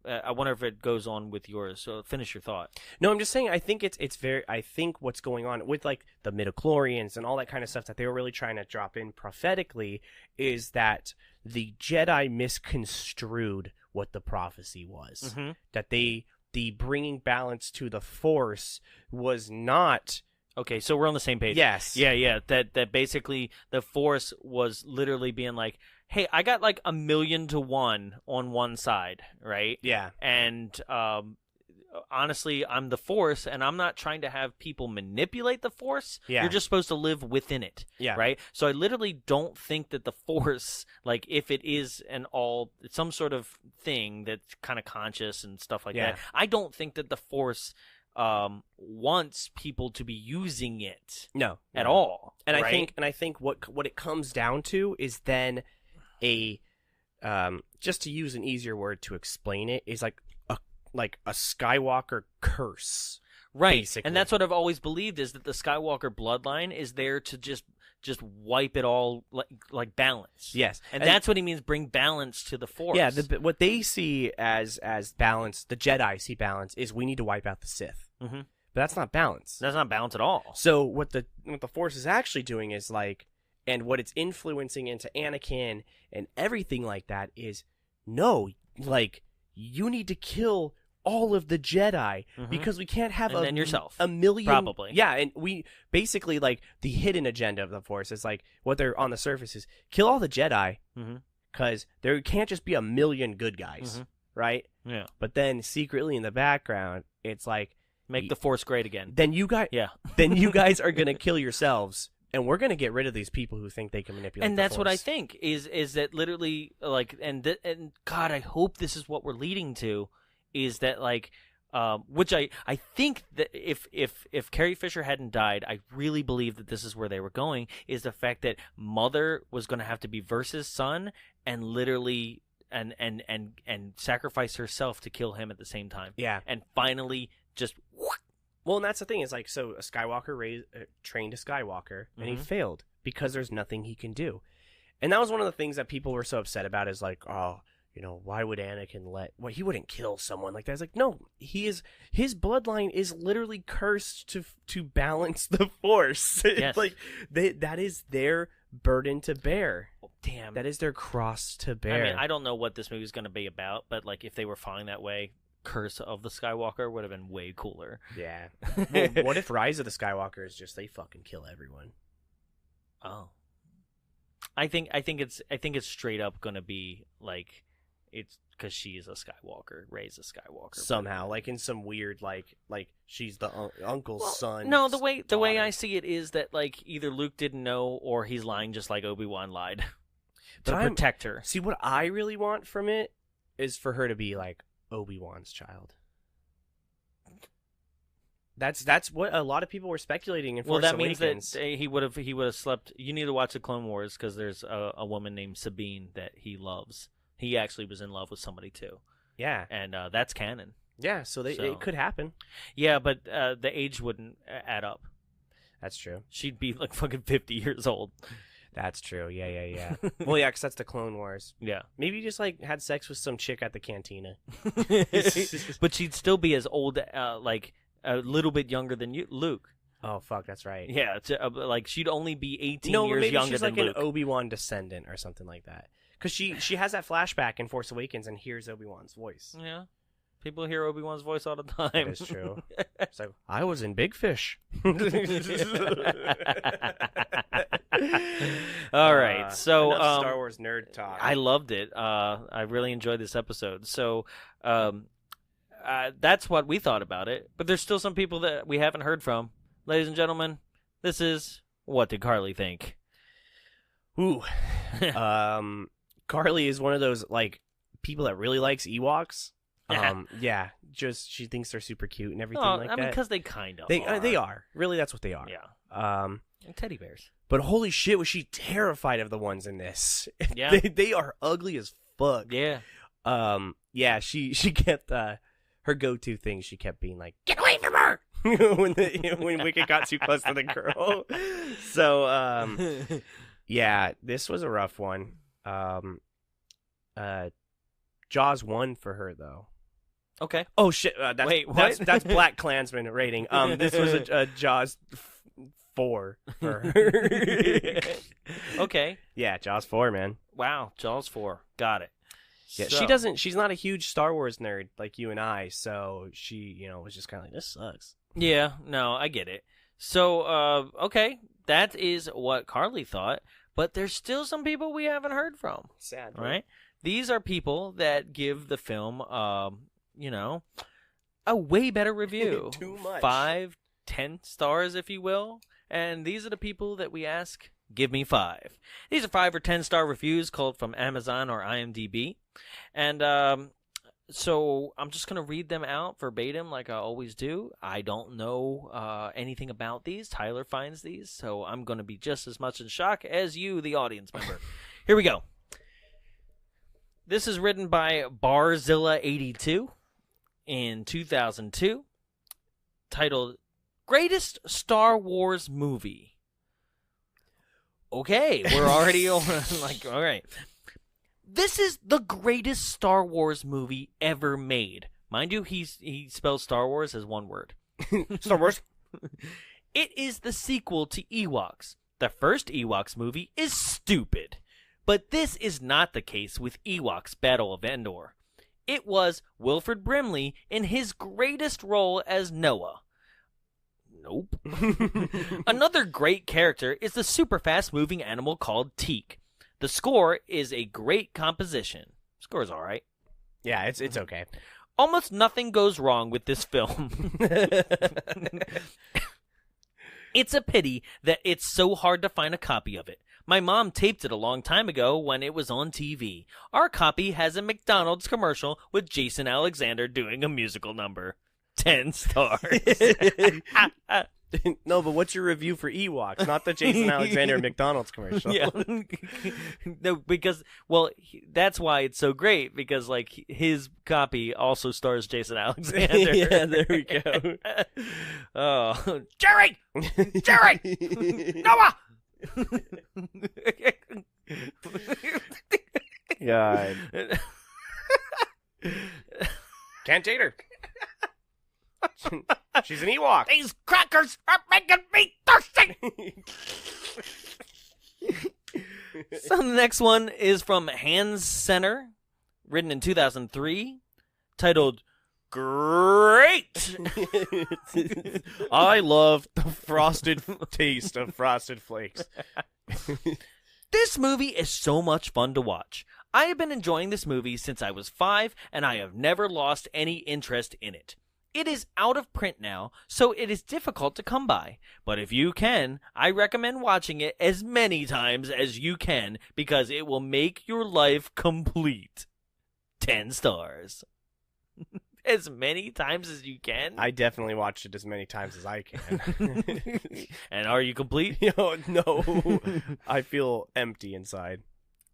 I wonder if it goes on with yours. So finish your thought. No, I'm just saying. I think it's very. I think what's going on with like the midichlorians and all that kind of stuff that they were really trying to drop in prophetically is that the Jedi misconstrued what the prophecy was. Mm-hmm. That the bringing balance to the Force was not. Okay, so we're on the same page. Yes. Yeah. That basically the Force was literally being like, hey, I got like 1,000,000 to 1 on one side, right? Yeah. And honestly, I'm the Force, and I'm not trying to have people manipulate the Force. Yeah. You're just supposed to live within it. Yeah. Right? So I literally don't think that the Force, like if it is some sort of thing that's kind of conscious and stuff like that, I don't think that the Force wants people to be using it at all. And right? I think what it comes down to is then a just to use an easier word to explain it is like a Skywalker curse. Right. Basically. And that's what I've always believed is that the Skywalker bloodline is there to just wipe it all like balance. Yes. And that's what he means, bring balance to the Force. Yeah, what they see as balance, the Jedi see balance, is we need to wipe out the Sith. Mm-hmm. But that's not balance. That's not balance at all. So what the Force is actually doing is like, and what it's influencing into Anakin and everything like that is, no, like, you need to kill all of the Jedi because we can't have and then yourself, a million. Probably. Yeah, and we basically, like, the hidden agenda of the Force is like, what they're on the surface is kill all the Jedi because there can't just be 1,000,000 good guys, right? Yeah. But then secretly in the background, it's like, make the Force great again. Then you guys are going to kill yourselves. And we're going to get rid of these people who think they can manipulate and the that's Force. what I think is that literally like and God, I hope this is what we're leading to, is that like which I think that if Carrie Fisher hadn't died, I really believe that this is where they were going, is the fact that Mother was going to have to be versus son and literally and sacrifice herself to kill him at the same time. Yeah. And finally just well, and that's the thing is like, so a Skywalker trained a Skywalker and he failed because there's nothing he can do. And that was one of the things that people were so upset about is like, oh, you know, why would Anakin he wouldn't kill someone like that. It's like, no, his bloodline is literally cursed to balance the Force. Yes. Like that is their burden to bear. Oh, damn. That is their cross to bear. I mean, I don't know what this movie is going to be about, but like if they were following that way, Curse of the Skywalker would have been way cooler. Yeah. Well, what if Rise of the Skywalker is just they fucking kill everyone? Oh. I think it's straight up going to be like it's because she is a Skywalker, Rey's a Skywalker somehow, like in some weird like she's the uncle's son. No, the way I see it is that like either Luke didn't know or he's lying just like Obi-Wan lied to protect her. See, what I really want from it is for her to be like Obi-Wan's child. That's what a lot of people were speculating in Force Awakens. Means that he would have slept. You need to watch the Clone Wars because there's a woman named Sabine that he loves. He actually was in love with somebody too. Yeah, and that's canon. Yeah, so it could happen. Yeah, but the age wouldn't add up. That's true. She'd be like fucking 50 years old. That's true. Yeah. Well, yeah, because that's the Clone Wars. Yeah. Maybe just like had sex with some chick at the cantina. But she'd still be as old, like a little bit younger than you, Luke. Oh fuck, that's right. Yeah, like she'd only be 18 years younger she's than like Luke. An Obi-Wan descendant or something like that. Because she has that flashback in Force Awakens and hears Obi-Wan's voice. Yeah. People hear Obi-Wan's voice all the time. That is true. It's like, I was in Big Fish. All right, so enough Star Wars nerd talk. I loved it. I really enjoyed this episode. So that's what we thought about it. But there's still some people that we haven't heard from. Ladies and gentlemen, this is What Did Carly Think? Ooh. Carly is one of those like people that really likes Ewoks. Yeah, just she thinks they're super cute and everything like that. I mean, because they kind of they are. Really, that's what they are. Yeah. And teddy bears. But holy shit, was she terrified of the ones in this? Yeah. they are ugly as fuck. Yeah. Yeah. She kept her go-to thing. She kept being like, "Get away from her!" when Wicket got too close to the girl. So yeah, this was a rough one. Jaws won for her though. Okay. Oh shit! Wait, what? That's Black Klansman rating. This was a Jaws 4 for her. Okay. Yeah, Jaws 4, man. Wow, Jaws 4. Got it. Yeah, So- she's not a huge Star Wars nerd like you and I, so she, was just kind of like, this sucks. Yeah, no, I get it. So, okay, that is what Carly thought, but there's still some people we haven't heard from, Sad, right? These are people that give the film, a way better review. Too much. 5, 10 stars, if you will. And these are the people that we ask, give me 5. These are 5 or 10 star reviews called from Amazon or IMDb. And so I'm just going to read them out verbatim like I always do. I don't know anything about these. Tyler finds these, so I'm going to be just as much in shock as you, the audience member. Here we go. This is written by Barzilla82 in 2002, titled Greatest Star Wars Movie. Okay, we're already on, like, all right. This is the greatest Star Wars movie ever made. Mind you, he spells Star Wars as one word. Star Wars. It is the sequel to Ewoks. The first Ewoks movie is stupid. But this is not the case with Ewoks Battle of Endor. It was Wilford Brimley in his greatest role as Noah. Nope. Another great character is the super fast moving animal called Teak. The score is a great composition. Score is all right. Yeah, it's okay. Almost nothing goes wrong with this film. It's a pity that it's so hard to find a copy of it. My mom taped it a long time ago when it was on TV. Our copy has a McDonald's commercial with Jason Alexander doing a musical number. 10 stars. No, but what's your review for Ewoks? Not the Jason Alexander McDonald's commercial. Yeah. No, because, well, that's why it's so great, because, like, his copy also stars Jason Alexander. Yeah, there we go. Oh. Jerry! Jerry! Noah! God. Can't date her. She's an Ewok. These crackers are making me thirsty! So the next one is from Hans Center, written in 2003, titled Great! I love the frosted taste of Frosted Flakes. This movie is so much fun to watch. I have been enjoying this movie since I was 5, and I have never lost any interest in it. It is out of print now, so it is difficult to come by. But if you can, I recommend watching it as many times as you can, because it will make your life complete. 10 stars. As many times as you can? I definitely watched it as many times as I can. And are you complete? No. I feel empty inside.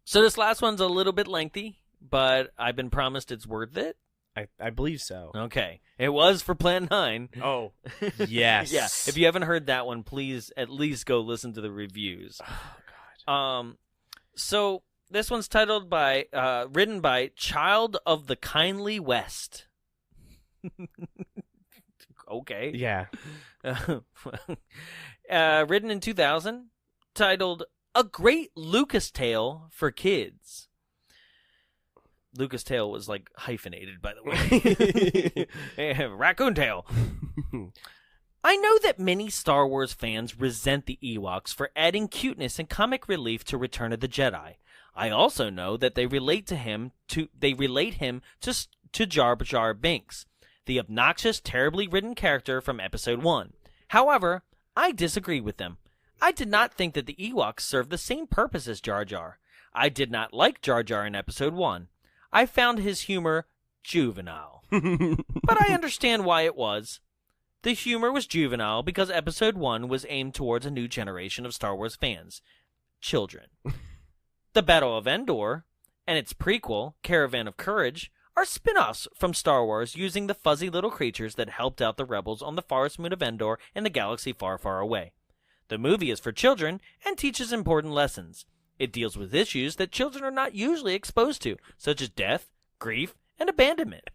So this last one's a little bit lengthy, but I've been promised it's worth it. I believe so. Okay. It was for Plan 9. Oh, yes. Yeah. If you haven't heard that one, please at least go listen to the reviews. Oh, God. So this one's written by Child of the Kindly West. Okay. Yeah. Written in 2000, titled A Great Lucas Tale for Kids. Lucas Tale was like hyphenated, by the way. Raccoon Tail. I know that many Star Wars fans resent the Ewoks for adding cuteness and comic relief to Return of the Jedi. I also know that they relate him to Jar Jar Binks, the obnoxious, terribly written character from Episode 1. However, I disagree with them. I did not think that the Ewoks served the same purpose as Jar Jar. I did not like Jar Jar in Episode 1. I found his humor juvenile. But I understand why it was. The humor was juvenile because Episode 1 was aimed towards a new generation of Star Wars fans. Children. The Battle of Endor and its prequel, Caravan of Courage, are spin-offs from Star Wars using the fuzzy little creatures that helped out the rebels on the forest moon of Endor in the galaxy far, far away. The movie is for children and teaches important lessons. It deals with issues that children are not usually exposed to, such as death, grief, and abandonment.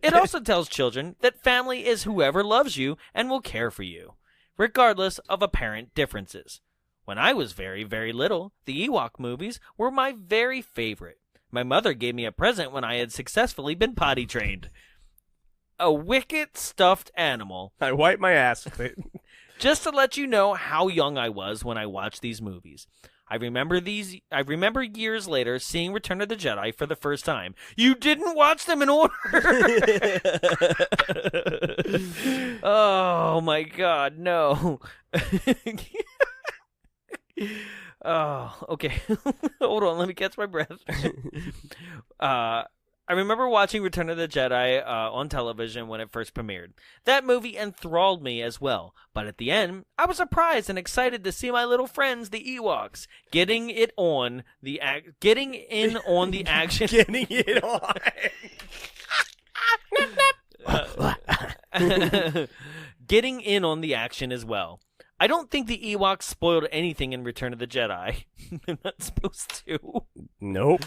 It also tells children that family is whoever loves you and will care for you, regardless of apparent differences. When I was very, very little, the Ewok movies were my very favorite. My mother gave me a present when I had successfully been potty trained. A wicked stuffed animal. I wipe my ass with it. Just to let you know how young I was when I watched these movies. I remember years later seeing Return of the Jedi for the first time. You didn't watch them in order. Oh my God, no. Oh, okay. Hold on, let me catch my breath. I remember watching Return of the Jedi on television when it first premiered. That movie enthralled me as well, but at the end, I was surprised and excited to see my little friends, the Ewoks, getting in on the action. Getting it on. Getting in on the action as well. I don't think the Ewoks spoiled anything in Return of the Jedi. They're not supposed to. Nope.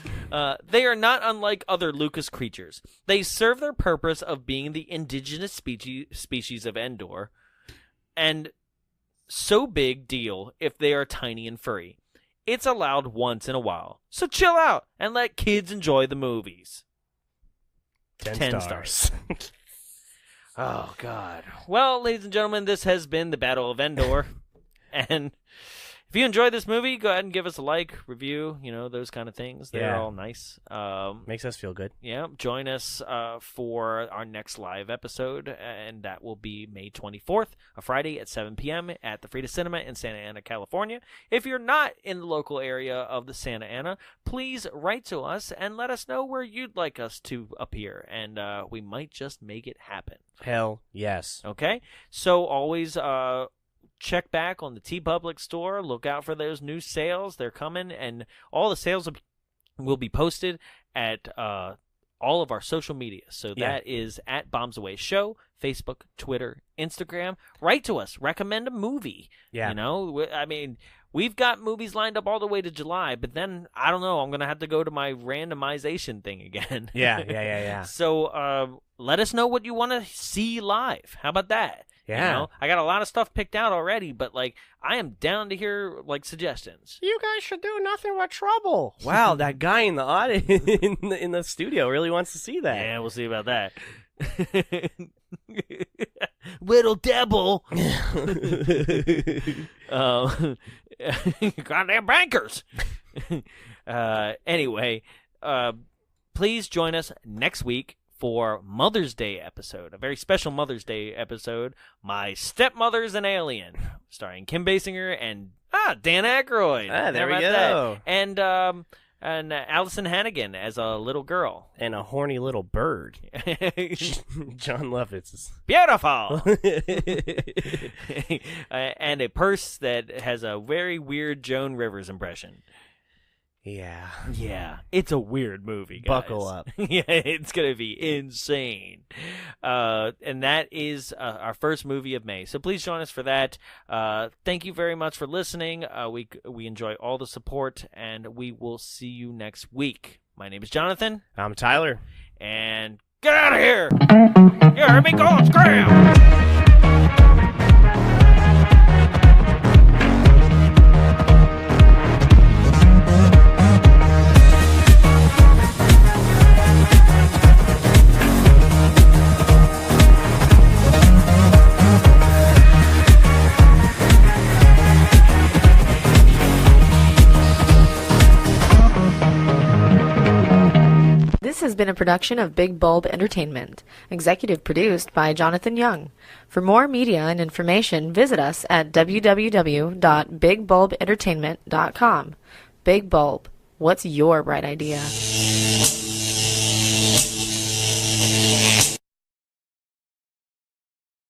They are not unlike other Lucas creatures. They serve their purpose of being the indigenous species of Endor, and so big deal if they are tiny and furry. It's allowed once in a while. So chill out and let kids enjoy the movies. 10 stars. Oh, God. Well, ladies and gentlemen, this has been the Battle of Endor. And if you enjoyed this movie, go ahead and give us a like, review, those kind of things. They're all nice. Makes us feel good. Yeah. Join us for our next live episode, and that will be May 24th, a Friday at 7 p.m. at the Frida Cinema in Santa Ana, California. If you're not in the local area of the Santa Ana, please write to us and let us know where you'd like us to appear, and we might just make it happen. Hell yes. Okay? So always check back on the TeePublic store. Look out for those new sales. They're coming, and all the sales will be posted at all of our social media. So that is at Bombs Away Show, Facebook, Twitter, Instagram. Write to us. Recommend a movie. Yeah. I mean, we've got movies lined up all the way to July, but then, I don't know, I'm going to have to go to my randomization thing again. Yeah. So let us know what you want to see live. How about that? Yeah. I got a lot of stuff picked out already, but I am down to hear suggestions. You guys should do nothing but trouble. Wow, that guy in the audience in the studio really wants to see that. Yeah, we'll see about that. Little devil. Goddamn bankers. Anyway, please join us next week for Mother's Day episode, a very special Mother's Day episode, My Stepmother's an Alien, starring Kim Basinger and Dan Aykroyd. There we go. That? And Allison Hannigan as a little girl. And a horny little bird. John Lovitz. Beautiful! And a purse that has a very weird Joan Rivers impression. Yeah. Yeah. It's a weird movie, guys. Buckle up. Yeah, it's going to be insane. And that is our first movie of May. So please join us for that. Thank you very much for listening. We enjoy all the support, and we will see you next week. My name is Jonathan. I'm Tyler. And get out of here! You heard me go scram! This has been a production of Big Bulb Entertainment, executive produced by Jonathan Young. For more media and information, visit us at www.bigbulbentertainment.com. Big Bulb, what's your bright idea?